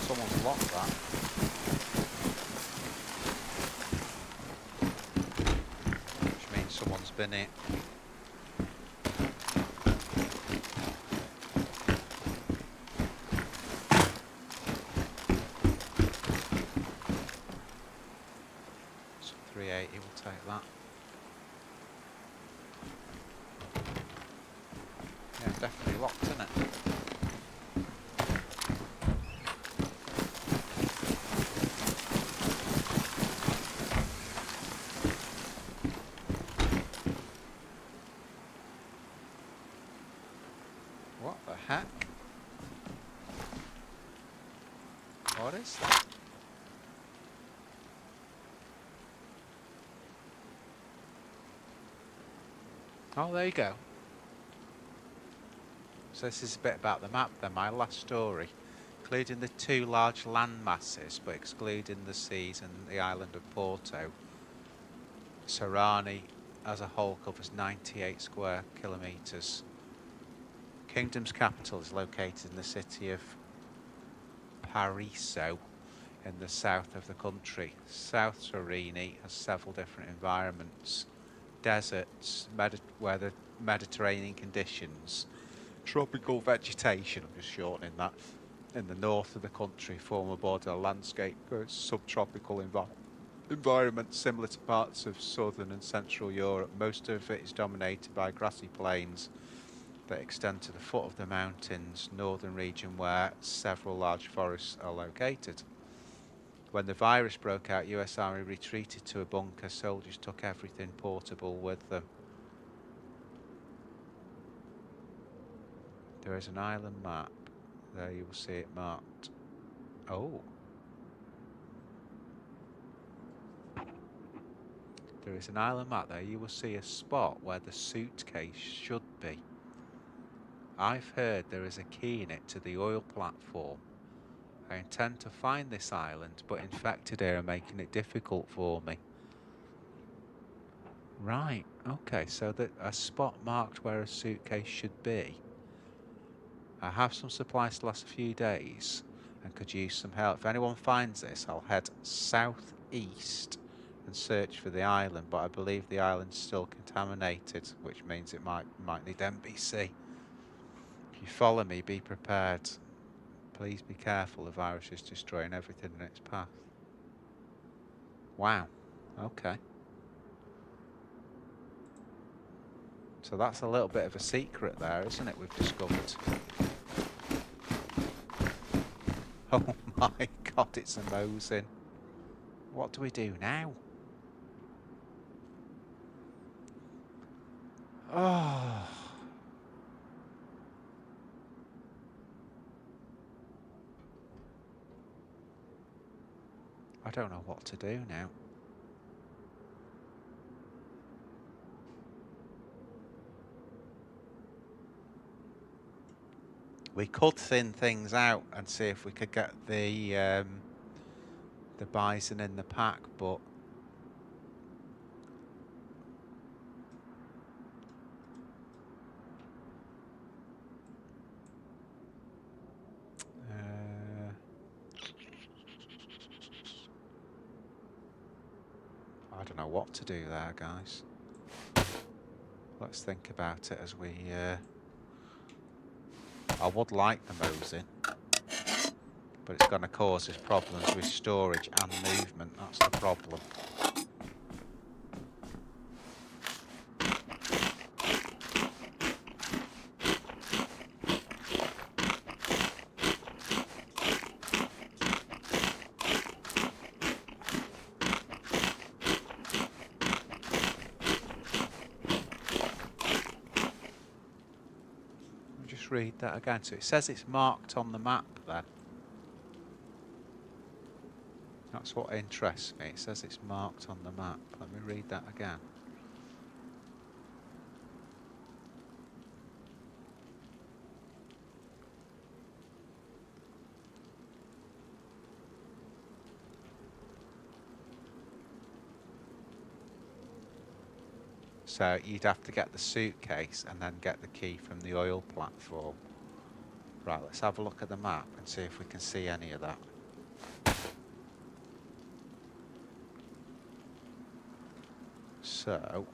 Someone's locked that. Which means someone's been it. So 380 will take that. Yeah, definitely locked, isn't it? heck? What is that? Oh, there you go. So this is a bit about the map then, my last story. Including the 2 large land masses, but excluding the seas and the island of Porto, Sahrani as a whole covers 98 square kilometres. Kingdom's capital is located in the city of Pariso in the south of the country. South Sahrani has several different environments. Deserts, weather, Mediterranean conditions, tropical vegetation, I'm just shortening that, in the north of the country form a border landscape with subtropical environment similar to parts of southern and central Europe. Most of it is dominated by grassy plains that extend to the foot of the mountains, northern region where several large forests are located. When the virus broke out, US Army retreated to a bunker. Soldiers took everything portable with them. There is an island map. There you will see it marked. Oh. There is an island map there. You will see a spot where the suitcase should be. I've heard there is a key in it to the oil platform. I intend to find this island, but infected here are making it difficult for me. Right, okay, so a spot marked where a suitcase should be. I have some supplies to last a few days and could use some help. If anyone finds this, I'll head southeast and search for the island, but I believe the island's still contaminated, which means it might need NBC. If you follow me, be prepared. Please be careful, the virus is destroying everything in its path. Wow, okay. So that's a little bit of a secret there, isn't it, we've discovered. Oh my god, it's a mosing. What do we do now? Oh. I don't know what to do now. We could thin things out and see if we could get the bison in the pack, but I don't know what to do there, guys. Let's think about it as we... I would like the mosing, but it's going to cause us problems with storage and movement. That's the problem. Read that again. So it says it's marked on the map then. That's what interests me. It says it's marked on the map. Let me read that again. So you'd have to get the suitcase and then get the key from the oil platform. Right, let's have a look at the map and see if we can see any of that. So...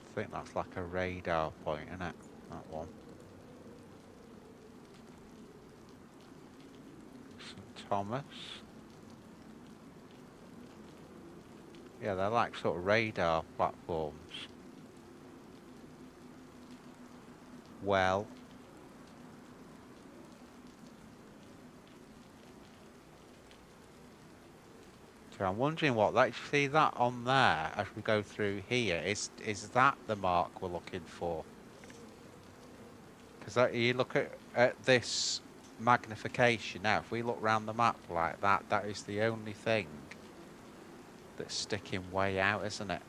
I think that's like a radar point, isn't it? That one. St. Thomas. Yeah, they're like sort of radar platforms. Well. So I'm wondering what that, you see that on there as we go through here, is that the mark we're looking for? Because you look at this magnification now, if we look round the map like that, that is the only thing that's sticking way out, isn't it?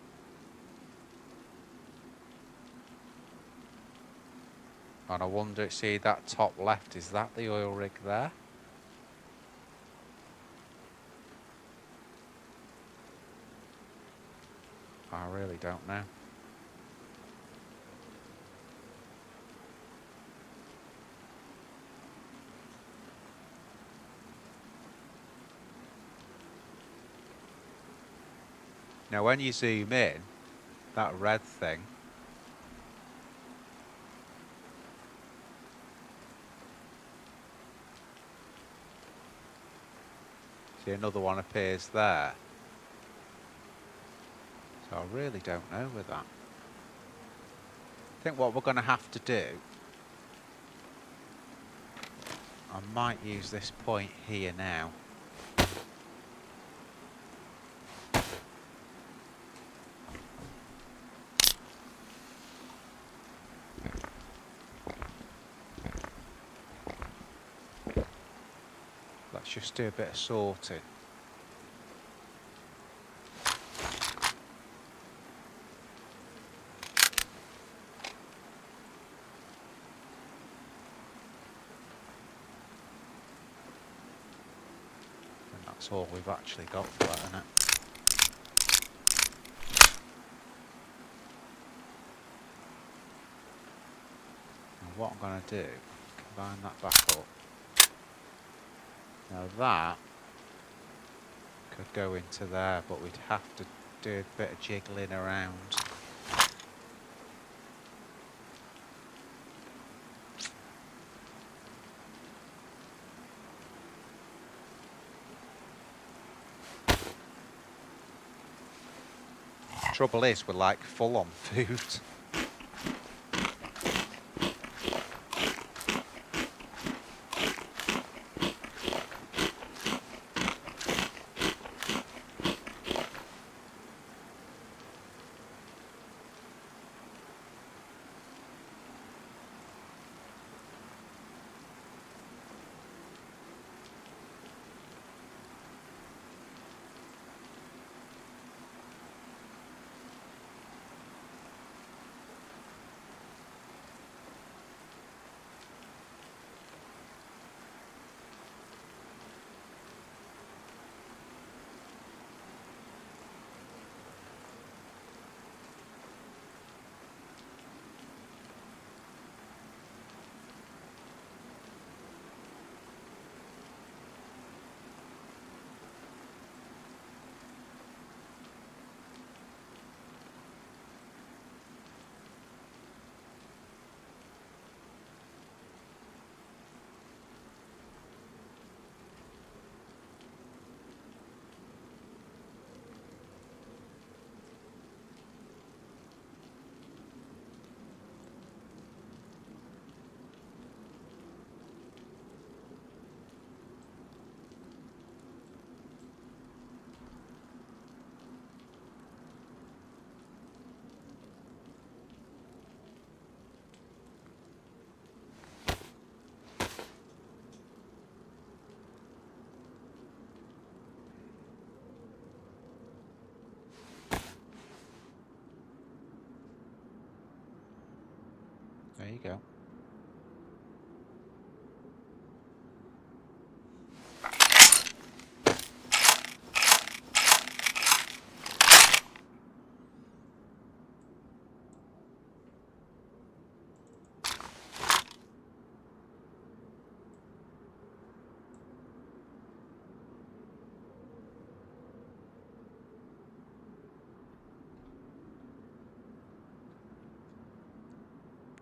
And I wonder, see that top left, is that the oil rig there? I really don't know. Now when you zoom in, that red thing, see another one appears there. So I really don't know with that. I think what we're going to have to do, I might use this point here now. Let's just do a bit of sorting. And that's all we've actually got for that, isn't it? And what I'm going to do, combine that back up. Now that could go into there, but we'd have to do a bit of jiggling around. Trouble is, we're like full on food. There you go.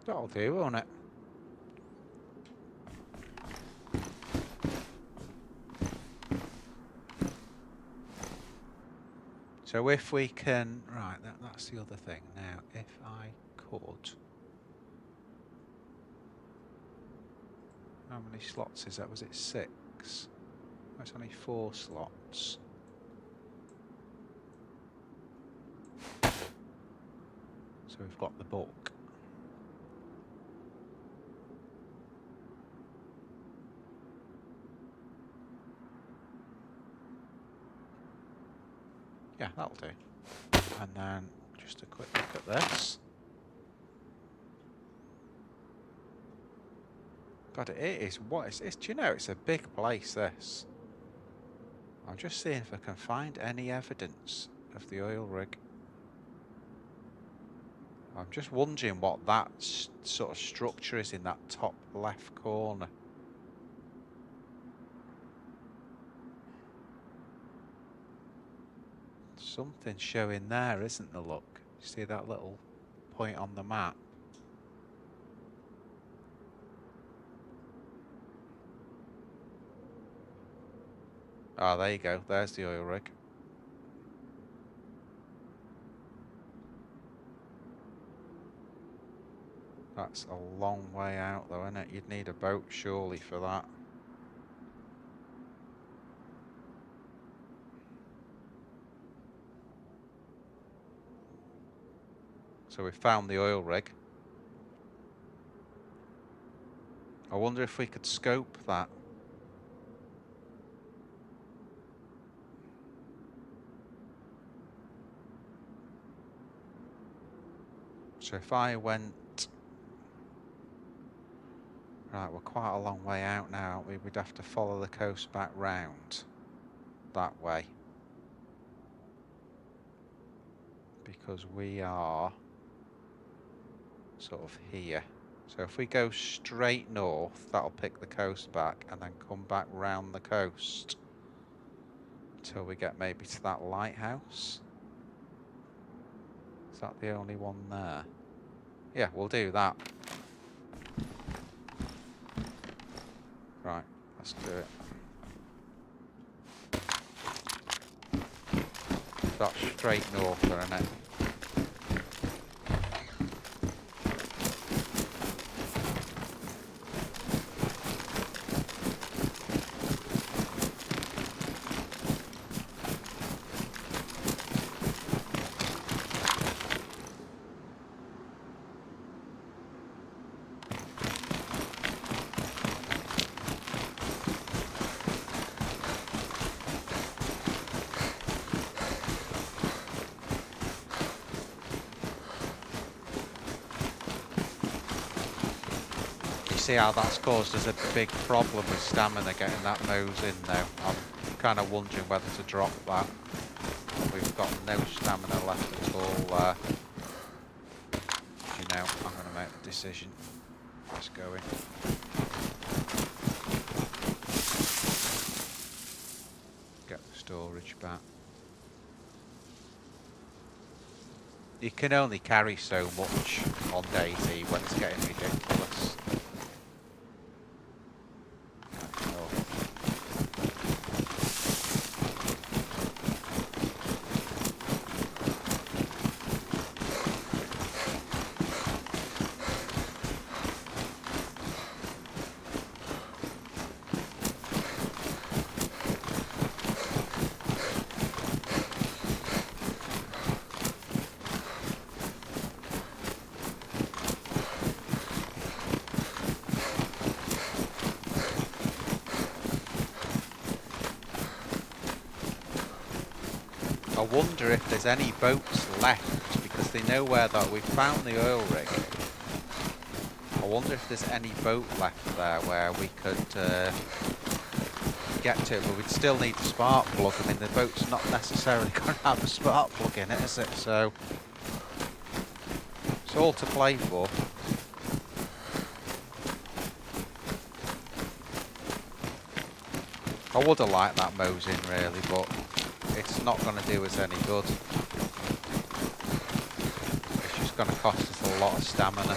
That'll do, won't it? So if we can, right, that's the other thing. Now, if I could, how many slots is that? Was it 6? That's only 4 slots. So we've got the book. Yeah, that'll do. And then just a quick look at this. God, it is what it's. Do you know it's a big place? This. I'm just seeing if I can find any evidence of the oil rig. I'm just wondering what that sort of structure is in that top left corner. Something showing there, isn't there? Look, you see that little point on the map? Ah, there you go. There's the oil rig. That's a long way out though, isn't it? You'd need a boat surely for that. So we found the oil rig. I wonder if we could scope that. So if I went... Right, we're quite a long way out now, aren't we? We'd have to follow the coast back round that way. Because we are sort of here. So if we go straight north, that'll pick the coast back and then come back round the coast until we get maybe to that lighthouse. Is that the only one there? Yeah, we'll do that. Right, let's do it. That's straight north, isn't it? See how that's caused us a big problem with stamina getting that nose in now. I'm kind of wondering whether to drop that. We've got no stamina left at all. You know, I'm going to make the decision. Let's go in. Get the storage back. You can only carry so much on DayZ when it's getting ridiculous. I wonder if there's any boats left, because they know where that we found the oil rig. I wonder if there's any boat left there where we could get to it, but we'd still need the spark plug. I mean, the boat's not necessarily going to have a spark plug in it, is it? So it's all to play for. I would have liked that Mosin really, but it's not going to do us any good. It's just going to cost us a lot of stamina.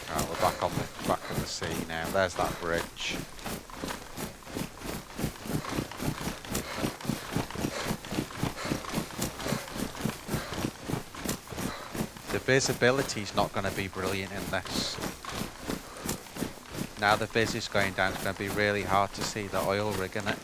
Right, we're back on the sea now. There's that bridge. The visibility's not going to be brilliant in this. Now the busy's going down, it's going to be really hard to see the oil rig in it.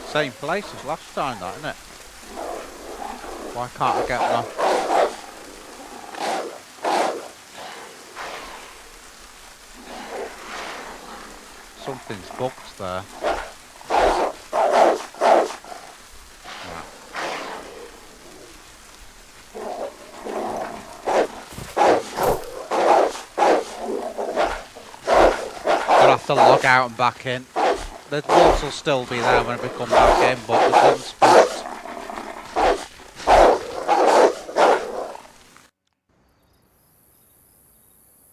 Same place as last time, that, isn't it? Why can't I get one? Something's bugged there. Gonna have to log out and back in. The wolves will still be there when we come back in, but the gun's bugged.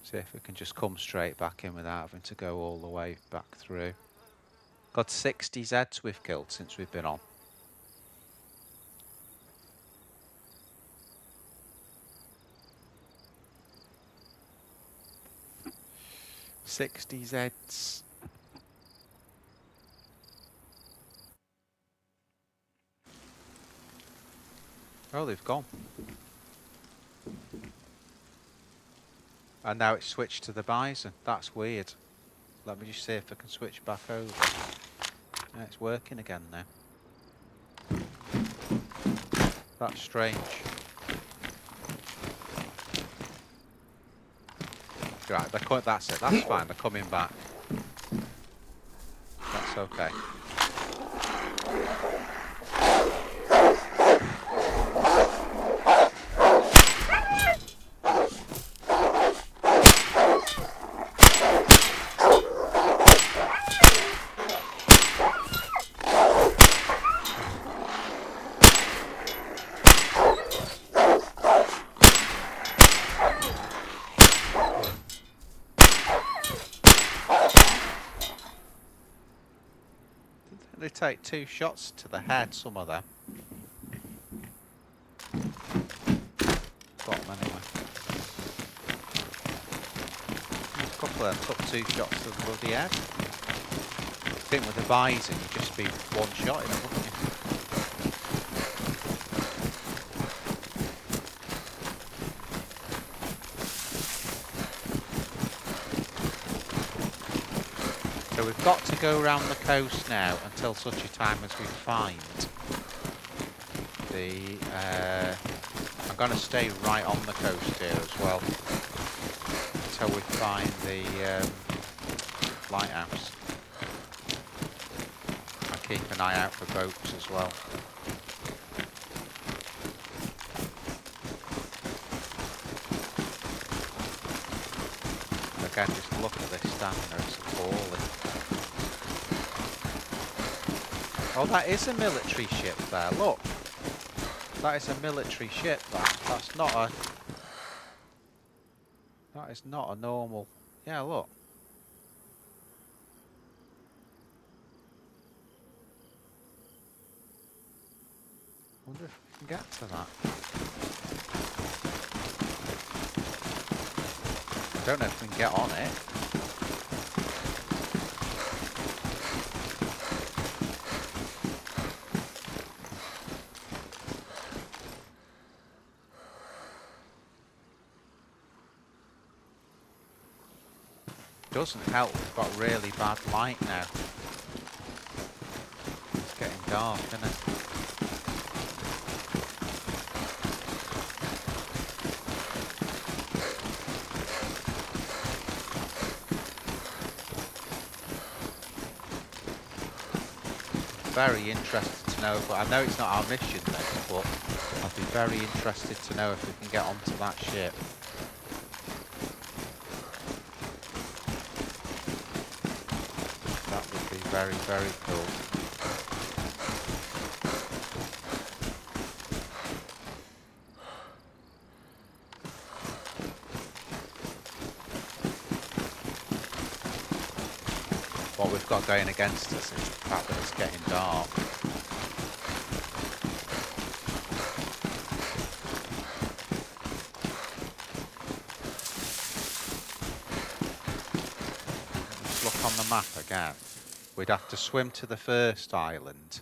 See if we can just come straight back in without having to go all the way back through. Got 60 Zeds we've killed since we've been on. $60 Zeds. Oh, they've gone. And now it's switched to the Bison. That's weird. Let me just see if I can switch back over. Yeah, it's working again now. That's strange. Right, that's it. That's fine. They're coming back. That's okay. They take 2 shots to the head, some of them. Got them anyway. A couple of them took 2 shots to the bloody head. I think with the Bison, you'd just be one shot in it, wouldn't you? So we've got to go around the coast now until such a time as we find the... I'm going to stay right on the coast here as well until we find the lighthouse. I keep an eye out for boats as well. Again, just look at this stamina, it's appalling. Oh, that is a military ship there, look. That is a military ship, that's not a... That is not a normal... Yeah, look. Wonder if we can get to that. I don't know if we can get on it. Doesn't help, we've got really bad light now. It's getting dark, isn't it? Very interested to know, but I know it's not our mission then, but I'd be very interested to know if we can get onto that ship. very, very cool. What we've got going against us is the fact that it's getting dark. Let's look on the map again. We'd have to swim to the first island,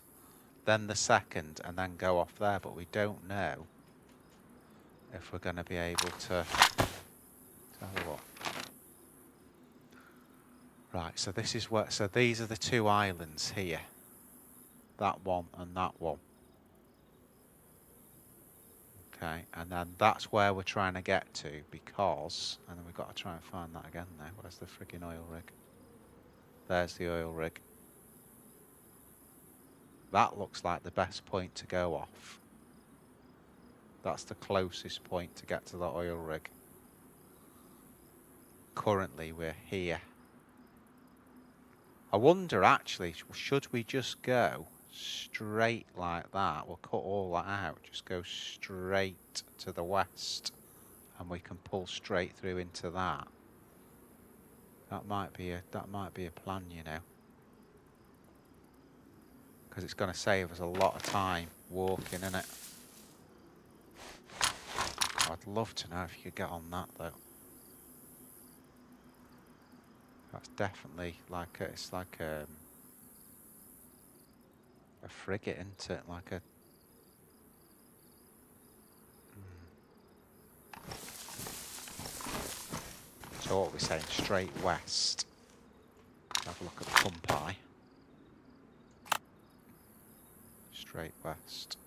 then the second, and then go off there, but we don't know if we're going to be able to have a look. Right, so this is what, so these are the two islands here. That one and that one. Okay, and then that's where we're trying to get to because, and then we've got to try and find that again now. Where's the friggin' oil rig? There's the oil rig. That looks like the best point to go off. That's the closest point to get to the oil rig. Currently we're here. I wonder actually, should we just go straight like that? We'll cut all that out, just go straight to the west and we can pull straight through into that. That might be a plan, you know. Because it's going to save us a lot of time walking, innit? I'd love to know if you could get on that though. That's definitely like a, it's like a frigate, isn't it? Like a. So what we're saying, straight west. Have a look at the pump eye. Straight west.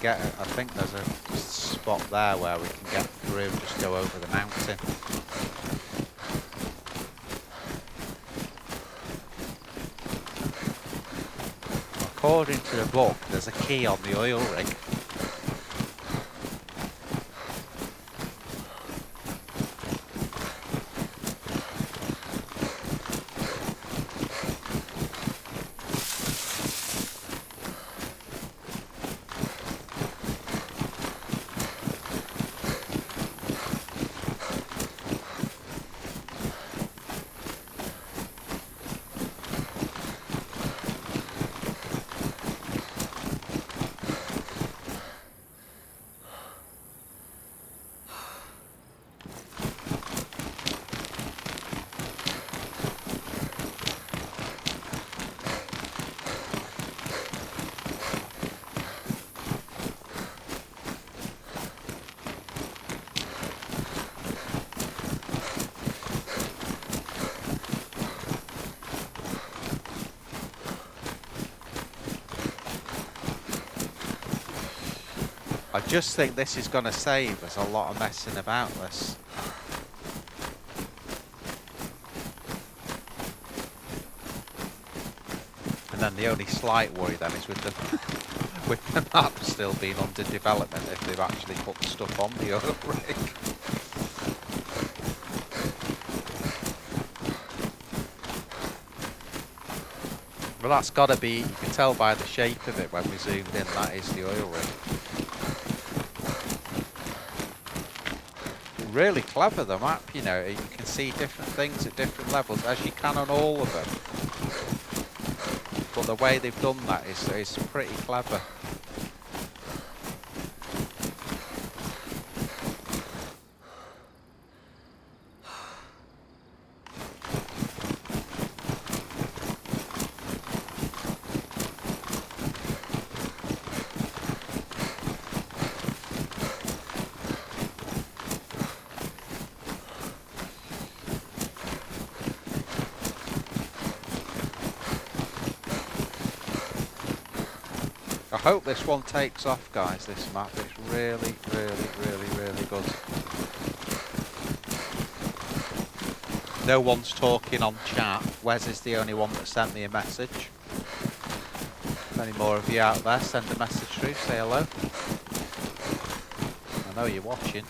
Get it. I think there's a spot there where we can get through, just go over the mountain. According to the book, there's a key on the oil rig. I just think this is going to save us a lot of messing about this. And then the only slight worry then is with the with the map still being under development if they've actually put stuff on the oil rig. Well, that's got to be, you can tell by the shape of it when we zoomed in, that is the oil rig. Really clever, the map, you know, you can see different things at different levels, as you can on all of them. But the way they've done that is pretty clever. I hope this one takes off, guys, this map. It's really, really, really, really good. No one's talking on chat. Wes is the only one that sent me a message. If any more of you out there, send a message through, say hello. I know you're watching.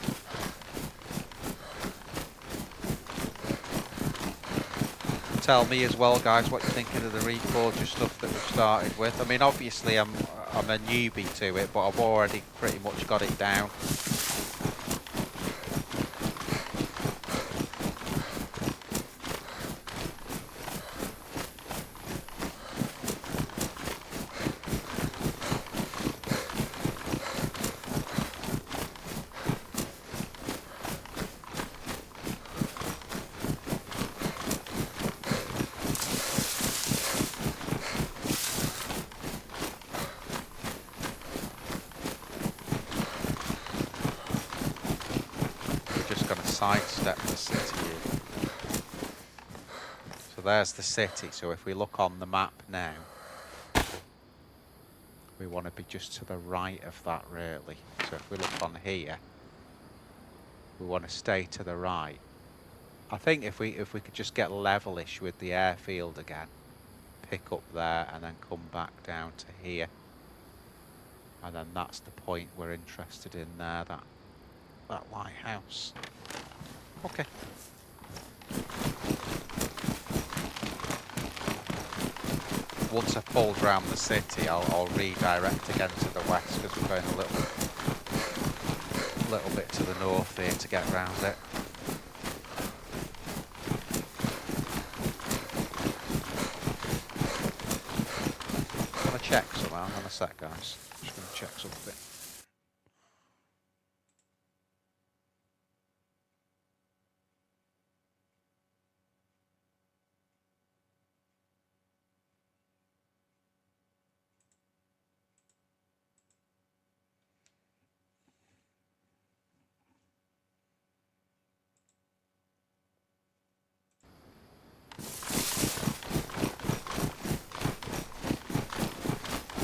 Tell me as well, guys, what you're thinking of the reforger stuff that we've started with. I mean, obviously I'm a newbie to it, but I've already pretty much got it down. Sidestep the city here. So there's the city. So if we look on the map now, we want to be just to the right of that, really. So if we look on here, we want to stay to the right. I think if we could just get levelish with the airfield again, pick up there and then come back down to here, and then that's the point we're interested in there, that lighthouse. Okay. Once I've pulled around the city, I'll redirect again to the west, because we're going a little bit to the north here to get around it. I'm going to check something. Hang on a sec, guys. Just going to check something.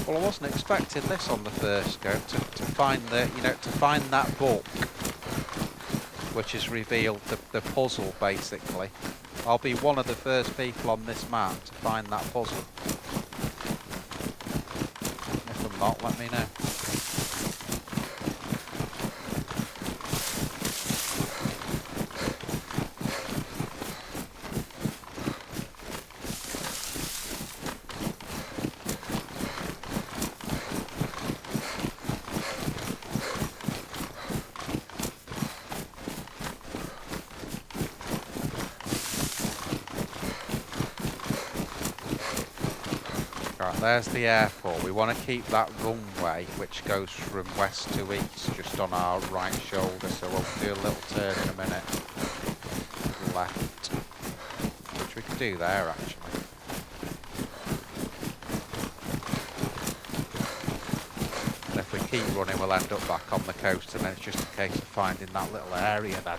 Well, I wasn't expecting this on the first go, to find the, to find that book, which has revealed the puzzle, basically. I'll be one of the first people on this map to find that puzzle. If I'm not, let me know. There's the airport. We want to keep that runway, which goes from west to east, just on our right shoulder. So we'll do a little turn in a minute. Left. Which we can do there, actually. And if we keep running, we'll end up back on the coast, and then it's just a case of finding that little area then.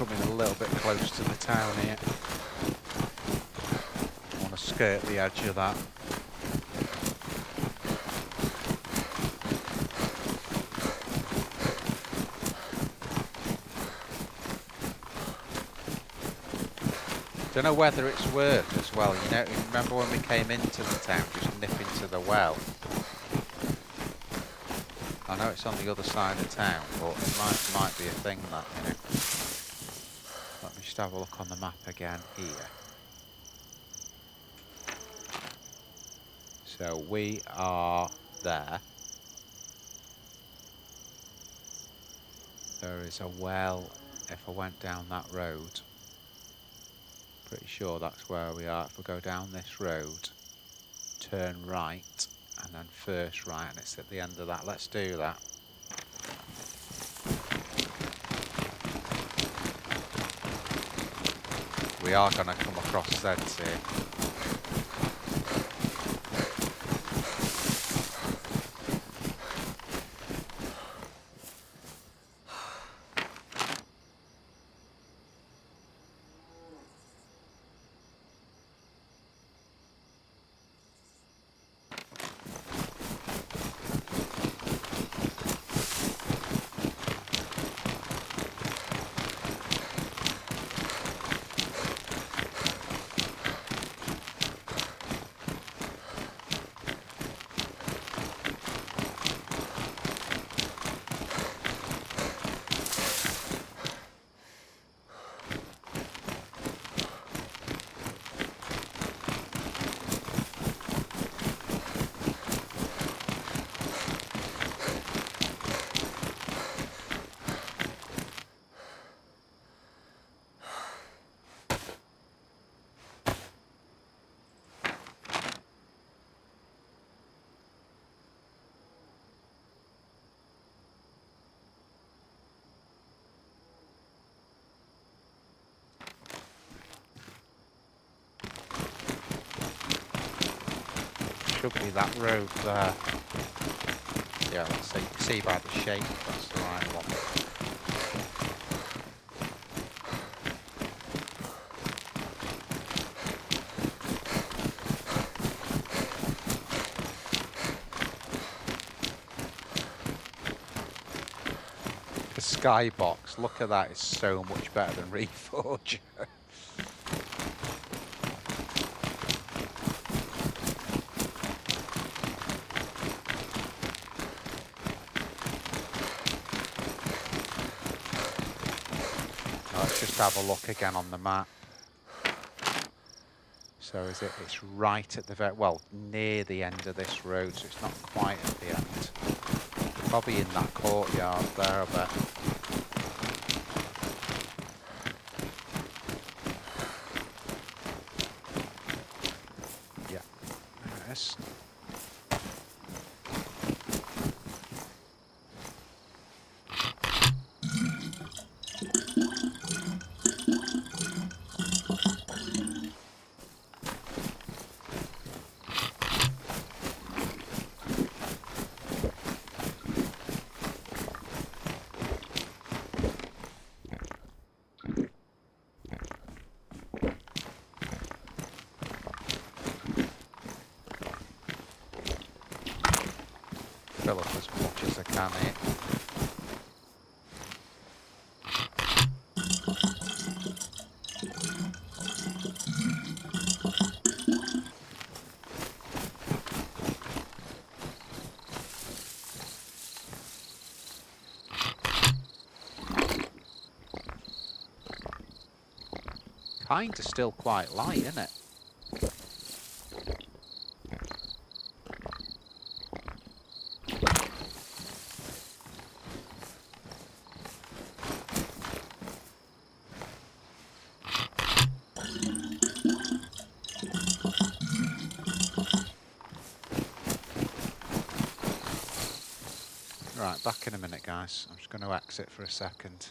A little bit close to the town here. I want to skirt the edge of that. Don't know whether it's worth as well. You know, remember when we came into the town, just nip into the well? I know it's on the other side of town, but it might be a thing that, you know. Let me just have a look on the map again here. So we are there. There is a well if I went down that road. Pretty sure that's where we are. If we go down this road, turn right, and then first right, and it's at the end of that. Let's do that. We are going to come across Zeds here. Should be that road there. Yeah, let's see. See by the shape, that's the right one. The skybox, look at that, it's so much better than Reforge. Just have a look again on the map. So is it? It's right at the very, well, near the end of this road, so it's not quite at the end. Probably in that courtyard there, I bet. Yeah, there it is. Fill up as much as I can here. Kinda still quite light, isn't it? Right, back in a minute, guys. I'm just going to exit for a second.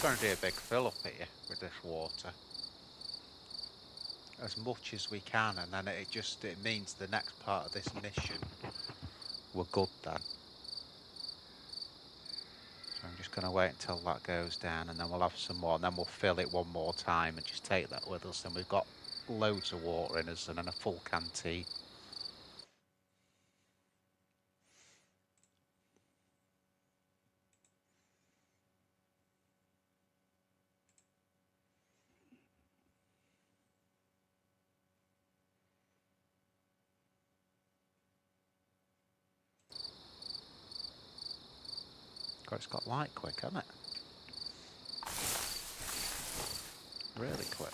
Going to do a big fill up here with this water as much as we can, and then it means the next part of this mission we're good then. So I'm just going to wait until that goes down, and then we'll have some more, and then we'll fill it one more time and just take that with us, and we've got loads of water in us and then a full canteen. God, it's got light quick, hasn't it? Really quick.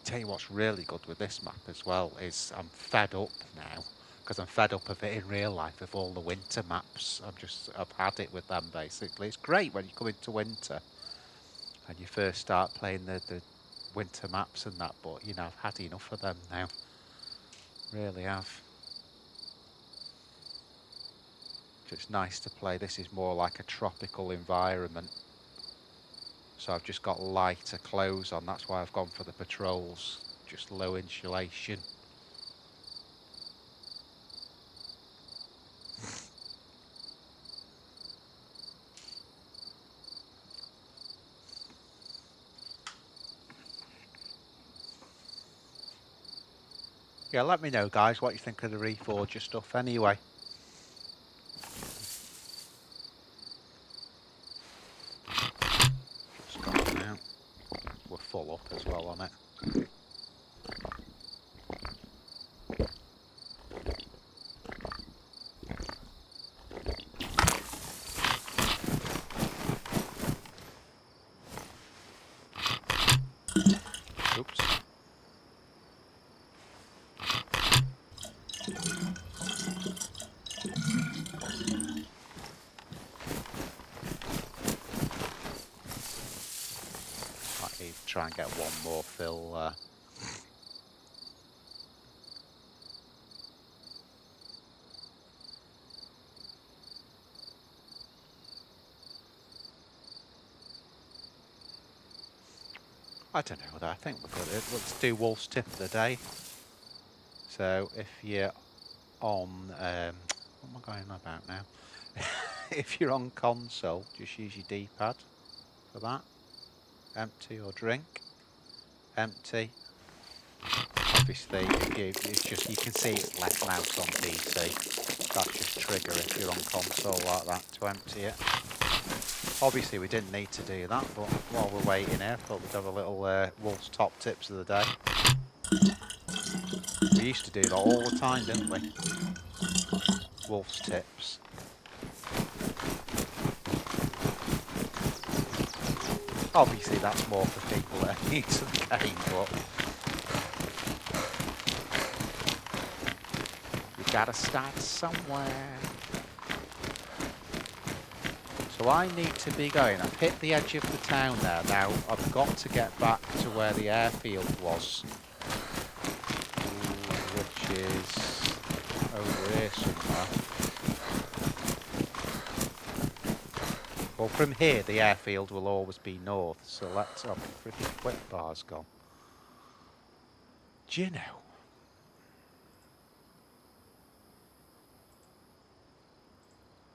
Tell you what's really good with this map as well is I'm fed up now, because I'm fed up of it in real life with all the winter maps. I've had it with them basically. It's great when you come into winter and you first start playing the winter maps and that, but you know, I've had enough of them now. Really have. So it's nice to play. This is more like a tropical environment. So I've just got lighter clothes on, that's why I've gone for the patrols. Just low insulation. Yeah, let me know guys what you think of the Reforger stuff anyway. Just got now. We're full up as well on it. Oops. Might need to try and get one more fill. I don't know, I think we're good. Let's do Wolff's tip of the day. So if you're on, what am I going on about now? If you're on console, just use your D-pad for that. Empty or drink. Empty. Obviously, it's just, you can see it's left mouse on PC. That's just trigger if you're on console like that to empty it. Obviously, we didn't need to do that, but while we're waiting here, I thought we'd have a little Wolff's top tips of the day. We used to do that all the time, didn't we? Wolff's tips. Obviously, that's more for people that are new to the game, but you gotta start somewhere. So I need to be going. I've hit the edge of the town there. Now I've got to get back to where the airfield was, which is over here somewhere. Well, from here the airfield will always be north, so let's have a pretty quick bar's gone. Do you know?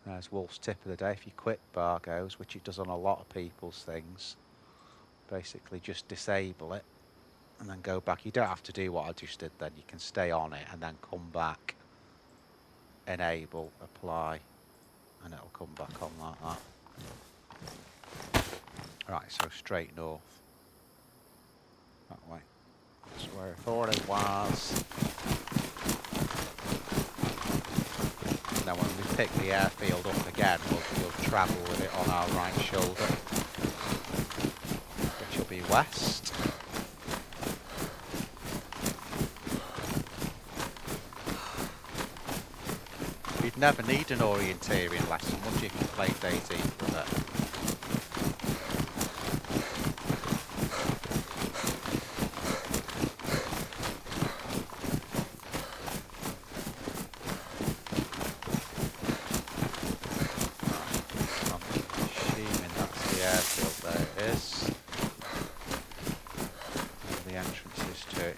There's Wolff's tip of the day. If your quick bar goes, which it does on a lot of people's things, basically just disable it and then go back. You don't have to do what I just did then. You can stay on it and then come back, enable, apply, and it'll come back on like that. Right, so straight north. That way. That's where I thought it was. Now when we pick the airfield up again, we'll travel with it on our right shoulder, which will be west. You'd never need an orienteering lesson, would you, if you played DayZ with it?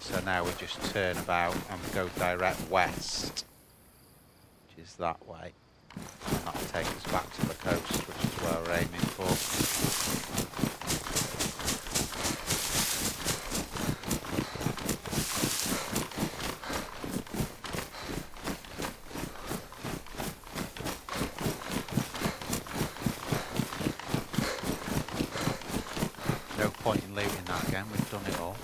So now we just turn about and go direct west, which is that way, and that'll take us back to the coast, which is where we're aiming for. No point in looting that again, we've done it all.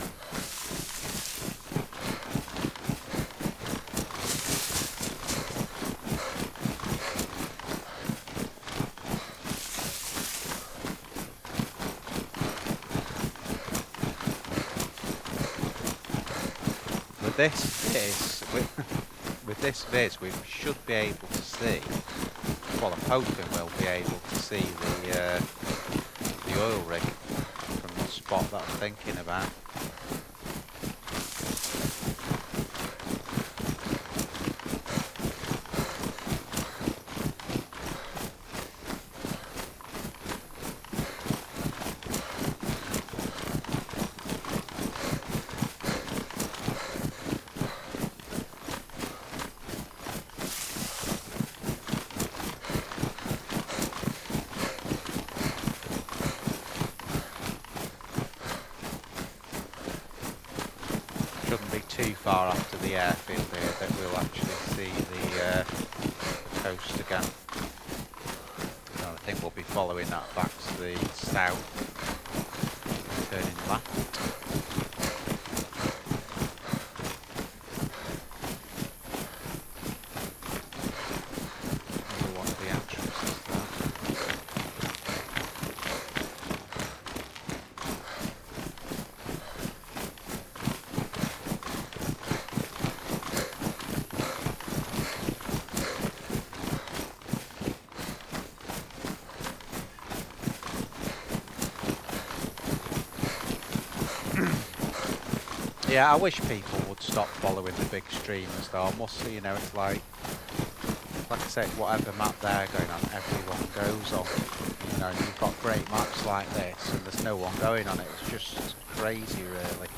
With this viz, we should be able to see. Well, I'm hoping we'll be able to see the oil rig from the spot that I'm thinking about. Shouldn't be too far after the airfield here that we'll actually see the coast again. So I think we'll be following that back to the south, turning left. Another one of the entrances there. Yeah, I wish people would stop following the big streamers though. I must say, you know, it's like I said, whatever map they're going on, everyone goes on. You know, you've got great maps like this and there's no one going on it. It's just crazy, really.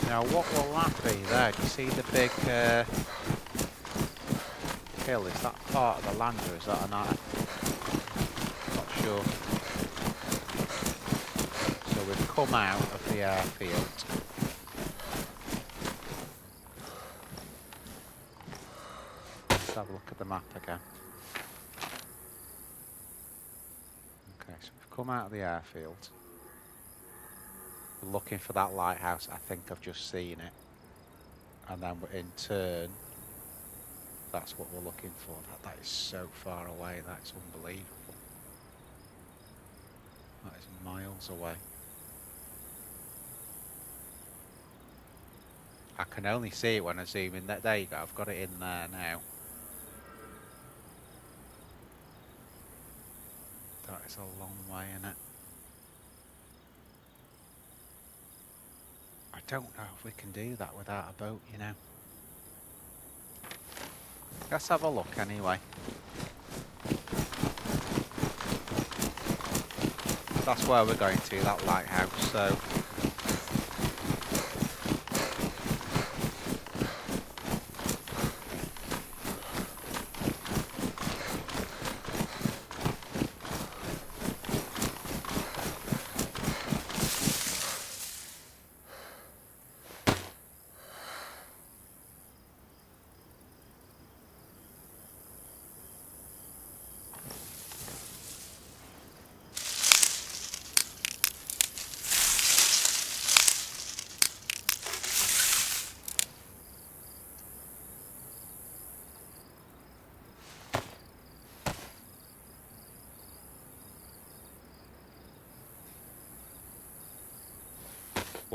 Now, what will that be there? Do you see the big hill? Is that part of the land or is that an island? Not sure. So we've come out of the airfield. Let's have a look at the map again. Okay, so we've come out of the airfield. We're looking for that lighthouse. I think I've just seen it. And then in turn, that's what we're looking for. That is so far away. That's unbelievable. That is miles away. I can only see it when I zoom in. There you go. I've got it in there now. That is a long way, isn't it? I don't know if we can do that without a boat, you know. Let's have a look anyway. That's where we're going to, that lighthouse, so...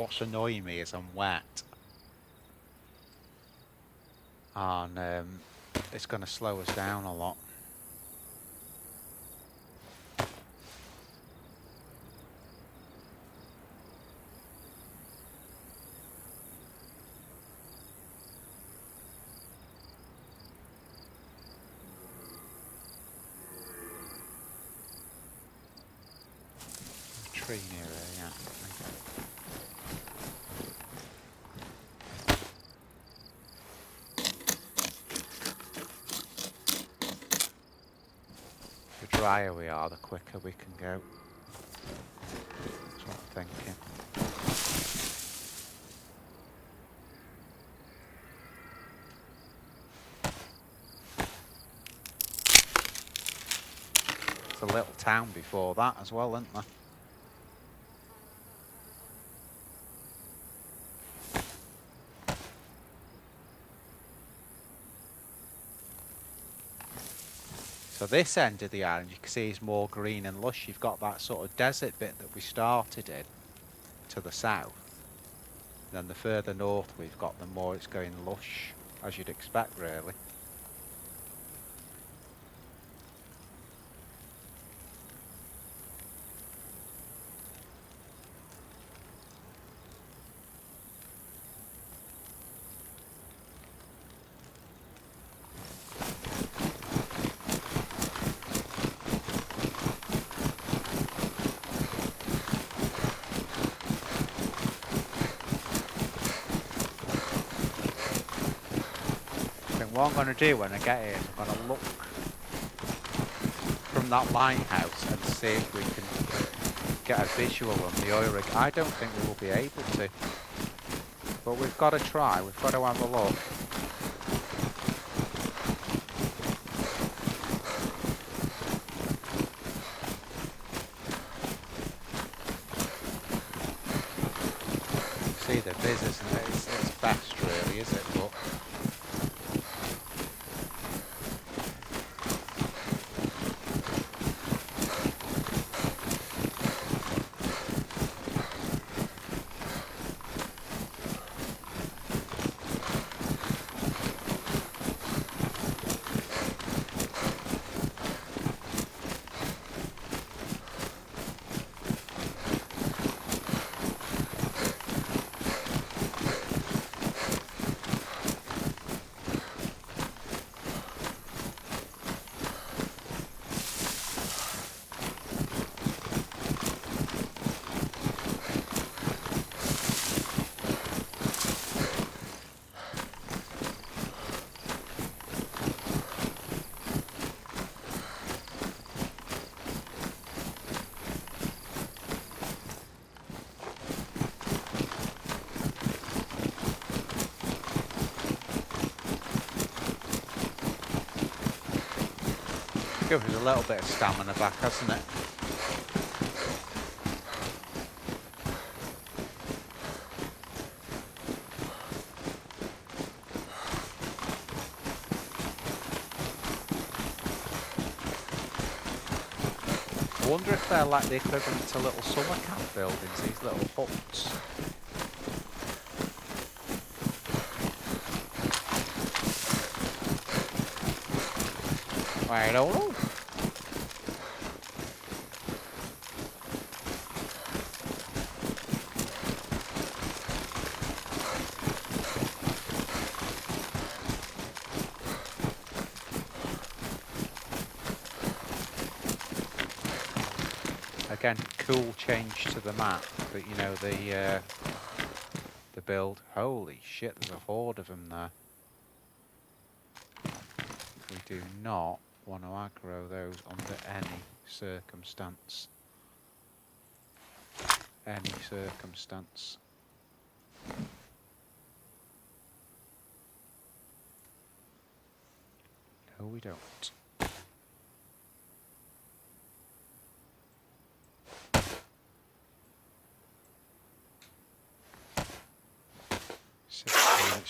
What's annoying me is I'm wet. And it's going to slow us down a lot. Tree near here, yeah. The drier we are, the quicker we can go. That's what I'm thinking. It's a little town before that as well, isn't there? So this end of the island you can see is more green and lush. You've got that sort of desert bit that we started in to the south. And then the further north we've got, the more it's going lush, as you'd expect really. What I'm going to do when I get here is I'm going to look from that lighthouse and see if we can get a visual on the oil rig. I don't think we will be able to, but we've got to try, we've got to have a look. See the viz, isn't it? It's best really, is it? But gives us a little bit of stamina back, hasn't it? I wonder if they're like the equivalent to little summer camp buildings, these little huts. I don't know. Again, cool change to the map, but you know the build. Holy shit! There's a horde of them there. We do not want to aggro those under any circumstance. Any circumstance. No, we don't.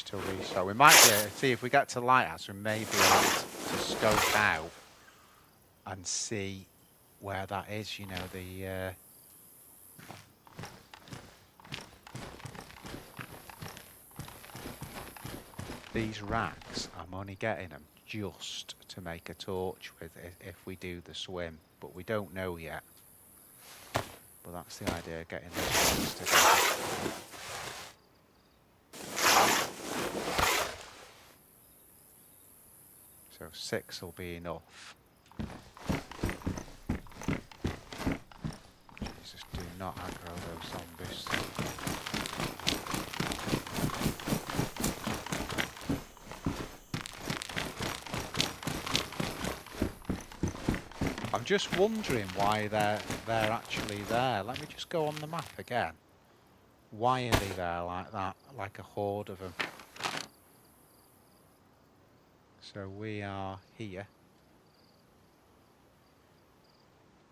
To restart. We might see if we get to lighthouse, we may be able to scope out and see where that is, you know, the These rags, I'm only getting them just to make a torch with if we do the swim, but we don't know yet. But that's the idea, getting those rags together. So 6 will be enough. Jesus, do not aggro those zombies. I'm just wondering why they're actually there. Let me just go on the map again. Why are they there like that? Like a horde of them. So we are here.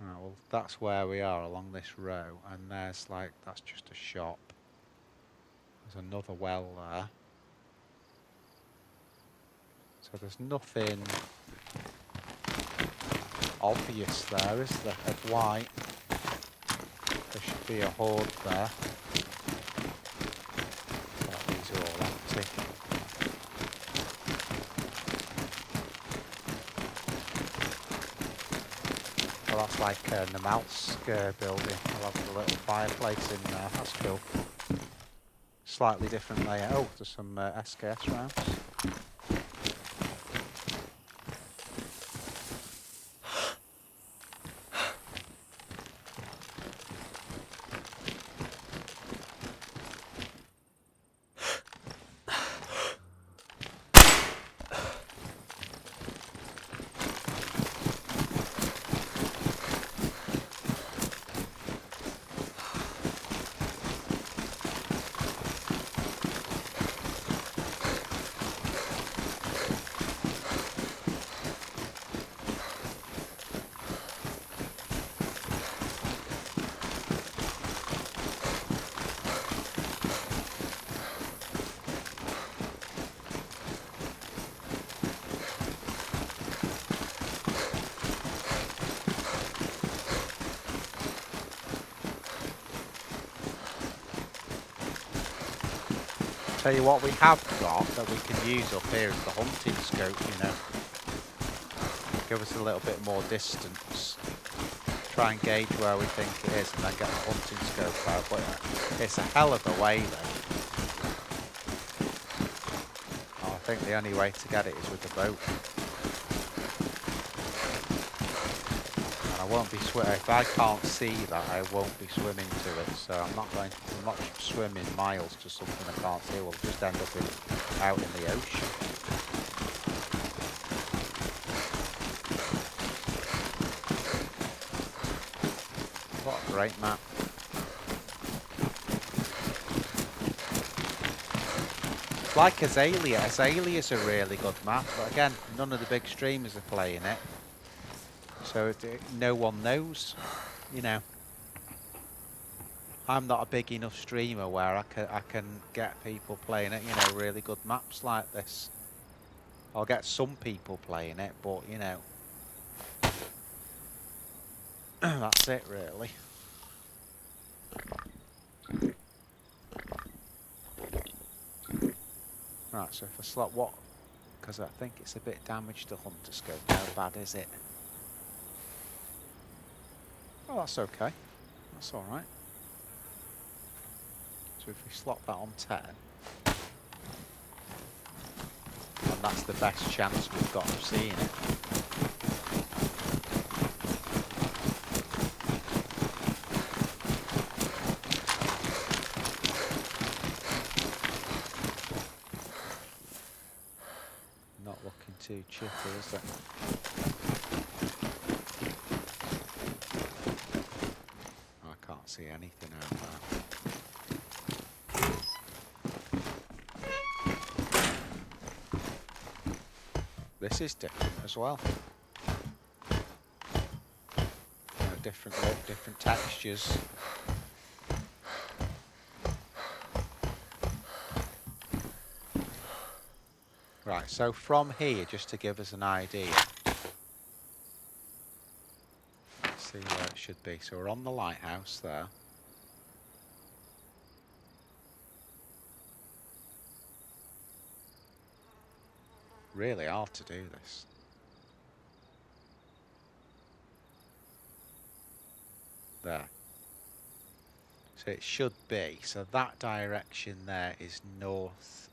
Right, well that's where we are along this row, and there's like, that's just a shop. There's another well there. So there's nothing obvious there, is there, of why there should be a horde there. But these are all empty. Well, that's like the Malsk building. I'll have a little fireplace in there. That's cool. Slightly different layout. Oh, there's some SKS rounds. Tell you what we have got that we can use up here is the hunting scope, you know. Give us a little bit more distance. Try and gauge where we think it is and then get the hunting scope out. But it's a hell of a way then. Oh, I think the only way to get it is with the boat. And I won't be swimming. If I can't see that, I won't be swimming to it. So I'm not swimming miles to something I can't see. We'll just end up out in the ocean. What a great map. Like Azalea. Azalea's a really good map, but again, none of the big streamers are playing it. So no one knows, you know. I'm not a big enough streamer where I can get people playing it, you know, really good maps like this. I'll get some people playing it, but you know, that's it really. Right, so if I slot what, because I think it's a bit damaged, the hunter scope. How bad is it? Oh, that's okay. That's alright. So if we slot that on 10, and that's the best chance we've got of seeing it. Not looking too chippy, is it? I can't see anything out there. This is different as well. You know, different look, different textures. Right, so from here, just to give us an idea. Let's see where it should be. So we're on the lighthouse there. really hard to do this. There. So it should be, so that direction there is north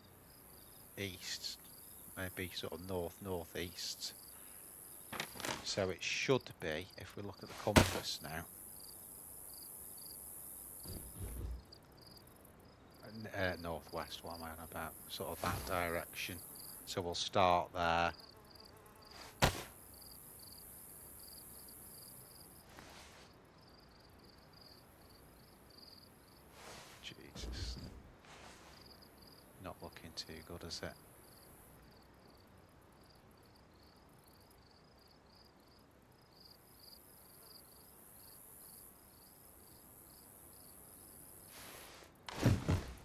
east, maybe sort of northeast. So it should be, if we look at the compass now, northwest, what am I on about? Sort of that direction. So we'll start there. Jesus. Not looking too good, is it?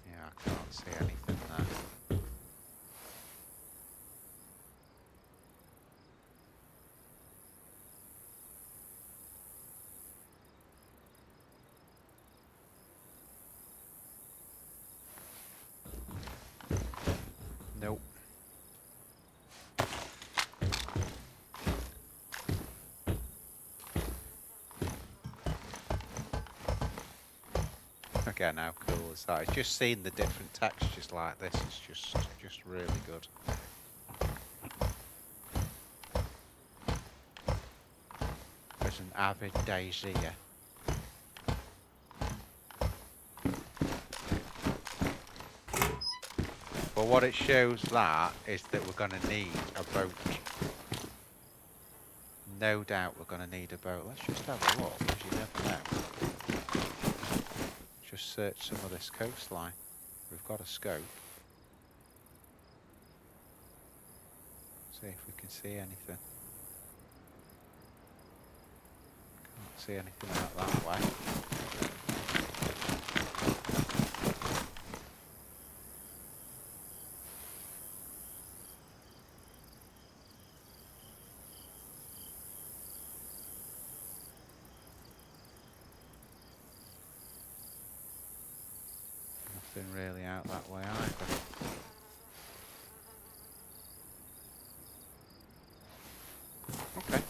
Yeah, I can't see anything there. Nope. Again, how cool is that? It's just seeing the different textures like this is just really good. As an avid DayZer. But what it shows that is that we're going to need a boat. No doubt we're going to need a boat. Let's just have a look, because you never know. Just search some of this coastline. We've got a scope. See if we can see anything. Can't see anything out that way. Nothing really out that way either. Okay.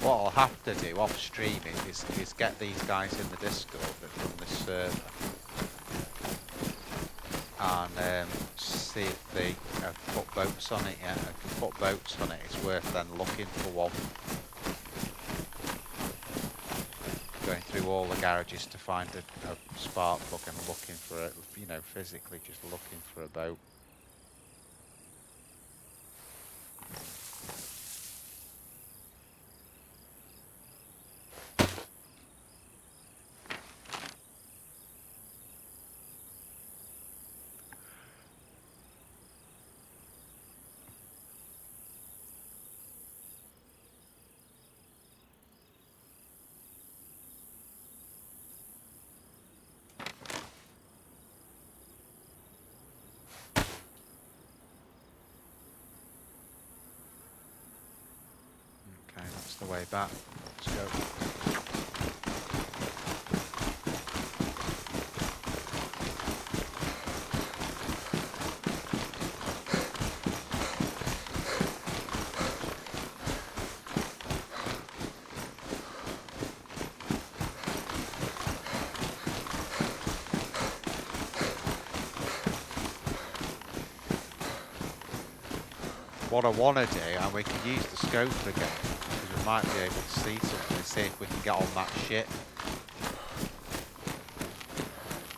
What I'll have to do off streaming is get these guys in the Discord that run this server and see if they have put boats on it yet. If they put boats on it, it's worth then looking for one. Going through all the garages to find a spark plug and looking for it, you know, physically just looking for a boat. Okay, that's the way back. Let's go. What I want to do, and we can use the scope again, because we might be able to see something, see if we can get on that ship.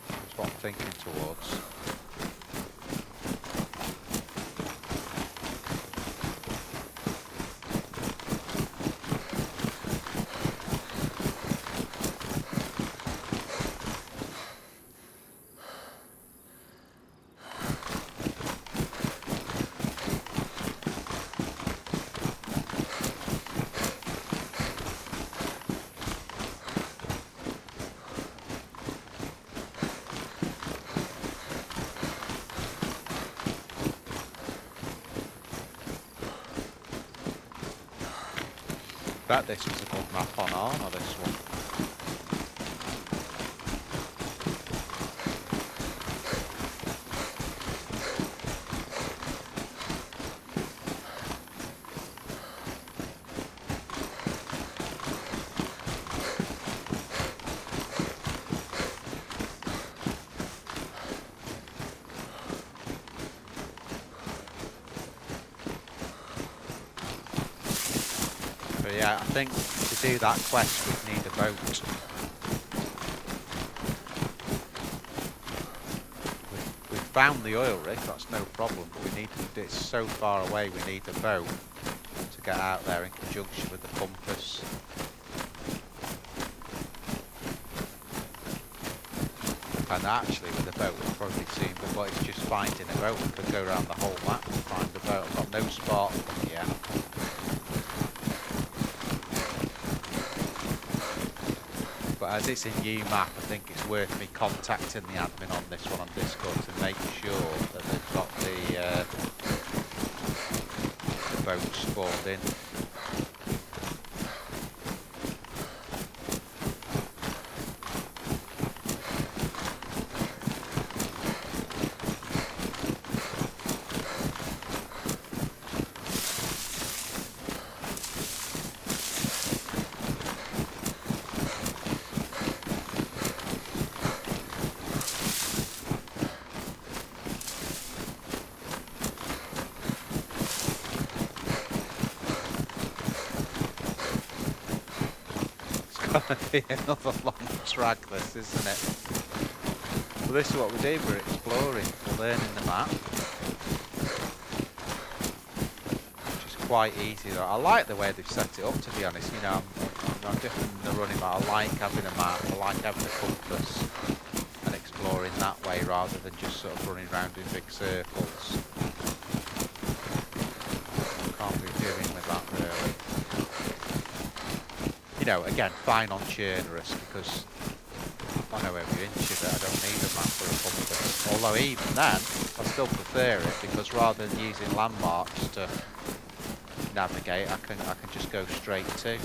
That's what I'm thinking towards. Bet this was a good map on Arma, this one. But yeah, I think to do that quest we'd need a boat. We've found the oil rig, that's no problem, but we need to, it's so far away we need a boat to get out there in conjunction with the compass. And actually with a boat we'll probably soon, but it's just finding a boat. We could go around the whole map and find a boat. I've got no spark yet. But as it's a new map, I think it's worth me contacting the admin on this one on Discord to make sure that they've got the boat spawned in. Be another long drag, this, isn't it? Well, this is what we do, we're exploring, we're learning the map, which is quite easy. I like the way they've set it up, to be honest. You know, I'm different than the running map. I like having a map, I like having a compass and exploring that way rather than just sort of running around in big circles. Can't be doing with that really. You know, again, fine on churnerous because I know every inch of it. I don't need a map for a compass. Although even then, I still prefer it because rather than using landmarks to navigate, I can just go straight to.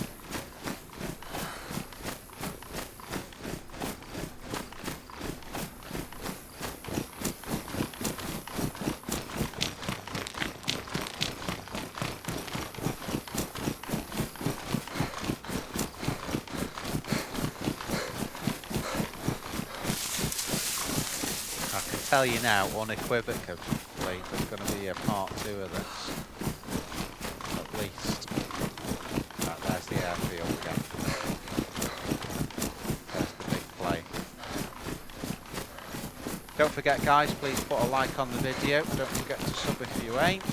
Tell you now, unequivocally, there's going to be a part 2 of this, at least. Right, there's the airfield again. There's the big plane. Don't forget, guys, please put a like on the video. Don't forget to sub if you ain't.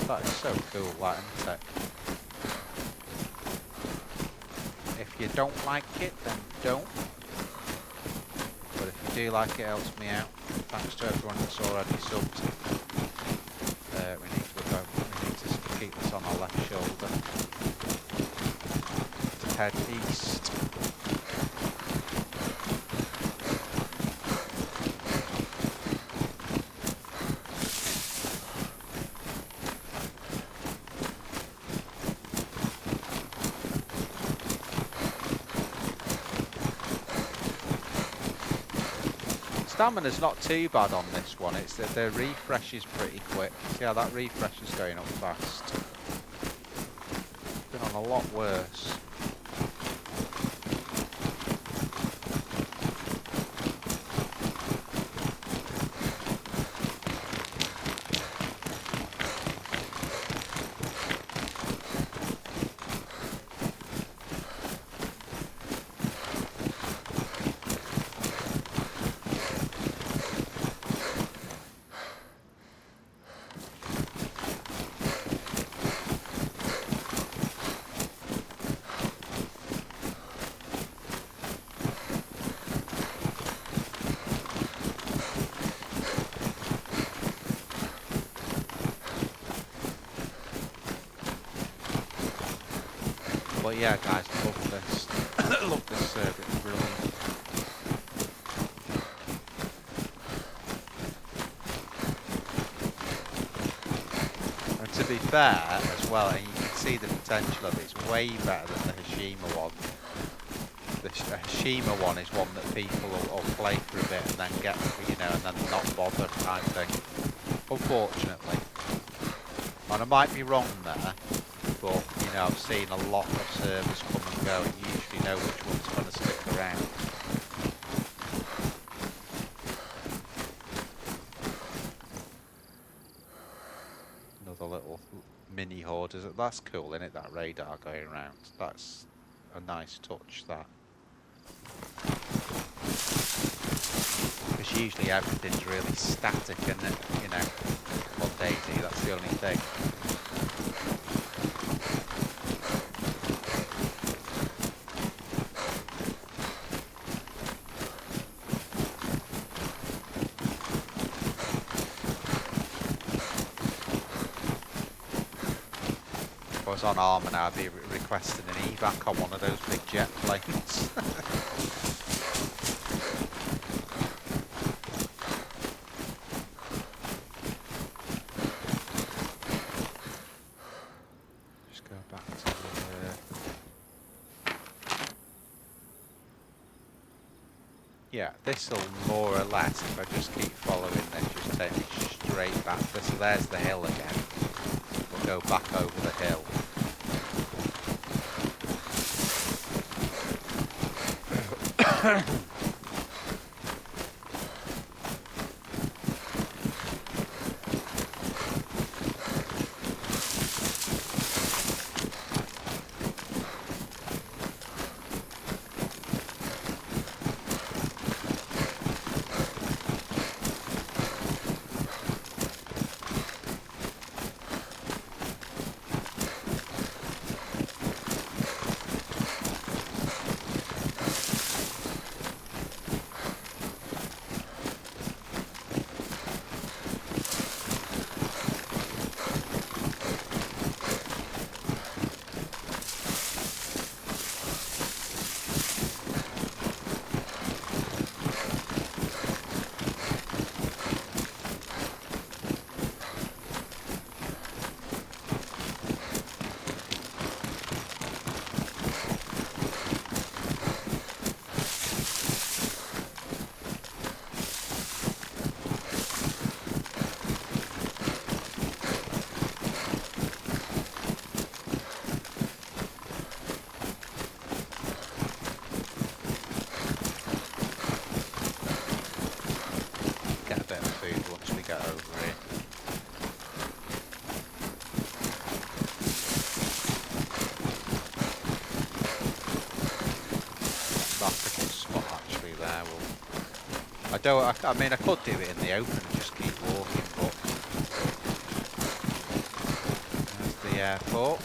That is so cool, that, isn't it? If you don't like it, then don't. But if you do like it, it helps me out. Thanks to everyone that's already subbed. We need to keep this on our left shoulder. To head east. Stamina's not too bad on this one. It's that the refresh is pretty quick. See how that refresh is going up fast. It's been on a lot worse. But yeah, guys, love this. Love this server, it's brilliant. And to be fair, as well, and you can see the potential of it. It's way better than the Hashima one. The Hashima one is one that people will play for a bit and then get, you know, and then not bother kind of thing. Unfortunately. And I might be wrong there, but, you know, I've seen a lot of servers come and go and you usually know which one's going to stick around. Another little mini horde. That's cool, isn't it, that radar going around? That's a nice touch, that. Because usually everything's really static, isn't it? You know, on DayZ, that's the only thing. If I was on Arma now, I'd be requesting an evac on one of those big jet planes. Yeah, this will more or less, if I just keep following this, just take me straight back. So there's the hill again. We'll go back over the hill. I mean, I could do it in the open and just keep walking, but there's the airport.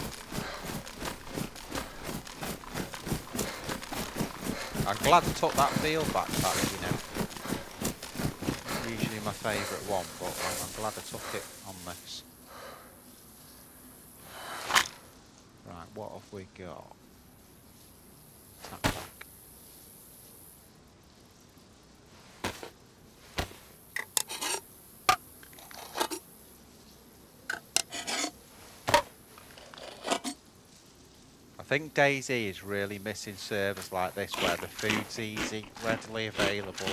I'm glad I took that field backpack, you know. Usually my favourite one, but I'm glad I took it on this. Right, what have we got? Tap back. I think DayZ is really missing servers like this where the food's easy, readily available.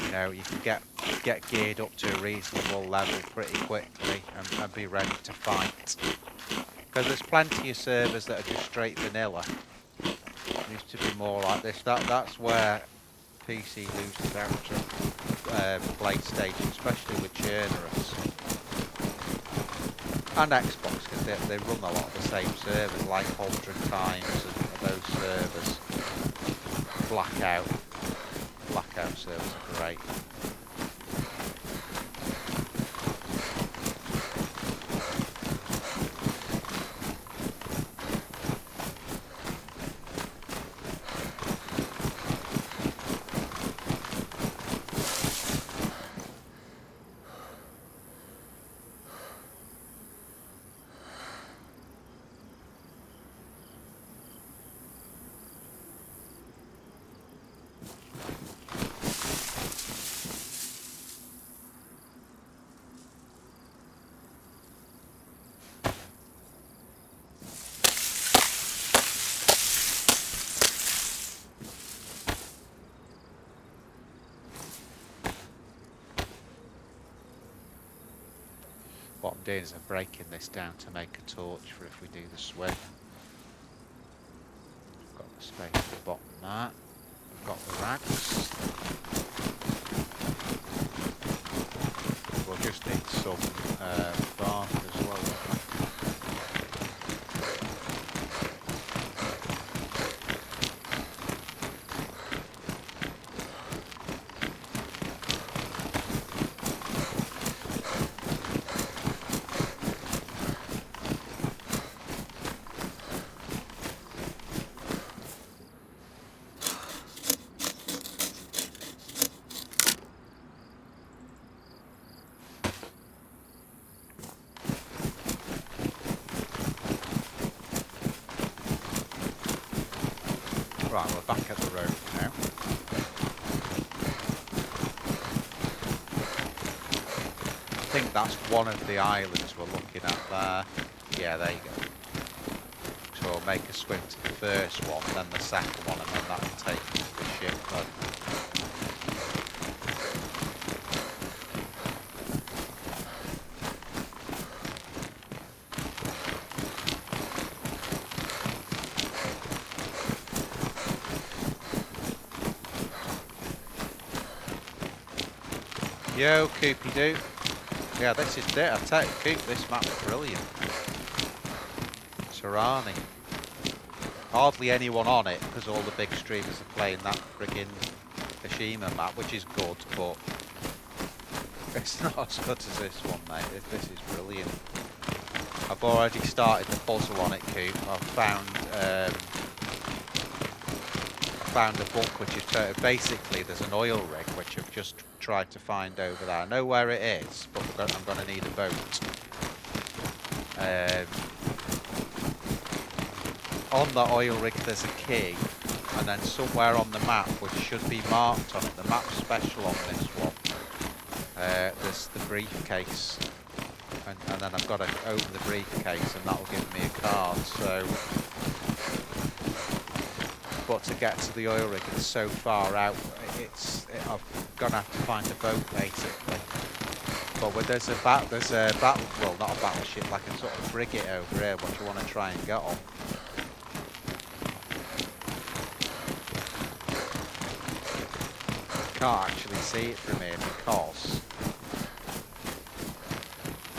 You know, you can get geared up to a reasonable level pretty quickly and be ready to fight. Because there's plenty of servers that are just straight vanilla. It used to be more like this. That's where PC loses out to PlayStation, especially with churners. And Xbox, because they run a lot of the same servers, like 100 times and those servers. Blackout servers are great. What I'm doing is I'm breaking this down to make a torch for if we do the swim. I've got the space at the bottom there. I've got the racks. We'll just need some bark as well. Right, we're back at the road now. I think that's one of the islands we're looking at there. Yeah, there you go. So we'll make a swim to the first one, then the second one, and then that'll take us to the ship then. Yo, Coopy Doo. Yeah, this is it. I tell you, Coop, this map's brilliant. Sahrani. Hardly anyone on it because all the big streamers are playing that friggin' Kashima map, which is good, but it's not as good as this one, mate. This is brilliant. I've already started the puzzle on it, Coop. I've found a book which is basically there's an oil rig which I've just tried to find over there. I know where it is, but I'm going to need a boat. On the oil rig there's a key, and then somewhere on the map, which should be marked on it, the map's special on this one, there's the briefcase, and then I've got to open the briefcase and that'll give me a card. So, but to get to the oil rig it's so far out, I'm gonna have to find a boat basically. But there's a battle, well, not a battleship, like a sort of frigate over here, which I want to try and get on. Can't actually see it from here because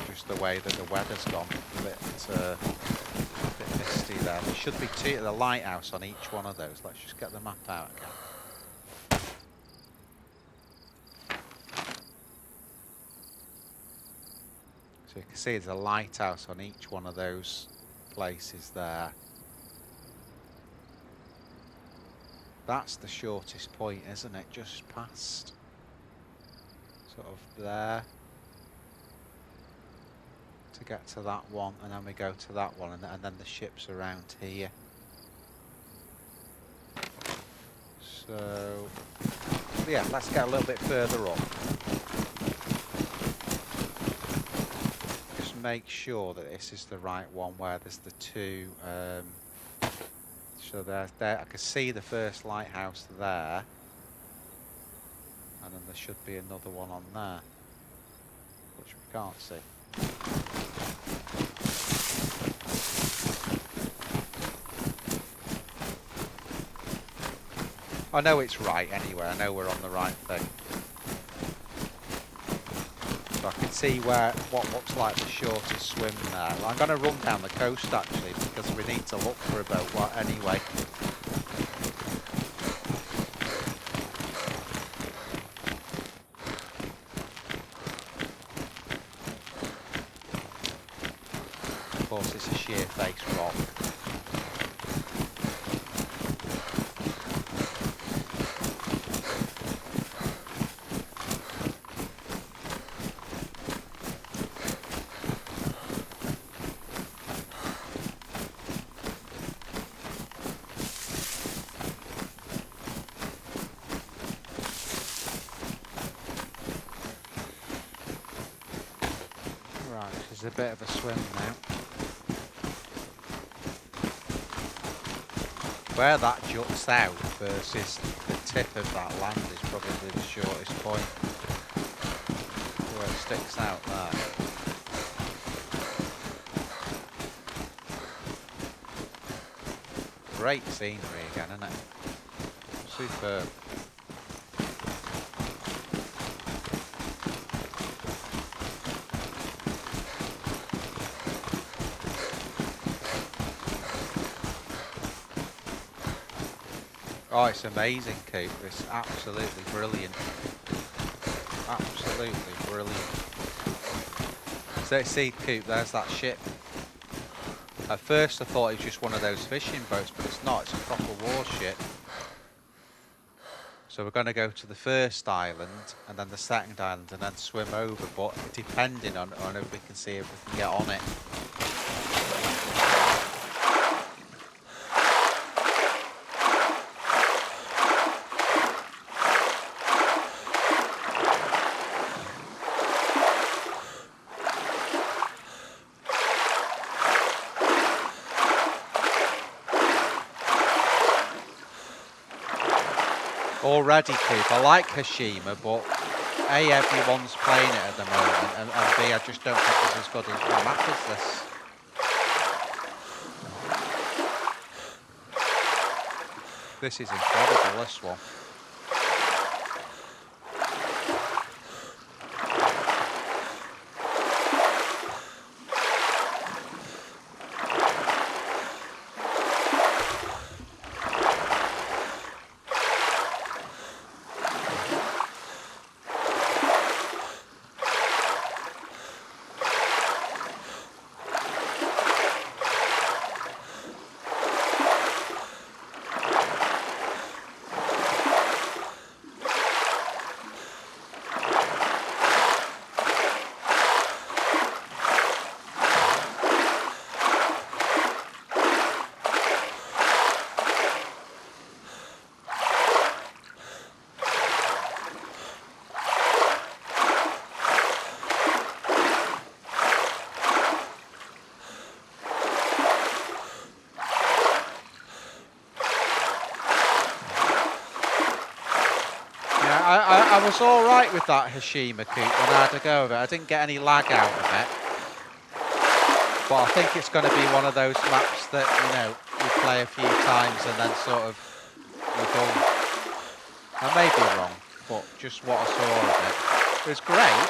just the way that the weather's gone, a bit misty there. There should be the lighthouse on each one of those. Let's just get the map out again. So you can see there's a lighthouse on each one of those places there. That's the shortest point, isn't it? Just past, sort of there, to get to that one, and then we go to that one, and then the ship's around here. So, yeah, let's get a little bit further up. Just make sure that this is the right one where there's the two. So there, I can see the first lighthouse there, and then there should be another one on there, which we can't see. I know it's right anyway, I know we're on the right thing. So I can see what looks like the shortest swim there. Well, I'm going to run down the coast actually, because we need to look for a boat anyway. Of course it's a sheer face rock. There's a bit of a swim now. Where that juts out versus the tip of that land is probably the shortest point. Where it sticks out there. great scenery again, isn't it? Superb. Oh, it's amazing, Coop. It's absolutely brilliant. Absolutely brilliant. So, see, Coop, there's that ship. At first I thought it was just one of those fishing boats, but it's not. It's a proper warship. So we're going to go to the first island, and then the second island, and then swim over, but depending on if we can see if we can get on it. Already, Coop, I like Hashima, but A, everyone's playing it at the moment, and B, I just don't think it's as good as a map as this. This is incredible, this one. I was alright with that Hashima, Coop, when I had to go over it. I didn't get any lag out of it. But I think it's going to be one of those maps that, you know, you play a few times and then sort of you're done. I may be wrong, but just what I saw of it. It was great.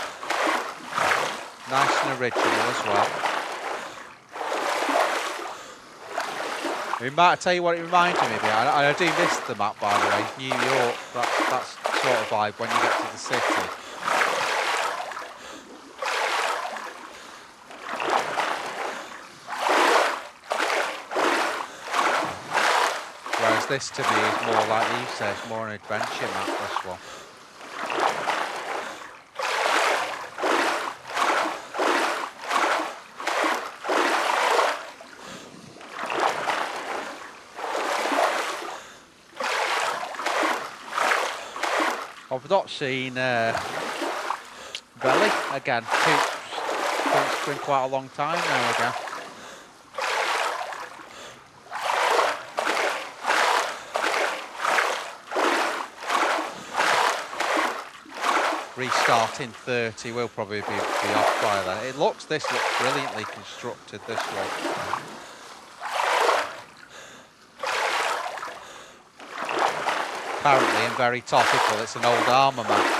Nice and original as well. I'll tell you what it reminded me of. I do miss the map, by the way. New York, that's sort of vibe when you get to the city. Whereas this to me is more like you say, it's more an adventure map, this one. I've not seen Belly again. It's been quite a long time now again. Restarting 30 will probably be off by then. This looks brilliantly constructed, this one. Apparently, and very topical, it's an old Arma map.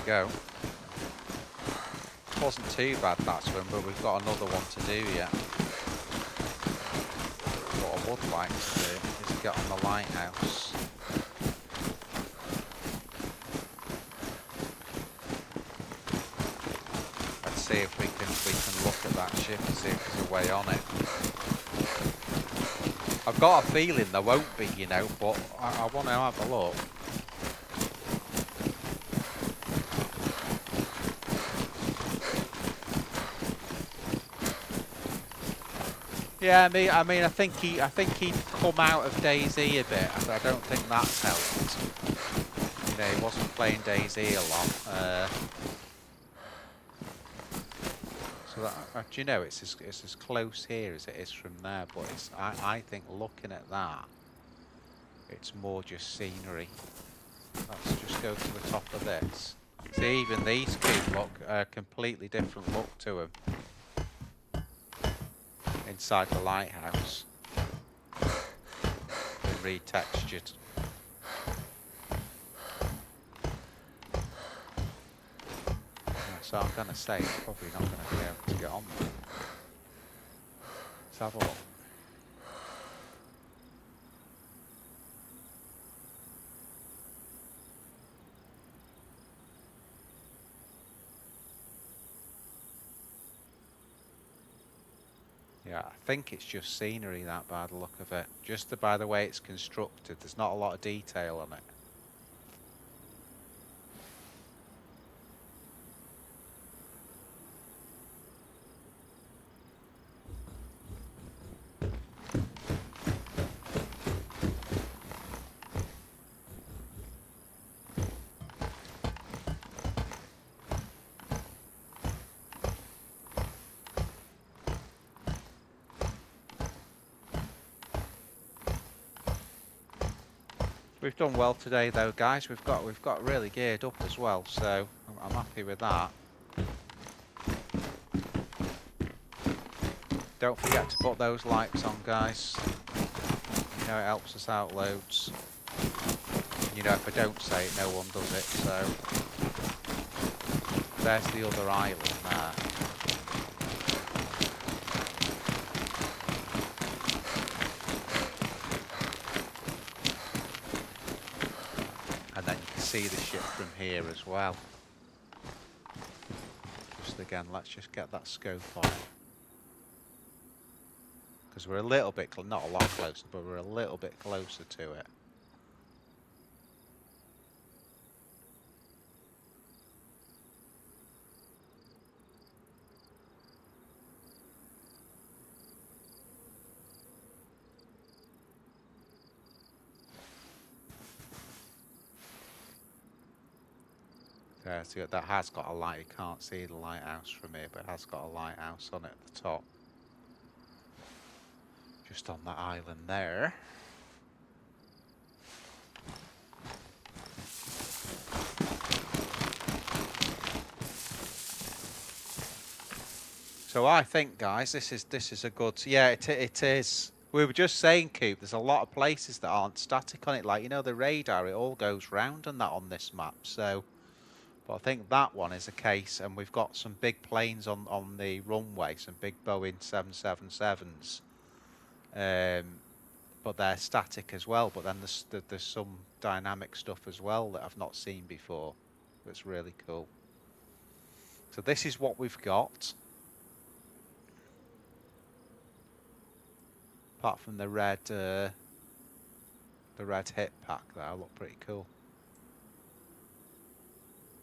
Go. Wasn't too bad that swim, but we've got another one to do yet. What I would like to do is get on the lighthouse. Let's see if we can look at that ship and see if there's a way on it. I've got a feeling there won't be, you know, but I want to have a look. Yeah, I mean, I think he'd come out of DayZ a bit. I don't think that's helped. You know, he wasn't playing DayZ a lot. So that, do you know, it's as close here as it is from there. But it's, I think looking at that, it's more just scenery. Let's just go to the top of this. See, even these two look a completely different look to them inside the lighthouse. Retextured. Yeah, so I'm gonna say it's probably not gonna be able to get on there. Let's have a look. Yeah, I think it's just scenery, that, by the look of it. Just by the way it's constructed, there's not a lot of detail on it. We've done well today, though, guys. We've got really geared up as well, so I'm happy with that. Don't forget to put those likes on, guys. You know it helps us out loads. You know, if I don't say it, no one does it. So there's the other island there. And then you can see the ship from here as well. Just again, let's just get that scope on it. Because we're a little bit, not a lot closer, but we're a little bit closer to it. There, so that has got a light. You can't see the lighthouse from here, but it has got a lighthouse on it at the top. Just on that island there. So I think, guys, this is a good. Yeah, it is. We were just saying, Coop, there's a lot of places that aren't static on it. Like, you know, the radar, it all goes round and that on this map. So, but I think that one is a case, and we've got some big planes on the runway, some big Boeing 777s. But they're static as well. But then there's some dynamic stuff as well that I've not seen before. That's really cool. So this is what we've got. Apart from the red hit pack, that look pretty cool.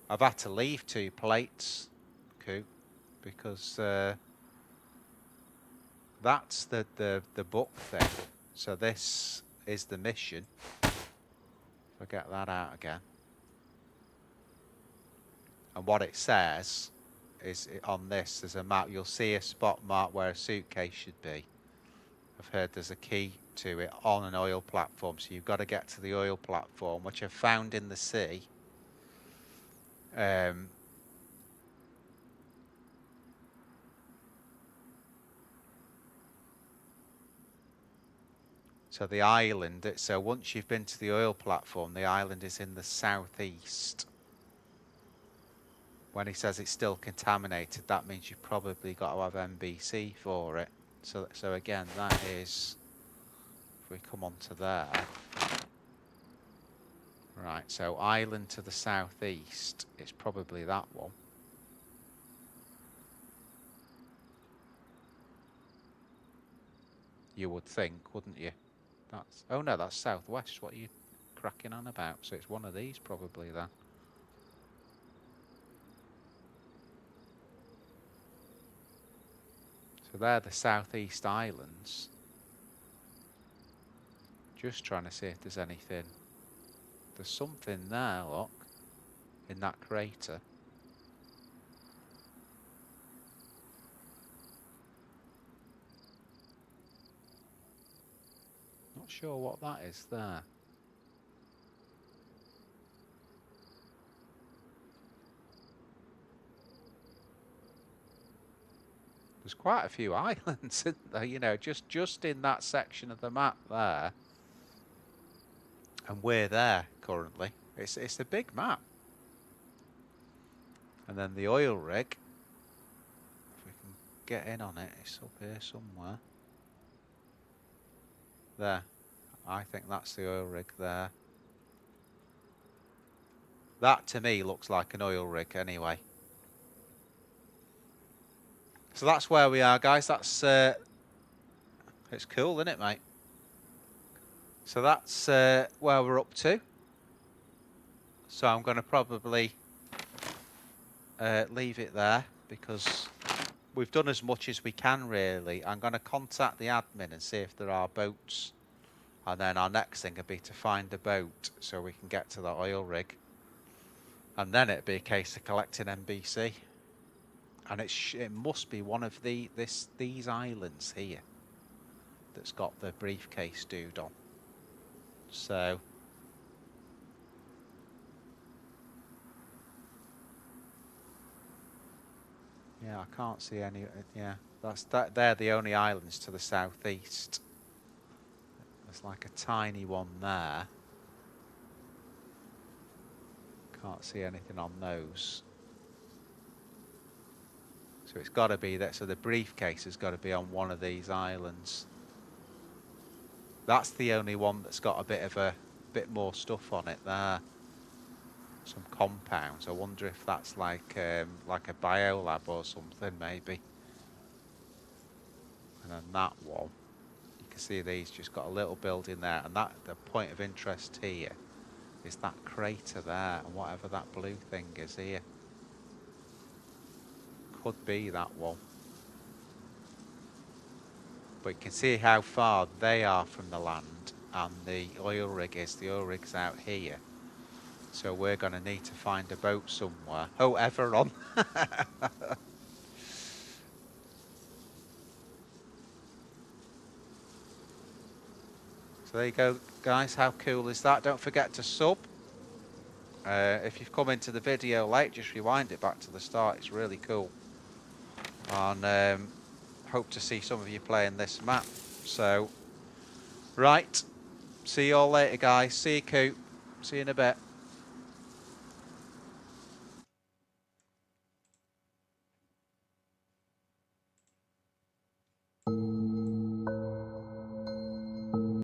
I've had to leave 2 plates, Coop, because that's the book thing. So this is the mission. If I get that out again. And what it says is on this, there's a map. You'll see a spot mark where a suitcase should be. I've heard there's a key to it on an oil platform, so you've got to get to the oil platform, which I've found in the sea. So the island, so once you've been to the oil platform, the island is in the southeast. When he says it's still contaminated, that means you've probably got to have MBC for it. So again, that is, if we come on to there. Right, so island to the southeast, it's probably that one. You would think, wouldn't you? That's, oh no, that's southwest. What are you cracking on about? So it's one of these probably then. So So they're the southeast islands. Just trying to see if there's anything. There's something there, look, in that crater. Not sure what that is there. There's quite a few islands, isn't there? You know, just in that section of the map there. And we're there currently. It's a big map. And then the oil rig, if we can get in on it, it's up here somewhere. There. I think that's the oil rig there. That to me looks like an oil rig anyway. So that's where we are, guys. That's it's cool, isn't it, mate? So that's where we're up to. So I'm going to probably leave it there because we've done as much as we can, really. I'm going to contact the admin and see if there are boats. And then our next thing would be to find a boat so we can get to the oil rig. And then it'd be a case of collecting NBC. And it must be one of these islands here that's got the briefcase dude on. So yeah, I can't see any. Yeah, they're the only islands to the southeast. There's like a tiny one there. Can't see anything on those. So it's got to be that. So the briefcase has got to be on one of these islands. That's the only one that's got a bit more stuff on it there. Some compounds. I wonder if that's like a biolab or something, maybe. And then that one, you can see these just got a little building there, and that the point of interest here is that crater there, and whatever that blue thing is here. Could be that one. But you can see how far they are from the land, and the oil rig is. The oil rig's out here. So we're going to need to find a boat somewhere. Oh, Everon. So there you go, guys. How cool is that? Don't forget to sub. If you've come into the video late, just rewind it back to the start. It's really cool. And hope to see some of you playing this map. So, right. See you all later, guys. See you, Coop. See you in a bit.